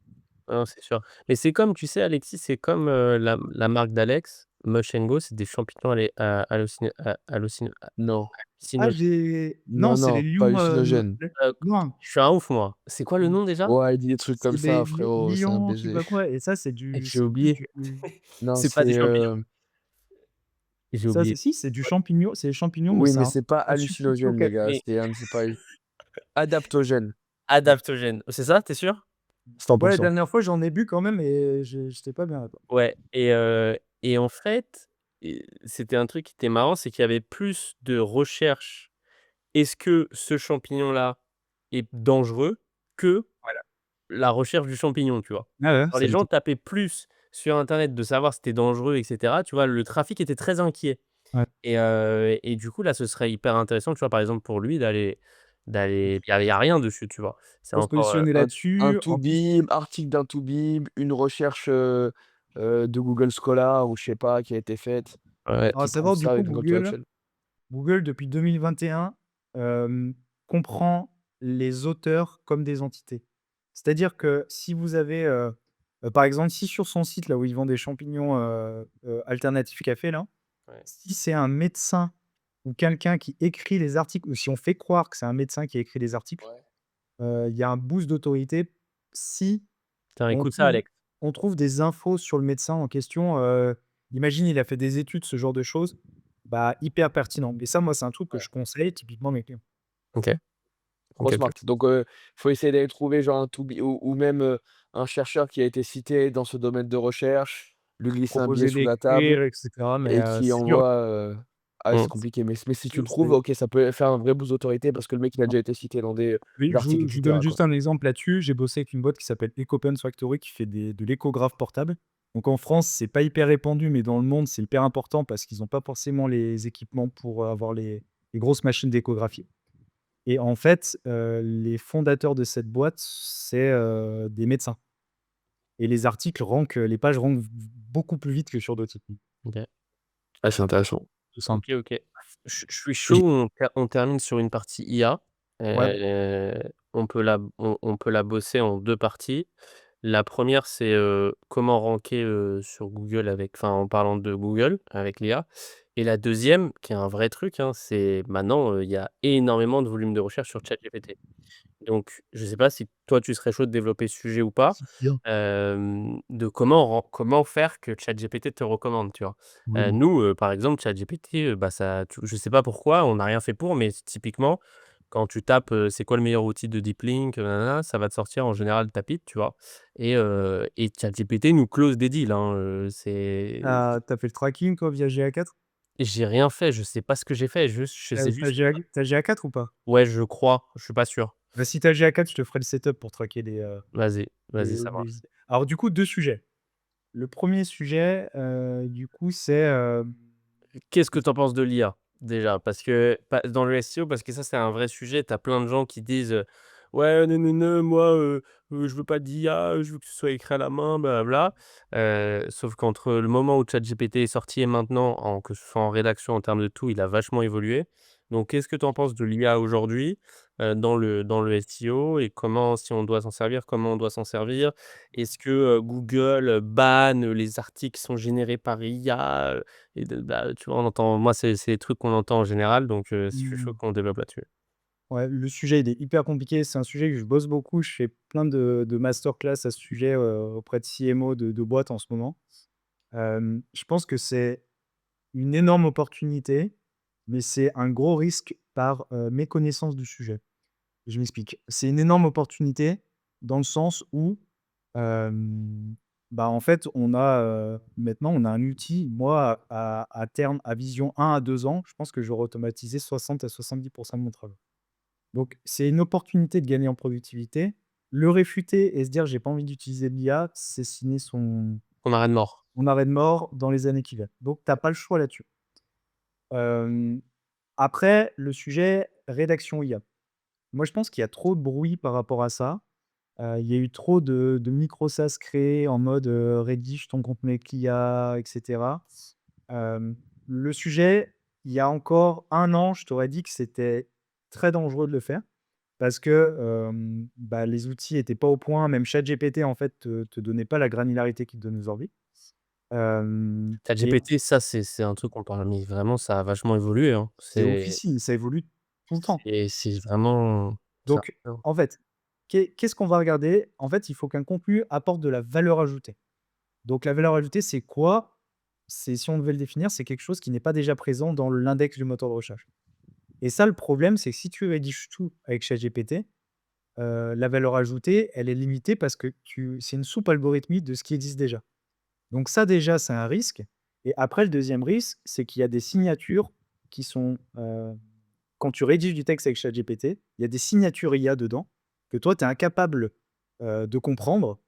non, c'est sûr. Mais c'est comme, tu sais, Alexis, c'est comme, la marque d'Alex, Mosh& Go, c'est des champignons non, Ah, hallucinogènes. non, non, c'est les non, pas lions, hallucinogène. non, Je suis un ouf, moi. C'est quoi le nom déjà? Ouais, il dit des trucs c'est comme les ça frérot, c'est un lions, je sais baiser. pas quoi et ça, J'ai oublié. Non, C'est pas c'est, des champignons? J'ai ça, oublié. c'est du champignon, c'est les champignons, mais oui, c'est mais un c'est pas substitut hallucinogène les auquel gars, Mais c'est pas adaptogène, adaptogène, c'est ça, tu es sûr? 100. ouais, la dernière fois, j'en ai bu quand même et j'étais pas bien là-dedans. Ouais et en fait, c'était un truc qui était marrant, c'est qu'il y avait plus de recherches. Est-ce que ce champignon-là est dangereux que Voilà. la recherche du champignon, tu vois? Ah ouais, Alors ça les gens l'était. tapaient plus sur internet de savoir si c'était dangereux et cetera, tu vois? Le trafic était très inquiet Ouais. et du coup, là, ce serait hyper intéressant, tu vois, par exemple, pour lui il y a rien dessus, tu vois? C'est Faut se encore, positionner Un là-dessus. En plus, Toubib, article d'un Toubib, une recherche, de Google Scholar ou je sais pas qui a été faite ouais, et à qui prouve savoir du ça coup, avec une call to Google, action. depuis 2021, comprend les auteurs comme des entités. C'est-à-dire que si vous avez, par exemple, si sur son site, là où ils vendent des champignons, alternatifs café là, ouais. si c'est un médecin ou quelqu'un qui écrit les articles ou si on fait croire que c'est un médecin qui a écrit les articles, Ouais. il y a un boost d'autorité. Si Tiens, on écoute ça, trouve Alex. on trouve des infos sur le médecin en question, imagine il a fait des études, ce genre de choses, bah, hyper pertinent et ça, moi, c'est un truc que Ouais. je conseille typiquement à mes clients. OK. Trop OK, OK. smart. Donc, faut essayer d'aller trouver genre un Toubi ou même, un chercheur qui a été cité dans ce domaine de recherche, lui glisser un billet Proposer sous la table d'écrire et cetera, mais et qui c'est dur. envoie, c'est Mmh. compliqué, mais si tu le trouves, C'est OK, ça peut faire un vrai boost d'autorité parce que le mec, il a déjà été cité dans des oui, je articles vous et je vous donne cetera, quoi. juste un exemple là-dessus. J'ai bossé avec une boîte qui s'appelle Ecopens Factory qui fait de l'échographe portable. Donc en France, c'est pas hyper répandu, mais dans le monde, c'est hyper important parce qu'ils ont pas forcément les équipements pour avoir les grosses machines d'échographie et en fait, les fondateurs de cette boîte, c'est, des médecins et les pages rankent beaucoup plus vite que sur d'autres sites. OK. Ah, c'est intéressant. C'est simple. OK, OK. Je suis Et chaud, on termine sur une partie IA. Ouais, On peut la bosser en 2 parties. La première, c'est, comment ranker, sur Google en parlant de Google avec l'IA et la deuxième, qui est un vrai truc, hein, c'est maintenant, il y a énormément de volume de recherche sur ChatGPT. Donc je ne sais pas si toi, tu serais chaud de développer ce sujet ou pas, c'est bien. de comment faire que ChatGPT te recommande, tu vois? Oui. Nous, par exemple, ChatGPT, bah, ça tu je sais pas pourquoi, on n'a rien fait pour, mais typiquement, Quand tu tapes, c'est quoi le meilleur outil de deep link, nanana, ça va te sortir en général Tapit, tu vois? Et ChatGPT nous close des deals, hein, c'est Tu fait le tracking toi via GA4? j'ai rien fait, je sais pas ce que j'ai fait, juste je sais Tu juste as GA4 ou pas? ouais, je crois, je suis pas sûr. Bah, si tu as GA4, je te ferai le setup pour traquer Vas-y, vas-y, ça les marche. idées. Alors du coup, 2 sujets. Le premier sujet, du coup, c'est, Qu'est-ce que tu en penses de l'IA? Déjà? Parce que dans le SEO, parce que ça, c'est un vrai sujet. Tu as plein de gens qui disent, «Ouais, moi, je veux pas d'IA, je veux que ce soit écrit à la main, blablabla». Sauf qu'entre le moment où ChatGPT est sorti et maintenant, que ce soit en rédaction, en termes de tout, il a vachement évolué. Donc qu'est-ce que tu en penses de l'IA aujourd'hui, dans le SEO et comment, si on doit s'en servir, comment on doit s'en servir? Est-ce que, Google, banne les articles qui sont générés par IA? Et tu vois, on entend moi, c'est des trucs qu'on entend en général, donc je suis chaud mmh, qu'on développe là-dessus. ouais, le sujet, il est hyper compliqué. C'est un sujet que je bosse beaucoup. Je fais plein de masterclass à ce sujet, auprès de CMO de boîtes en ce moment. Je pense que c'est une énorme opportunité, mais c'est un gros risque par, méconnaissance du sujet. Je m'explique. C'est une énorme opportunité dans le sens où, bah, en fait, maintenant, on a un outil. Moi, à terme, à vision 1 à 2 ans, je pense que j'aurai automatisé 60 à 70 de mon travail. Donc c'est une opportunité de gagner en productivité. Le réfuter et se dire: «J'ai pas envie d'utiliser l'IA», c'est signer On arrête mort. son arrêt de mort dans les années qui viennent. Donc tu as pas le choix là-dessus. Hem, Après, le sujet rédaction IA. Moi, je pense qu'il y a trop de bruit par rapport à ça. Il y a eu trop de micro SaaS créés en mode, rédige ton contenu avec l'IA et cetera. Le sujet, il y a encore 1 an, je t'aurais dit que c'était très dangereux de le faire parce que, bah, les outils étaient pas au point. Même ChatGPT, en fait, te donnait pas la granularité qu'il te donne aujourd'hui. Et ChatGPT, ça, c'est un truc qu'on parle mais vraiment, ça a vachement évolué, hein. c'est officine, ça évolue tout le temps. C'est vraiment ça Donc, en fait, qu'est-ce qu'on va regarder? En fait, il faut qu'un contenu apporte de la valeur ajoutée. Donc la valeur ajoutée, c'est quoi? C'est si on devait le définir, c'est quelque chose qui n'est pas déjà présent dans l'index du moteur de recherche. Et ça, le problème, c'est que si tu rédiges tout avec ChatGPT, la valeur ajoutée, elle est limitée parce que c'est une soupe algorithmique de ce qui existe déjà. Donc ça, déjà, c'est un risque. Et après, le deuxième risque, c'est qu'il y a des signatures qui sont, quand tu rédiges du texte avec ChatGPT, il y a des signatures IA dedans que toi, tu es incapable, de comprendre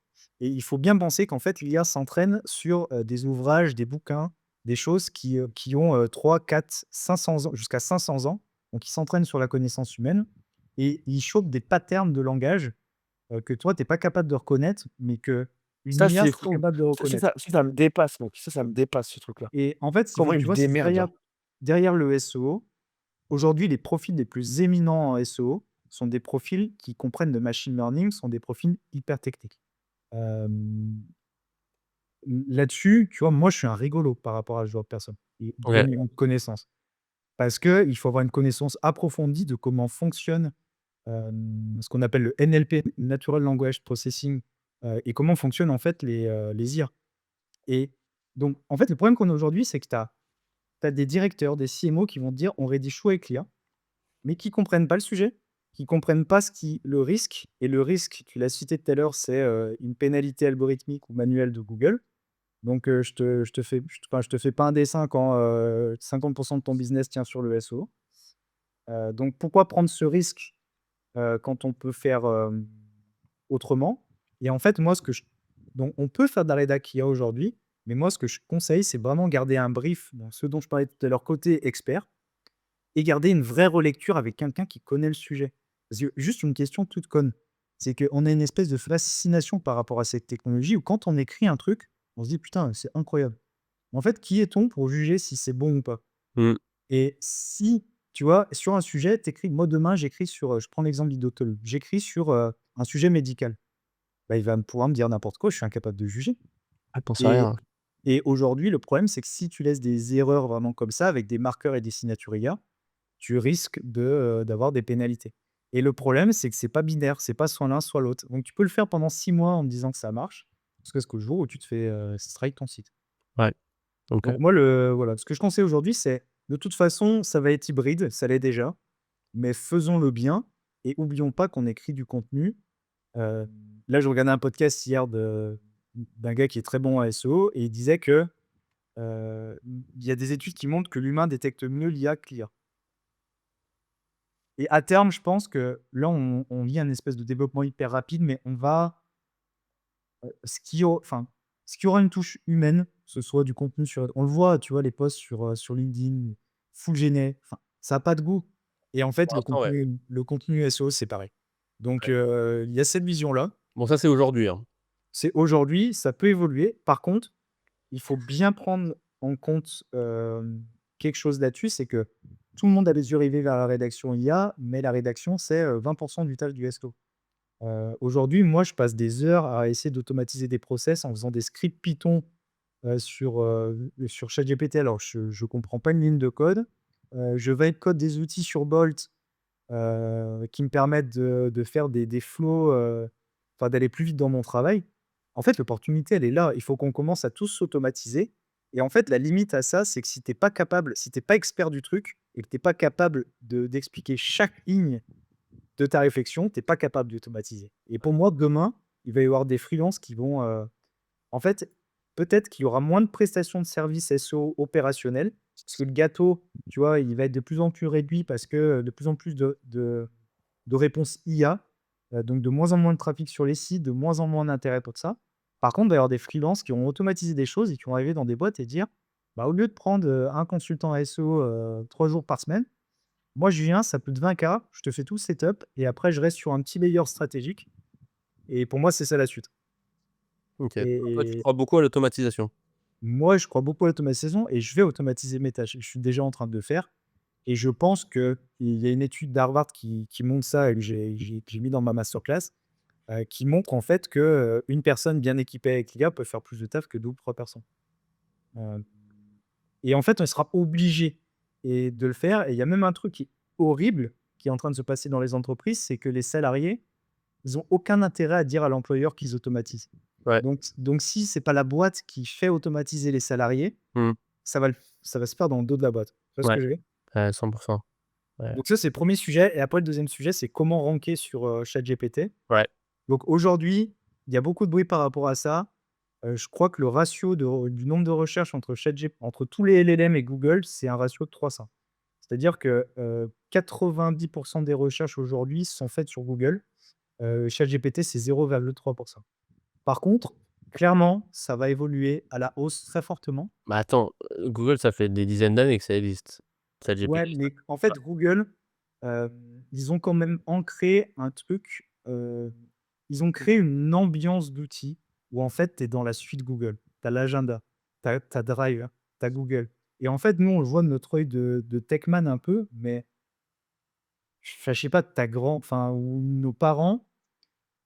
et il faut bien penser qu'en fait, l'IA s'entraîne sur, des ouvrages, des bouquins, des choses qui ont, 3, 4, 500 ans jusqu'à 500 ans. Donc ils s'entraînent sur la connaissance humaine et ils chopent des patterns de langage, que toi, tu es pas capable de reconnaître, mais qu'une Ça, IA c'est serait fou. capable de reconnaître. Ça me dépasse, mec. Ça me dépasse ce truc-là. Et en fait, si Comment tu ils tu me vois, c'est démerdent, derrière genre. derrière le SEO. Aujourd'hui, les profils les plus éminents en SEO sont des profils qui comprennent le machine learning, sont des profils hyper techniques. Hem, Là-dessus, tu vois, moi, je suis un rigolo par rapport à ce genre de personnes et de ouais. niveau de connaissance. Parce qu'il faut avoir une connaissance approfondie de comment fonctionne, ce qu'on appelle le NLP, Natural Language Processing, et comment fonctionnent, en fait, les IA. Et donc, en fait, le problème qu'on a aujourd'hui, c'est que tu as des directeurs, des CMO qui vont te dire: «On rédige tout avec l'IA». Mais qui comprennent pas le sujet, qui comprennent pas ce qui le risque et le risque, tu l'as cité tout à l'heure, c'est, une pénalité algorithmique ou manuelle de Google. Donc, je te fais pas un dessin quand, 50 de ton business tient sur le SEO. Donc pourquoi prendre ce risque, quand on peut faire, autrement? Et en fait, moi, donc on peut faire de la rédac IA aujourd'hui, mais moi, ce que je conseille, c'est vraiment garder un brief, donc ce dont je parlais tout à l'heure, côté expert et garder une vraie relecture avec quelqu'un qui connaît le sujet. Parce que juste une question toute conne, c'est qu'on a une espèce de fascination par rapport à cette technologie où quand on écrit un truc, on se dit: «Putain, c'est incroyable». En fait, qui est-on pour juger si c'est bon ou pas? Mmh. Et si, tu vois, sur un sujet, tu écris moi demain j'écris sur, je prends l'exemple d'Idotol, j'écris sur, un sujet médical. Bah, il va pouvoir me dire n'importe quoi, je suis incapable de juger. Ah, tu sais Et rien. aujourd'hui, le problème, c'est que si tu laisses des erreurs vraiment comme ça avec des marqueurs et des signatures IA, tu risques d'avoir des pénalités. Et le problème, c'est que c'est pas binaire, c'est pas soit l'un, soit l'autre. Donc tu peux le faire pendant 6 mois en te disant que ça marche, jusqu'au jour où tu te fais, strike ton site. Ouais, OK. Donc moi, voilà, ce que je conseille aujourd'hui, c'est de toute façon, ça va être hybride, ça l'est déjà. mais faisons-le bien et oublions pas qu'on écrit du contenu. Heu, Là, je regardais un podcast hier d'un gars qui est très bon en SEO et il disait que, il y a des études qui montrent que l'humain détecte mieux l'IA que l'IA. Et à terme, je pense que là, on vit un espèce de développement hyper rapide, mais on va, ce qui aura une touche humaine, que ce soit du contenu sur on le voit, tu vois, les posts sur LinkedIn, full géné, enfin, ça a pas de goût. Et en fait, Pour l'instant, ouais. le contenu SEO, c'est pareil. Donc, Ouais. il y a cette vision-là. Bon, ça, c'est aujourd'hui, hein. C'est aujourd'hui, ça peut évoluer. Par contre, il faut bien prendre en compte, quelque chose là-dessus, c'est que tout le monde a les yeux rivés vers la rédaction IA, mais la rédaction, c'est, 20 du taf du SEO. Aujourd'hui, moi, je passe des heures à essayer d'automatiser des process en faisant des scripts Python, sur ChatGPT. Alors je comprends pas une ligne de code. Je vais code des outils sur Bolt, qui me permettent de faire des flows, enfin d'aller plus vite dans mon travail. En fait, l'opportunité, elle est là. Il faut qu'on commence à tous s'automatiser et en fait, la limite à ça, c'est que si tu es pas capable, si tu es pas expert du truc et que tu es pas capable d'expliquer chaque ligne de ta réflexion, tu es pas capable d'automatiser. Et pour moi, demain, il va y avoir des freelances qui vont, en fait, peut-être qu'il y aura moins de prestations de services SEO opérationnels, parce que le gâteau, tu vois, il va être de plus en plus réduit parce que, de plus en plus de réponses IA, donc de moins en moins de trafic sur les sites, de moins en moins d'intérêt pour ça. Par contre, il va y avoir des freelances qui ont automatisé des choses et qui vont arriver dans des boîtes et dire: «Bah, au lieu de prendre, un consultant SEO, 3 jours par semaine, moi je viens, ça coûte 20 K, je te fais tout le setup et après je reste sur un petit layer stratégique» et pour moi, c'est ça la suite. OK. Toi, tu Et crois beaucoup à l'automatisation? moi, je crois beaucoup à l'automatisation et je vais automatiser mes tâches. Je suis déjà en train de le faire et je pense qu'il y a une étude d'Harvard qui montre ça et que j'ai mis dans ma masterclass, qui montre en fait que, une personne bien équipée avec l'IA peut faire plus de taf que 2 ou 3 personnes. Heu et en fait, on sera obligé de le faire et il y a même un truc qui est horrible, qui est en train de se passer dans les entreprises, c'est que les salariés, ils ont aucun intérêt à dire à l'employeur qu'ils automatisent. Ouais. Donc si c'est pas la boîte qui fait automatiser les salariés, Mmh. ça va le ça va se faire dans le dos de la boîte. Tu vois ce Ouais, que je veux dire? 100. Ouais. Donc ça, c'est le 1er sujet et après le deuxième sujet, c'est comment ranker sur, ChatGPT. Ouais. Donc aujourd'hui, il y a beaucoup de bruit par rapport à ça. Je crois que le ratio du nombre de recherches entre tous les LLM et Google, c'est un ratio de 300. C'est-à-dire que, 90 des recherches aujourd'hui sont faites sur Google. ChatGPT, c'est 0,3. Par contre, clairement, ça va évoluer à la hausse très fortement. Bah, attends, Google, ça fait des dizaines d'années que ça existe. Ouais, ChatGPT, ça mais en fait, Google, ils ont quand même ancré un truc, ils ont créé une ambiance d'outils où en fait, tu es dans la suite Google. Tu as l'agenda, tu as Drive, tu as Google et en fait, nous, on le voit de notre œil de techman un peu, mais enfin, je sais pas, ta grand enfin, ou nos parents,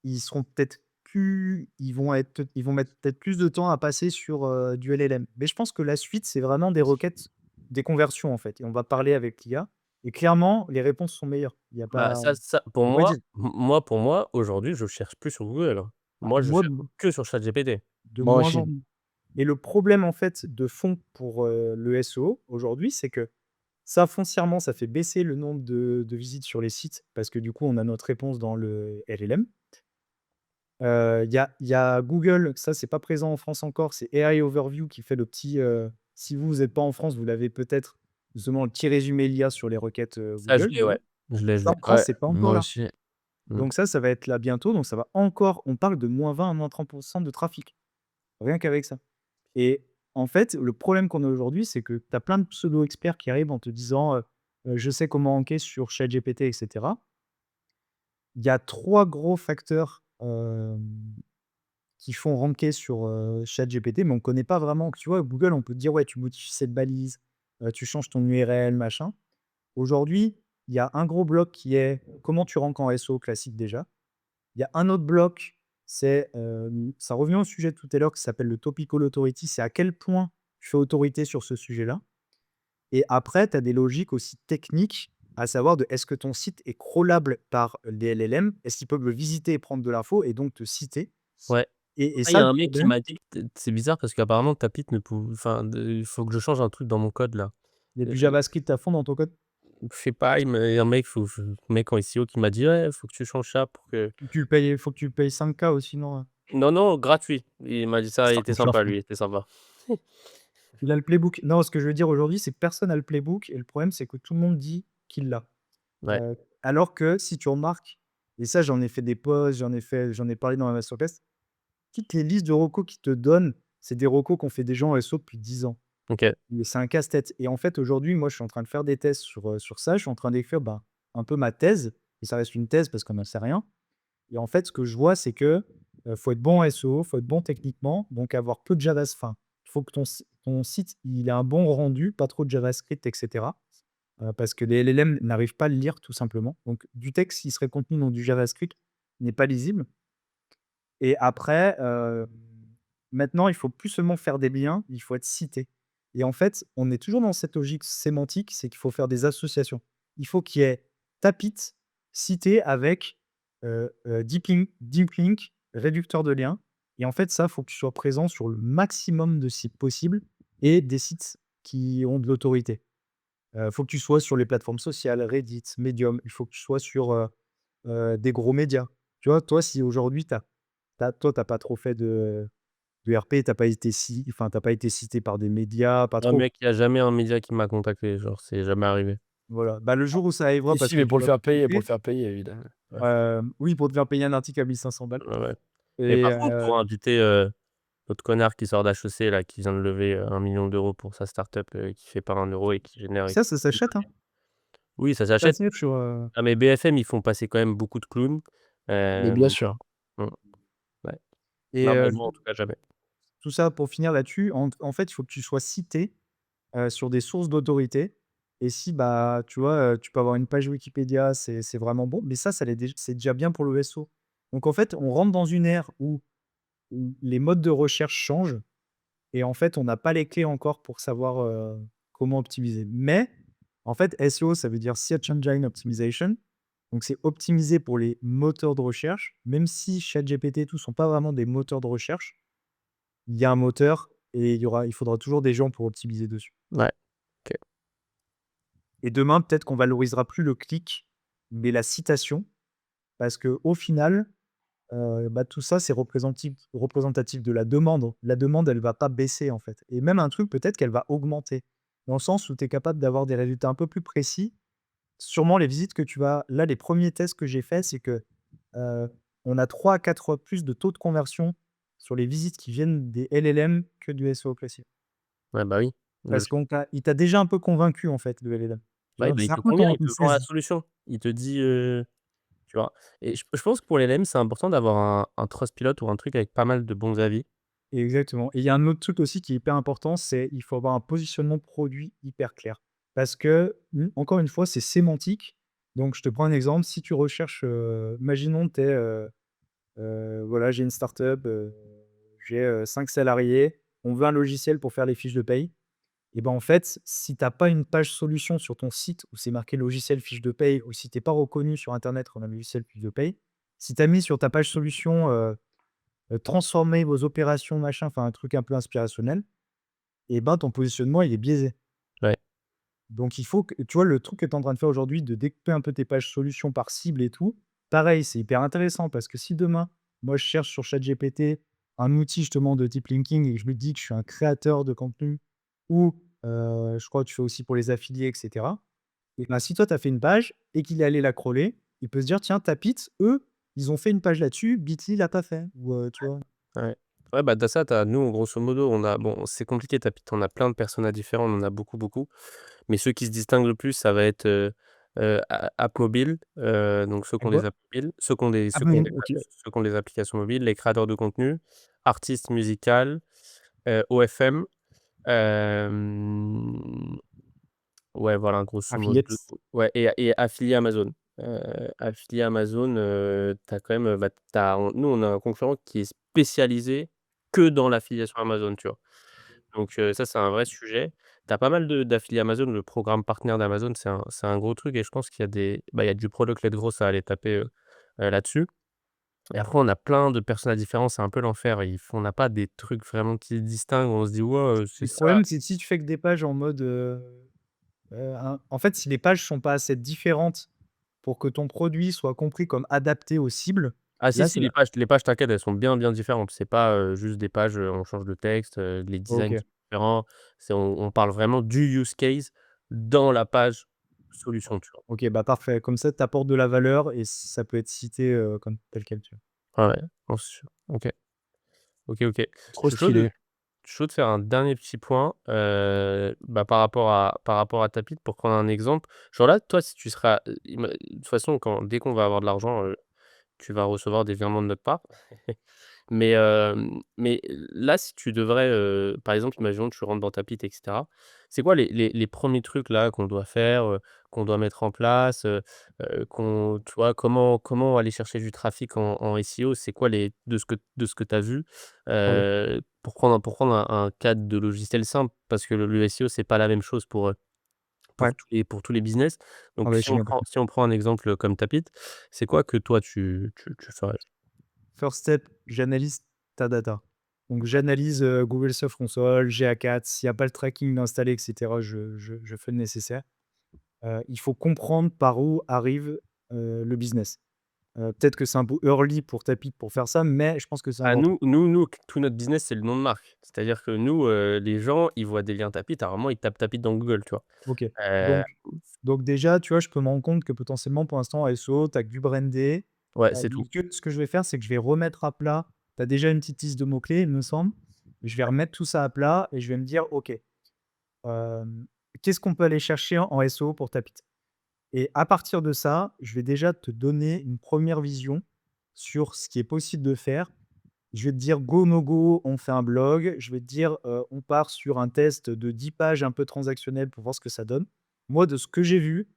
ils seront peut-être plus ils vont mettre peut-être plus de temps à passer sur, du LLM. Mais je pense que la suite, c'est vraiment des requêtes, des conversions, en fait et on va parler avec l'IA et clairement, les réponses sont meilleures. Il y a bah, pas ça pour on va moi dire pour moi, aujourd'hui, je cherche plus sur Google, hein. bah, Moi, je moi, cherche que sur ChatGPT. de Moi moins aussi. en moins et le problème, en fait, de fond pour, le SEO aujourd'hui, c'est que ça, foncièrement, ça fait baisser le nombre de visites sur les sites parce que du coup, on a notre réponse dans le LLM. Il y a Google, ça c'est pas présent en France encore, c'est AI Overview qui fait le petit, si vous êtes pas en France, vous l'avez peut-être, justement le petit résumé l'IA sur les requêtes, Ça, je Google, l'ai, tu vois? ouais. Je Ça l'ai. en France, Ouais, c'est pas encore moi là. aussi. Mmh. Donc ça va être là bientôt, donc ça va encore on parle de -20 à -30 de trafic, rien qu'avec ça et en fait, le problème qu'on a aujourd'hui, c'est que tu as plein de pseudo experts qui arrivent en te disant, «Je sais comment ranker sur ChatGPT» et cetera. Il y a 3 gros facteurs, qui font ranker sur, ChatGPT, mais on ne connaît pas vraiment. Tu vois, Google, on peut te dire: «Ouais, tu modifies cette balise, tu changes ton URL, machin». Aujourd'hui, il y a un gros bloc qui est comment tu ranks en SEO classique déjà. Il y a un autre bloc, c'est, ça revient au sujet de tout à l'heure qui s'appelle le topical authority, c'est à quel point tu fais autorité sur ce sujet-là et après tu as des logiques aussi techniques, à savoir de est-ce que ton site est crawlable par les LLM? Est-ce qu'ils peuvent le visiter et prendre de l'info et donc te citer? Ouais. Et Ah, il y ça, a le un mec qui problème m'a dit que c'est bizarre parce qu'apparemment Tapit ne pou enfin, il faut que je change un truc dans mon code là. il y a Heu, du JavaScript à fond dans ton code? Je sais pas, il y a un mec, en SEO qui m'a dit: «Ouais, faut que tu changes ça pour que». Faut que tu payes 5K aussi, non? Non, non, gratuit. Il m'a dit ça, il Ça était coûte cher, sympa frère. lui, il était sympa. Il a le playbook. Non, ce que je veux dire aujourd'hui, c'est que personne a le playbook et le problème, c'est que tout le monde dit qu'il l'a. Ouais, Alors que si tu remarques, et ça, j'en ai fait des posts, j'en ai parlé dans ma masterclass, toutes les listes de recos qu'ils te donnent, c'est des recos qu'ont fait des gens en SEO depuis 10 ans. OK. Mais c'est un casse-tête et en fait, aujourd'hui, moi, je suis en train de faire des tests sur ça. Je suis en train d'écrire, bah, un peu ma thèse et ça reste une thèse parce qu'on n'en sait rien et en fait, ce que je vois, c'est que, faut être bon en SEO, faut être bon techniquement, donc avoir peu de enfin, il faut que ton site, il ait un bon rendu, pas trop de JavaScript et cetera, parce que les LLM n'arrivent pas à le lire tout simplement. Donc du texte qui serait contenu dans du JavaScript n'est pas lisible et après, maintenant, il faut plus seulement faire des liens, il faut être cité et en fait, on est toujours dans cette logique sémantique, c'est qu'il faut faire des associations. Il faut qu'il y ait Tapit cité avec, deep link, réducteur de liens et en fait, ça, faut que tu sois présent sur le maximum de sites possibles et des sites qui ont de l'autorité. Faut que tu sois sur les plateformes sociales, Reddit, Medium, il faut que tu sois sur, des gros médias. Tu vois? Toi, si aujourd'hui tu as pas trop fait de RP, tu pas été cité par des médias, pas Non trop. mec, il y a jamais un média qui m'a contacté, genre, c'est jamais arrivé. Voilà. Bah, le jour où ça arrivera Si, parce si, que mais tu vas pour le postuler, faire payer, évidemment. Ouais. oui, pour te faire payer un article à 1 500 balles Ouais, ouais. Mais et par contre, pour inviter, l'autre connard qui sort d'HEC là, qui vient de lever, 1 000 000 € pour sa start-up, qui fait pas 1 € et qui génère ça s'achète, hein. oui, ça Ça s'achète. s'achète sur, Ah mais BFM, ils font passer quand même beaucoup de clowns. Mais bien Hem, sûr. mmh, ouais. et Non, mais moi, en tout cas, jamais. tout ça pour finir là-dessus, en fait, il faut que tu sois cité, sur des sources d'autorité et si, bah, tu vois, tu peux avoir une page Wikipédia, c'est vraiment bon, mais ça l'est c'est déjà bien pour le SEO. Donc en fait, on rentre dans une ère où les modes de recherche changent et en fait, on n'a pas les clés encore pour savoir, comment optimiser. Mais en fait, SEO, ça veut dire Search Engine Optimization, donc c'est optimisé pour les moteurs de recherche, même si ChatGPT et tout sont pas vraiment des moteurs de recherche, il y a un moteur et il faudra toujours des gens pour optimiser dessus. Ouais, OK. Et demain, peut-être qu'on valorisera plus le clic, mais la citation, parce qu'au final, bah, tout ça, c'est représentatif de la demande. La demande, elle va pas baisser, en fait et même un truc, peut-être qu'elle va augmenter, dans le sens où tu es capable d'avoir des résultats un peu plus précis. Sûrement les visites que tu vas là, les premiers tests que j'ai faits, c'est que, on a 3 à 4 fois plus de taux de conversion sur les visites qui viennent des LLM que du SEO classique. Ouais, bah, oui, Parce logique. il t'a déjà un peu convaincu, en fait, le LLM. Tu Ouais, vois? bah, il C'est un te peu convient, ton il te une vend la thèse. solution. Il te dit, tu vois? Et je pense que pour les LM, c'est important d'avoir un Trustpilot ou un truc avec pas mal de bons avis. Exactement et il y a un autre truc aussi qui est hyper important, c'est il faut avoir un positionnement produit hyper clair. Parce que, encore une fois, c'est sémantique. Donc je te prends un exemple, si tu recherches, imaginons tu es, voilà, j'ai une startup, j'ai, 5 salariés, on veut un logiciel pour faire les fiches de paye et ben, en fait, si tu as pas une page solution sur ton site où c'est marqué logiciel fiche de paye ou si tu es pas reconnu sur internet comme un logiciel fiche de paye, si tu as mis sur ta page solution, transformer vos opérations machin, enfin un truc un peu inspirationnel et ben, ton positionnement il est biaisé. Ouais, Donc il faut que tu vois le truc que tu es en train de faire aujourd'hui de découper un peu tes pages solutions par cible et tout, pareil, c'est hyper intéressant parce que si demain, moi je cherche sur ChatGPT un outil justement de deep linking et que je lui dis que je suis un créateur de contenu ou, je crois que tu fais aussi pour les affiliés et cetera et ben, si toi tu as fait une page et qu'il est allé la crawler, il peut se dire: «Tiens Tapit, eux, ils ont fait une page là-dessus, Bitly l'a pas fait» ou, tu vois? ouais. Ouais, bah, tu ça, tu nous, grosso modo, on a bon, c'est compliqué Tapit, on a plein de personas différents, on en a beaucoup, beaucoup. Mais ceux qui se distinguent le plus, ça va être, a app mobile, donc ceux qui ont des D'accord. apps mobiles, ceux qui ont des Ah bon, OK. ceux qui ont des applications mobiles, les créateurs de contenu, artistes musicales, OFM, hem, ouais, voilà, grosso modo, Affiliate. ouais et affilié Amazon. Affilié Amazon, tu quand même, bah, tu nous, on a un concurrent qui est spécialisé que dans l'affiliation Amazon, tu vois? Donc ça, c'est un vrai sujet. Tu as pas mal d'affiliés Amazon. Le programme partenaire d'Amazon, c'est un gros truc et je pense qu'il y a il y a du product led growth à aller taper, là-dessus et après on a plein de personas différents, c'est un peu l'enfer. On n'a pas des trucs vraiment qui se distinguent, on se dit: «Ouais, c'est Le ça». problème, c'est que si tu fais que des pages en mode, En fait, si les pages sont pas assez différentes pour que ton produit soit compris comme adapté aux cibles, Ah si, là, si, ça va. les pages, t'inquiète, elles sont bien, bien différentes. C'est pas, juste des pages, on change de texte, les designs OK. sont différents. C'est on parle vraiment du use case dans la page solution, tu vois? OK, bah, parfait. Comme ça, tu apportes de la valeur et ça peut être cité, comme tel quel, tu vois? Ouais, ouais, non, c'est sûr. OK. OK, OK. Trop Je suis chaud de stylé. je suis chaud de faire un dernier petit point, bah, par rapport à Tapit pour prendre un exemple. Genre là, toi, si tu seras, de toute façon, dès qu'on va avoir de l'argent, tu vas recevoir des virements de notre part. Mais là, si tu devrais, par exemple, imaginons que tu rentres dans ta pite et cetera. C'est quoi les 1ers trucs là qu'on doit faire, qu'on doit mettre en place, qu'on tu vois, comment aller chercher du trafic en SEO? C'est quoi les de ce que tu as vu? Ouais. Pour prendre un cadre de logiciel simple, parce que le SEO, c'est pas la même chose Ouais. pour tous les business. Ah Donc ouais, je si suis on bien prend d'accord. si on prend un exemple comme Tapit, c'est quoi que toi tu ferais? First step, j'analyse ta data. Donc j'analyse, Google Search Console, GA4, s'il y a pas le tracking installé et cetera, je fais le nécessaire. Il faut comprendre par où arrive, le business. Peut-être que c'est un peu early pour Tapit pour faire ça, mais je pense que c'est Ah important. nous, tout notre business, c'est le nom de marque. C'est-à-dire que nous, les gens, ils voient des liens Tapit, alors vraiment, ils tapent Tapit dans Google, tu vois? OK. Heu, Donc déjà, tu vois, je peux me rendre compte que potentiellement pour l'instant en SEO, tu as que du brandé. ouais, c'est tout. Donc ce que je vais faire, c'est que je vais remettre à plat. Tu as déjà une petite liste de mots-clés, il me semble. Je vais remettre tout ça à plat et je vais me dire: «OK, qu'est-ce qu'on peut aller chercher en SEO pour Tapit?» Et à partir de ça, je vais déjà te donner une première vision sur ce qui est possible de faire. Je vais te dire go, no go, on fait un blog. Je vais te dire, on part sur un test de 10 pages un peu transactionnel pour voir ce que ça donne. Moi, de ce que j'ai vu,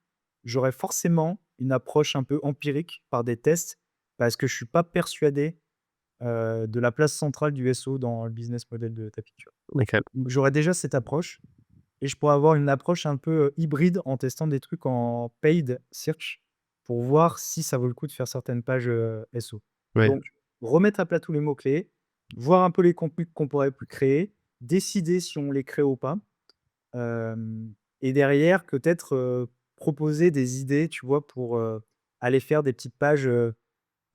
j'aurais forcément une approche un peu empirique par des tests parce que je suis pas persuadé, de la place centrale du SEO dans le business model de Tapi, tu vois? OK. Donc j'aurais déjà cette approche et je pourrais avoir une approche un peu, hybride en testant des trucs en paid search pour voir si ça vaut le coup de faire certaines pages, SEO. Ouais. Donc remettre à plat tous les mots-clés, voir un peu les contenus qu'on pourrait plus créer, décider si on les crée ou pas, hem et derrière peut-être, proposer des idées, tu vois, pour, aller faire des petites pages,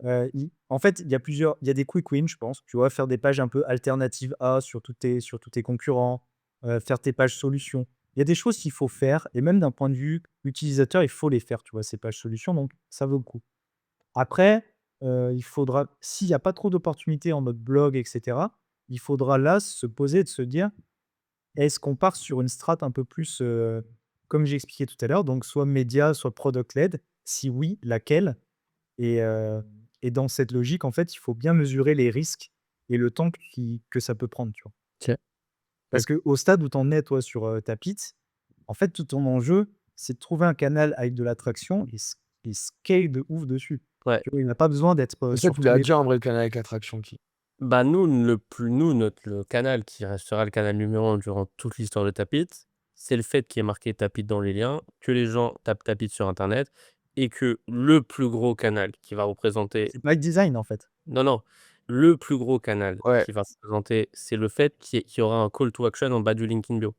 i en fait, il y a des quick wins, je pense, tu vois? Faire des pages un peu alternatives à sur tous tes concurrents, faire tes pages solutions. Il y a des choses qu'il faut faire et même d'un point de vue utilisateur, il faut les faire, tu vois? Ces pages solutions, donc ça vaut le coup. Après, il faudra s'il y a pas trop d'opportunités en mode blog et cetera, il faudra là se poser et de se dire: «Est-ce qu'on part sur une strate un peu plus, comme j'ai expliqué tout à l'heure, donc soit média, soit product led? Si oui, laquelle?» Et dans cette logique, en fait, il faut bien mesurer les risques et le temps que ça peut prendre, tu vois? OK. Parce qu'au stade où tu en es, toi, sur, ta Pite, en fait, tout ton enjeu, c'est de trouver un canal avec de l'attraction et scale de ouf dessus. Ouais. Tu vois? Il n'a pas besoin d'être, Mais ça, sur tu tous l'as les déjà en vrai le canal avec l'attraction qui Bah, le canal qui restera le canal numéro 1 durant toute l'histoire de Tapit, c'est le fait qu'il y ait marqué Tapit dans les liens, que les gens tapent Tapit sur internet et que le plus gros canal qui va représenter c'est by design, en fait. non, non, le plus gros canal ouais. qui va représenter, c'est le fait qu'il y aura un call to action en bas du link in bio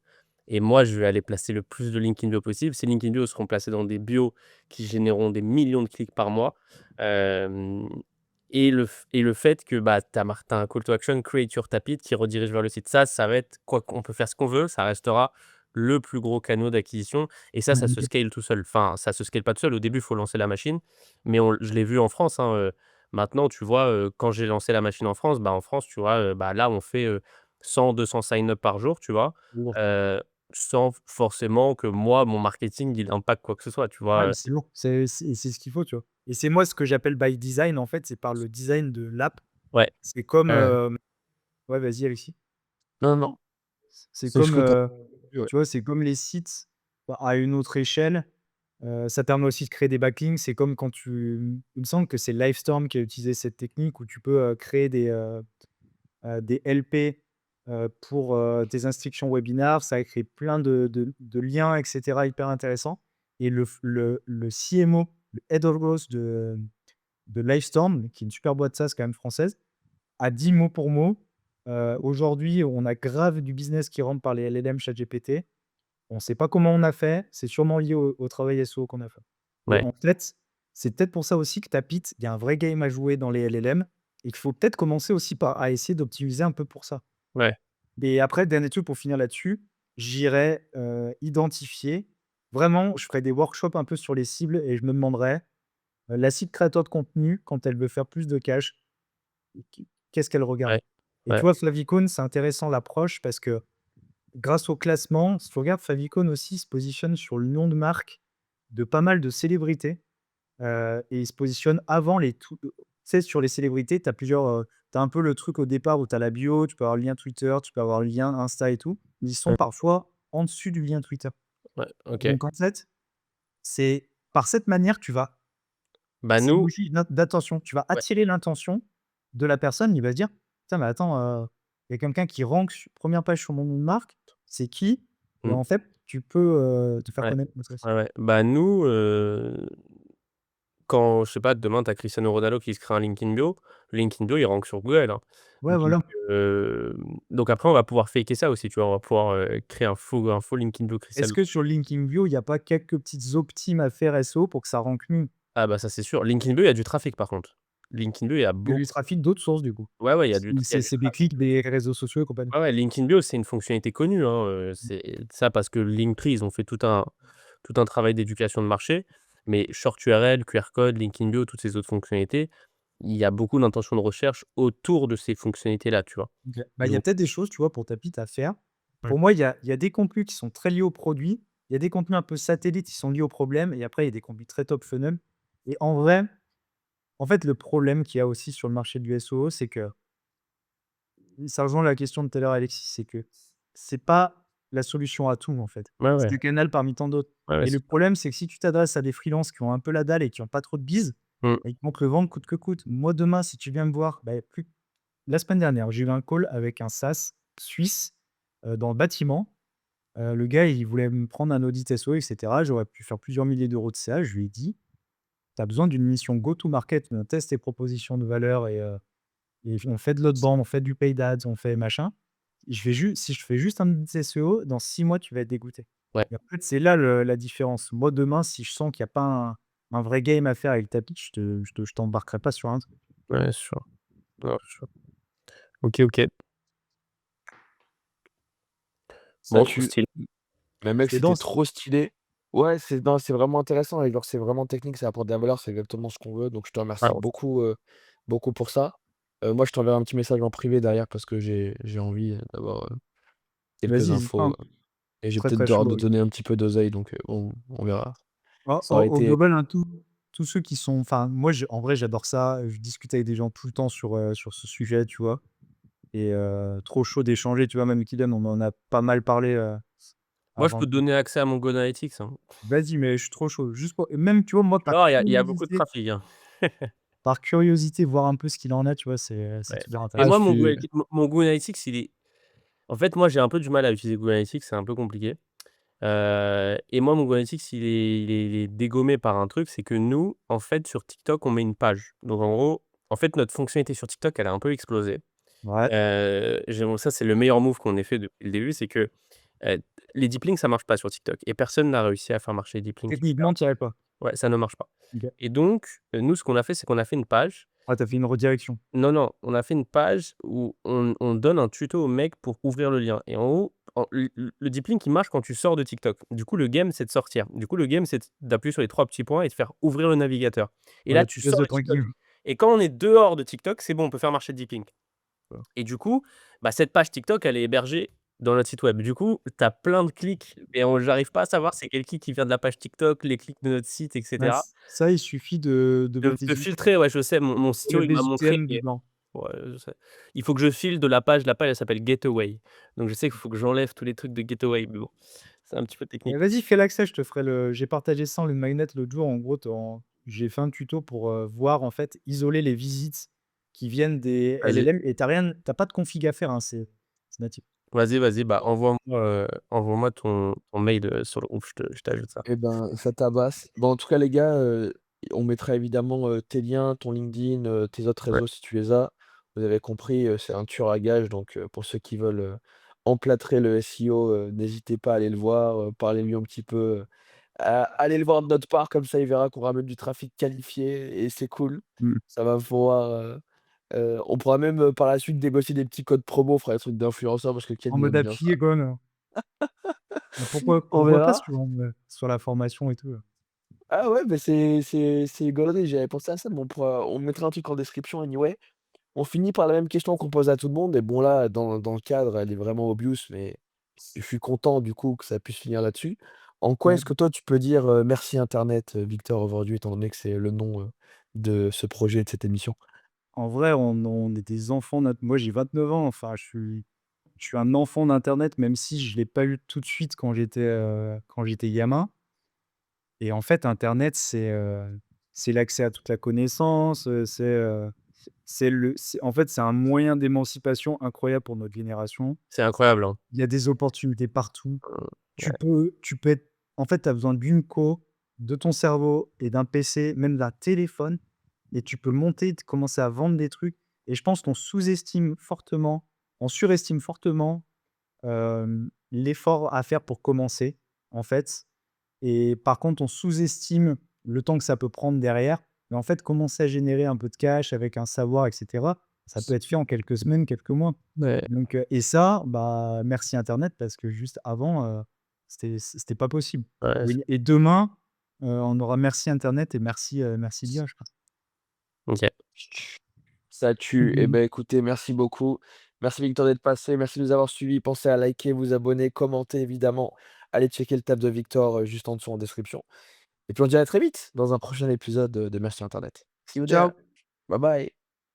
et moi, je vais aller placer le plus de link in bio possible. Ces link in bio seront placés dans des bios qui généreront des millions de clics par mois, hem et le fait que, bah, tu as un call to action, create your tapit qui redirige vers le site. Ça va être quoi qu'on peut faire ce qu'on veut, ça restera le plus gros canal d'acquisition et ça se Mmh. scale tout seul. Enfin, ça se scale pas tout seul. Au début, il faut lancer la machine, mais je l'ai vu en France, hein, maintenant, tu vois, quand j'ai lancé la machine en France, bah, en France, tu vois, bah, là, on fait, 100-200 sign up par jour, tu vois? Lourd. Heu, sans forcément que moi, mon marketing, il impacte quoi que ce soit, tu Ouais, vois? mais c'est lourd. C'est ce qu'il faut, tu vois? Et c'est moi ce que j'appelle by design, en fait, c'est par le design de l'app. Ouais, C'est comme, Ouais. ouais, vas-y, Alexis. Non, non, C'est c'est ce comme, que tu as ouais. tu vois, c'est comme les sites, bah, à une autre échelle. Ça permet aussi de créer des backlinks. C'est comme quand il me semble que c'est Livestorm qui a utilisé cette technique où tu peux, créer des LP, pour, tes inscriptions webinaires. Ça a créé plein de liens et cetera hyper intéressants et le CMO, le Head of Growth de Livestorm, qui est une super boîte SaaS quand même française, a dit mot pour mot, aujourd'hui, on a grave du business qui rentre par les LLM ChatGPT. On sait pas comment on a fait, c'est sûrement lié au travail SEO qu'on a fait et Ouais, en fait, c'est peut-être pour ça aussi que Tapit, il y a un vrai game à jouer dans les LLM et qu'il faut peut-être commencer aussi par à essayer d'optimiser un peu pour ça. ouais, Et après, dernier truc pour finir là-dessus, j'irais, identifier vraiment, je ferais des workshops un peu sur les cibles et je me demanderais, la cible créateur de contenu, quand elle veut faire plus de cash, qu'est-ce qu'elle regarde? ouais, Et tu ouais. vois, Favicon, c'est intéressant l'approche parce que grâce au classement, si tu regardes, Favicon aussi se positionne sur le nom de marque de pas mal de célébrités, et il se positionne avant les tout tu sais, sur les célébrités, tu as plusieurs, tu as un peu le truc au départ où tu as la bio, tu peux avoir le lien Twitter, tu peux avoir le lien Insta et tout. Ils sont Mmh. parfois en dessus du lien Twitter. Ouais, OK. Donc en fait, c'est par cette manière que tu vas Bah, c'est une nous logique d'attention. Tu vas ouais, attirer l'intention de la personne. Il va se dire: «Tiens, mais attends, il y a quelqu'un qui rank su 1re page sur mon nom de marque, c'est qui?» Et mmh, en fait, tu peux, te faire ouais, connaître grâce à ça. ouais, ouais. Bah, nous, quand, je sais pas, demain, tu as Cristiano Ronaldo qui se crée un LinkedIn Bio, le LinkedIn Bio, il rank sur Google, hein. Ouais, Donc voilà. donc après, on va pouvoir faker ça aussi, tu vois? On va pouvoir, créer un faux LinkedIn Bio Est-ce Cristiano. que sur LinkedIn Bio, il y a pas quelques petites optimes à faire SEO pour que ça rank mieux? Ah bah, ça, c'est sûr. LinkedIn Bio, il y a du trafic, par contre. LinkedIn Bio, il y a Que beaucoup du trafic d'autres sources du coup? ouais, ouais, Ou il y a du c'est des trafic. clics des réseaux sociaux et compagnie? Ouais, ouais, LinkedIn Bio, c'est une fonctionnalité connue, hein, c'est ça parce que Linktree, ils ont fait tout un travail d'éducation de marché, mais Short URL, QR code, LinkedIn Bio, toutes ces autres fonctionnalités, il y a beaucoup d'intentions de recherche autour de ces fonctionnalités-là, tu vois? OK. Bah, il y a Donc peut-être des choses, tu vois, pour ta petite à faire. mmh, Pour moi, il y a des contenus qui sont très liés au produit, il y a des contenus un peu satellites qui sont liés au problème et après il y a des contenus très top funnel et en vrai, en fait, le problème qu'il y a aussi sur le marché du SEO, c'est que ça rejoint la question de tout à l'heure, Alexis, c'est que c'est pas la solution à tout, en fait. ouais, C'est ouais, un canal parmi tant d'autres ouais, ouais, et le c'est sûr. problème, c'est que si tu t'adresses à des freelances qui ont un peu la dalle et qui ont pas trop de bise Mmh, et qui vont te le vendre coûte que coûte. Moi, demain, si tu viens me voir, bah, plus la semaine dernière, j'ai eu un call avec un SaaS suisse, dans le bâtiment. Le gars, il voulait me prendre un audit SEO et cetera. J'aurais pu faire plusieurs milliers d'euros de CA. Je lui ai dit: «Tu as besoin d'une mission go to market, on teste tes propositions de valeur et on fait de l'outbound, on fait du paid ads, on fait machin. Si je fais juste un audit SEO, dans 6 mois, tu vas être dégoûté». ouais, Et en fait, c'est là la différence. Moi, demain, si je sens qu'il y a pas un vrai game à faire avec le tapis, je t'embarquerai pas sur un truc. ouais, c'est sûr. Non, c'est sûr. OK, OK. Bon, trop Salut. stylé. Mais mec, C'est c'était dense. trop stylé. Ouais, c'est non, c'est vraiment intéressant et genre, c'est vraiment technique, ça apporte de la valeur, c'est exactement ce qu'on veut. Donc je te Ouais, remercie beaucoup, beaucoup pour ça. Moi, je t'enverrai un petit message en privé derrière parce que j'ai envie, d'avoir, quelques Vas-y, hésite pas, infos, hein. et j'ai Très, peut-être très devoir chaud, de oui. donner un petit peu d'oseille donc, on verra. Ça aurait Au été global, hein, tous ceux qui sont enfin, moi, en vrai, j'adore ça. Je discute avec des gens tout le temps sur ce sujet, tu vois? Et trop chaud d'échanger, tu vois? Même Kylian, on en a pas mal parlé, moi, je avant peux le te truc. donner accès à mon Go Analytics, hein. Vas-y, mais je suis trop chaud. Juste pour et même, tu vois, moi, Tu vas voir, il y a beaucoup de trafic, hein. par curiosité, voir un peu ce qu'il en est, tu vois? C'est Ouais. super Mais ah, intéressant. je moi, suis Mon Go Analytics, il est en fait, moi, j'ai un peu du mal à utiliser Google Analytics, c'est un peu compliqué. Et moi, mon Google Analytics, il est dégommé par un truc, c'est que nous, en fait, sur TikTok, on met une page. Donc en gros, en fait, notre fonctionnalité sur TikTok, elle a un peu explosé. Ouais. Ça, c'est le meilleur move qu'on ait fait depuis le début, c'est que, heu, les deep links, ça marche pas sur TikTok et personne n'a réussi à faire marcher les deep links sur Techniquement, tu y arrives pas. ouais, ça ne marche pas. OK. Et donc, nous, ce qu'on a fait, c'est qu'on a fait une page. Ah, tu as fait une redirection. Non, non, on a fait une page où on donne un tuto au mec pour ouvrir le lien et en haut, le deep link, il marche quand tu sors de TikTok. Du coup, le game, c'est de sortir. Du coup, le game, c'est d'appuyer sur les 3 petits points et de faire ouvrir le navigateur et là, Ouais, tu tu te laisses sors de de TikTok tranquille. et quand on est dehors de TikTok, c'est bon, on peut faire marcher le deep link et du coup, bah, cette page TikTok, elle est hébergée dans notre site web. Du coup, tu as plein de clics et j'arrive pas à savoir c'est quel clic qui vient de la page TikTok, les clics de notre site et Ouais, cetera. ça, il suffit de mettre De les filtrer, ouais, je sais, mon CTO, il les m'a montré UTM et blanc. ouais, je sais. Il faut que je file de la page, elle s'appelle Getaway. Donc je sais qu'il faut que j'enlève tous les trucs de Getaway, mais bon, c'est un petit peu technique. Vas-y, fais l'accès, je te ferai le j'ai partagé ça en lead magnet l'autre jour. En gros, j'ai fait un tuto pour, voir, en fait, isoler les visites qui viennent des Vas-y, LLM et tu as pas de config à faire, hein, c'est natif. vas-y, bah, envoie-moi ton mail, sur le groupe, je t'ajoute ça. eh ben, ça tabasse. Bon, en tout cas, les gars, on mettra évidemment, tes liens, ton LinkedIn, tes autres Ouais, réseaux si tu les as. Vous avez compris, c'est un tueur à gages donc pour ceux qui veulent, emplâtrer le SEO, n'hésitez pas à aller le voir, parlez-lui un petit peu, allez le voir de notre part, comme ça il verra qu'on ramène du trafic qualifié et c'est cool. Mmh. Ça va pouvoir, on pourra même, par la suite négocier des petits codes promo, on fera des trucs d'influenceurs parce que Ken En il mode aime bien ça. appuyé quoi, non? Bah, On pourquoi pas verra. si tu veux, sur la formation et tout, Ah ouais, mais c'est une gaulerie, j'avais pensé à ça, mais on mettra un truc en description anyway. On finit par la même question qu'on pose à tout le monde et bon là, dans le cadre, elle est vraiment obvious, mais je suis content du coup que ça puisse finir là-dessus. En quoi Ouais. est-ce que toi tu peux dire, merci internet, Victor, aujourd'hui, étant donné que c'est le nom, de ce projet et de cette émission? En vrai, on est des enfants moi j'ai 29 ans, enfin je suis un enfant d'internet même si je l'ai pas eu tout de suite quand j'étais gamin. Et en fait internet c'est l'accès à toute la connaissance, c'est en fait, c'est un moyen d'émancipation incroyable pour notre génération. C'est incroyable, hein. Il y a des opportunités partout. Ouais. Tu peux être en fait, tu as besoin d'une de ton cerveau et d'un PC, même d'un téléphone et tu peux monter, commencer à vendre des trucs et je pense qu'on sous-estime fortement, on surestime fortement, l'effort à faire pour commencer, en fait et par contre, on sous-estime le temps que ça peut prendre derrière. Mais en fait, commencer à générer un peu de cash avec un savoir et cetera, ça peut être fait en quelques semaines, quelques mois. Ouais, Donc et ça, bah, merci internet parce que juste avant, c'était pas possible. ouais, Oui et demain, on aura merci internet et merci l'IA, je crois. OK. Ça tue. Eh ben, écoutez, merci beaucoup. Merci Victor d'être passé. Merci de nous avoir suivis. Pensez à liker, vous abonner, commenter évidemment. Allez checker le tab de Victor juste en dessous en description. Et puis on se dit à très vite dans un prochain épisode de Merci Internet. See you there. Ciao. Bye bye.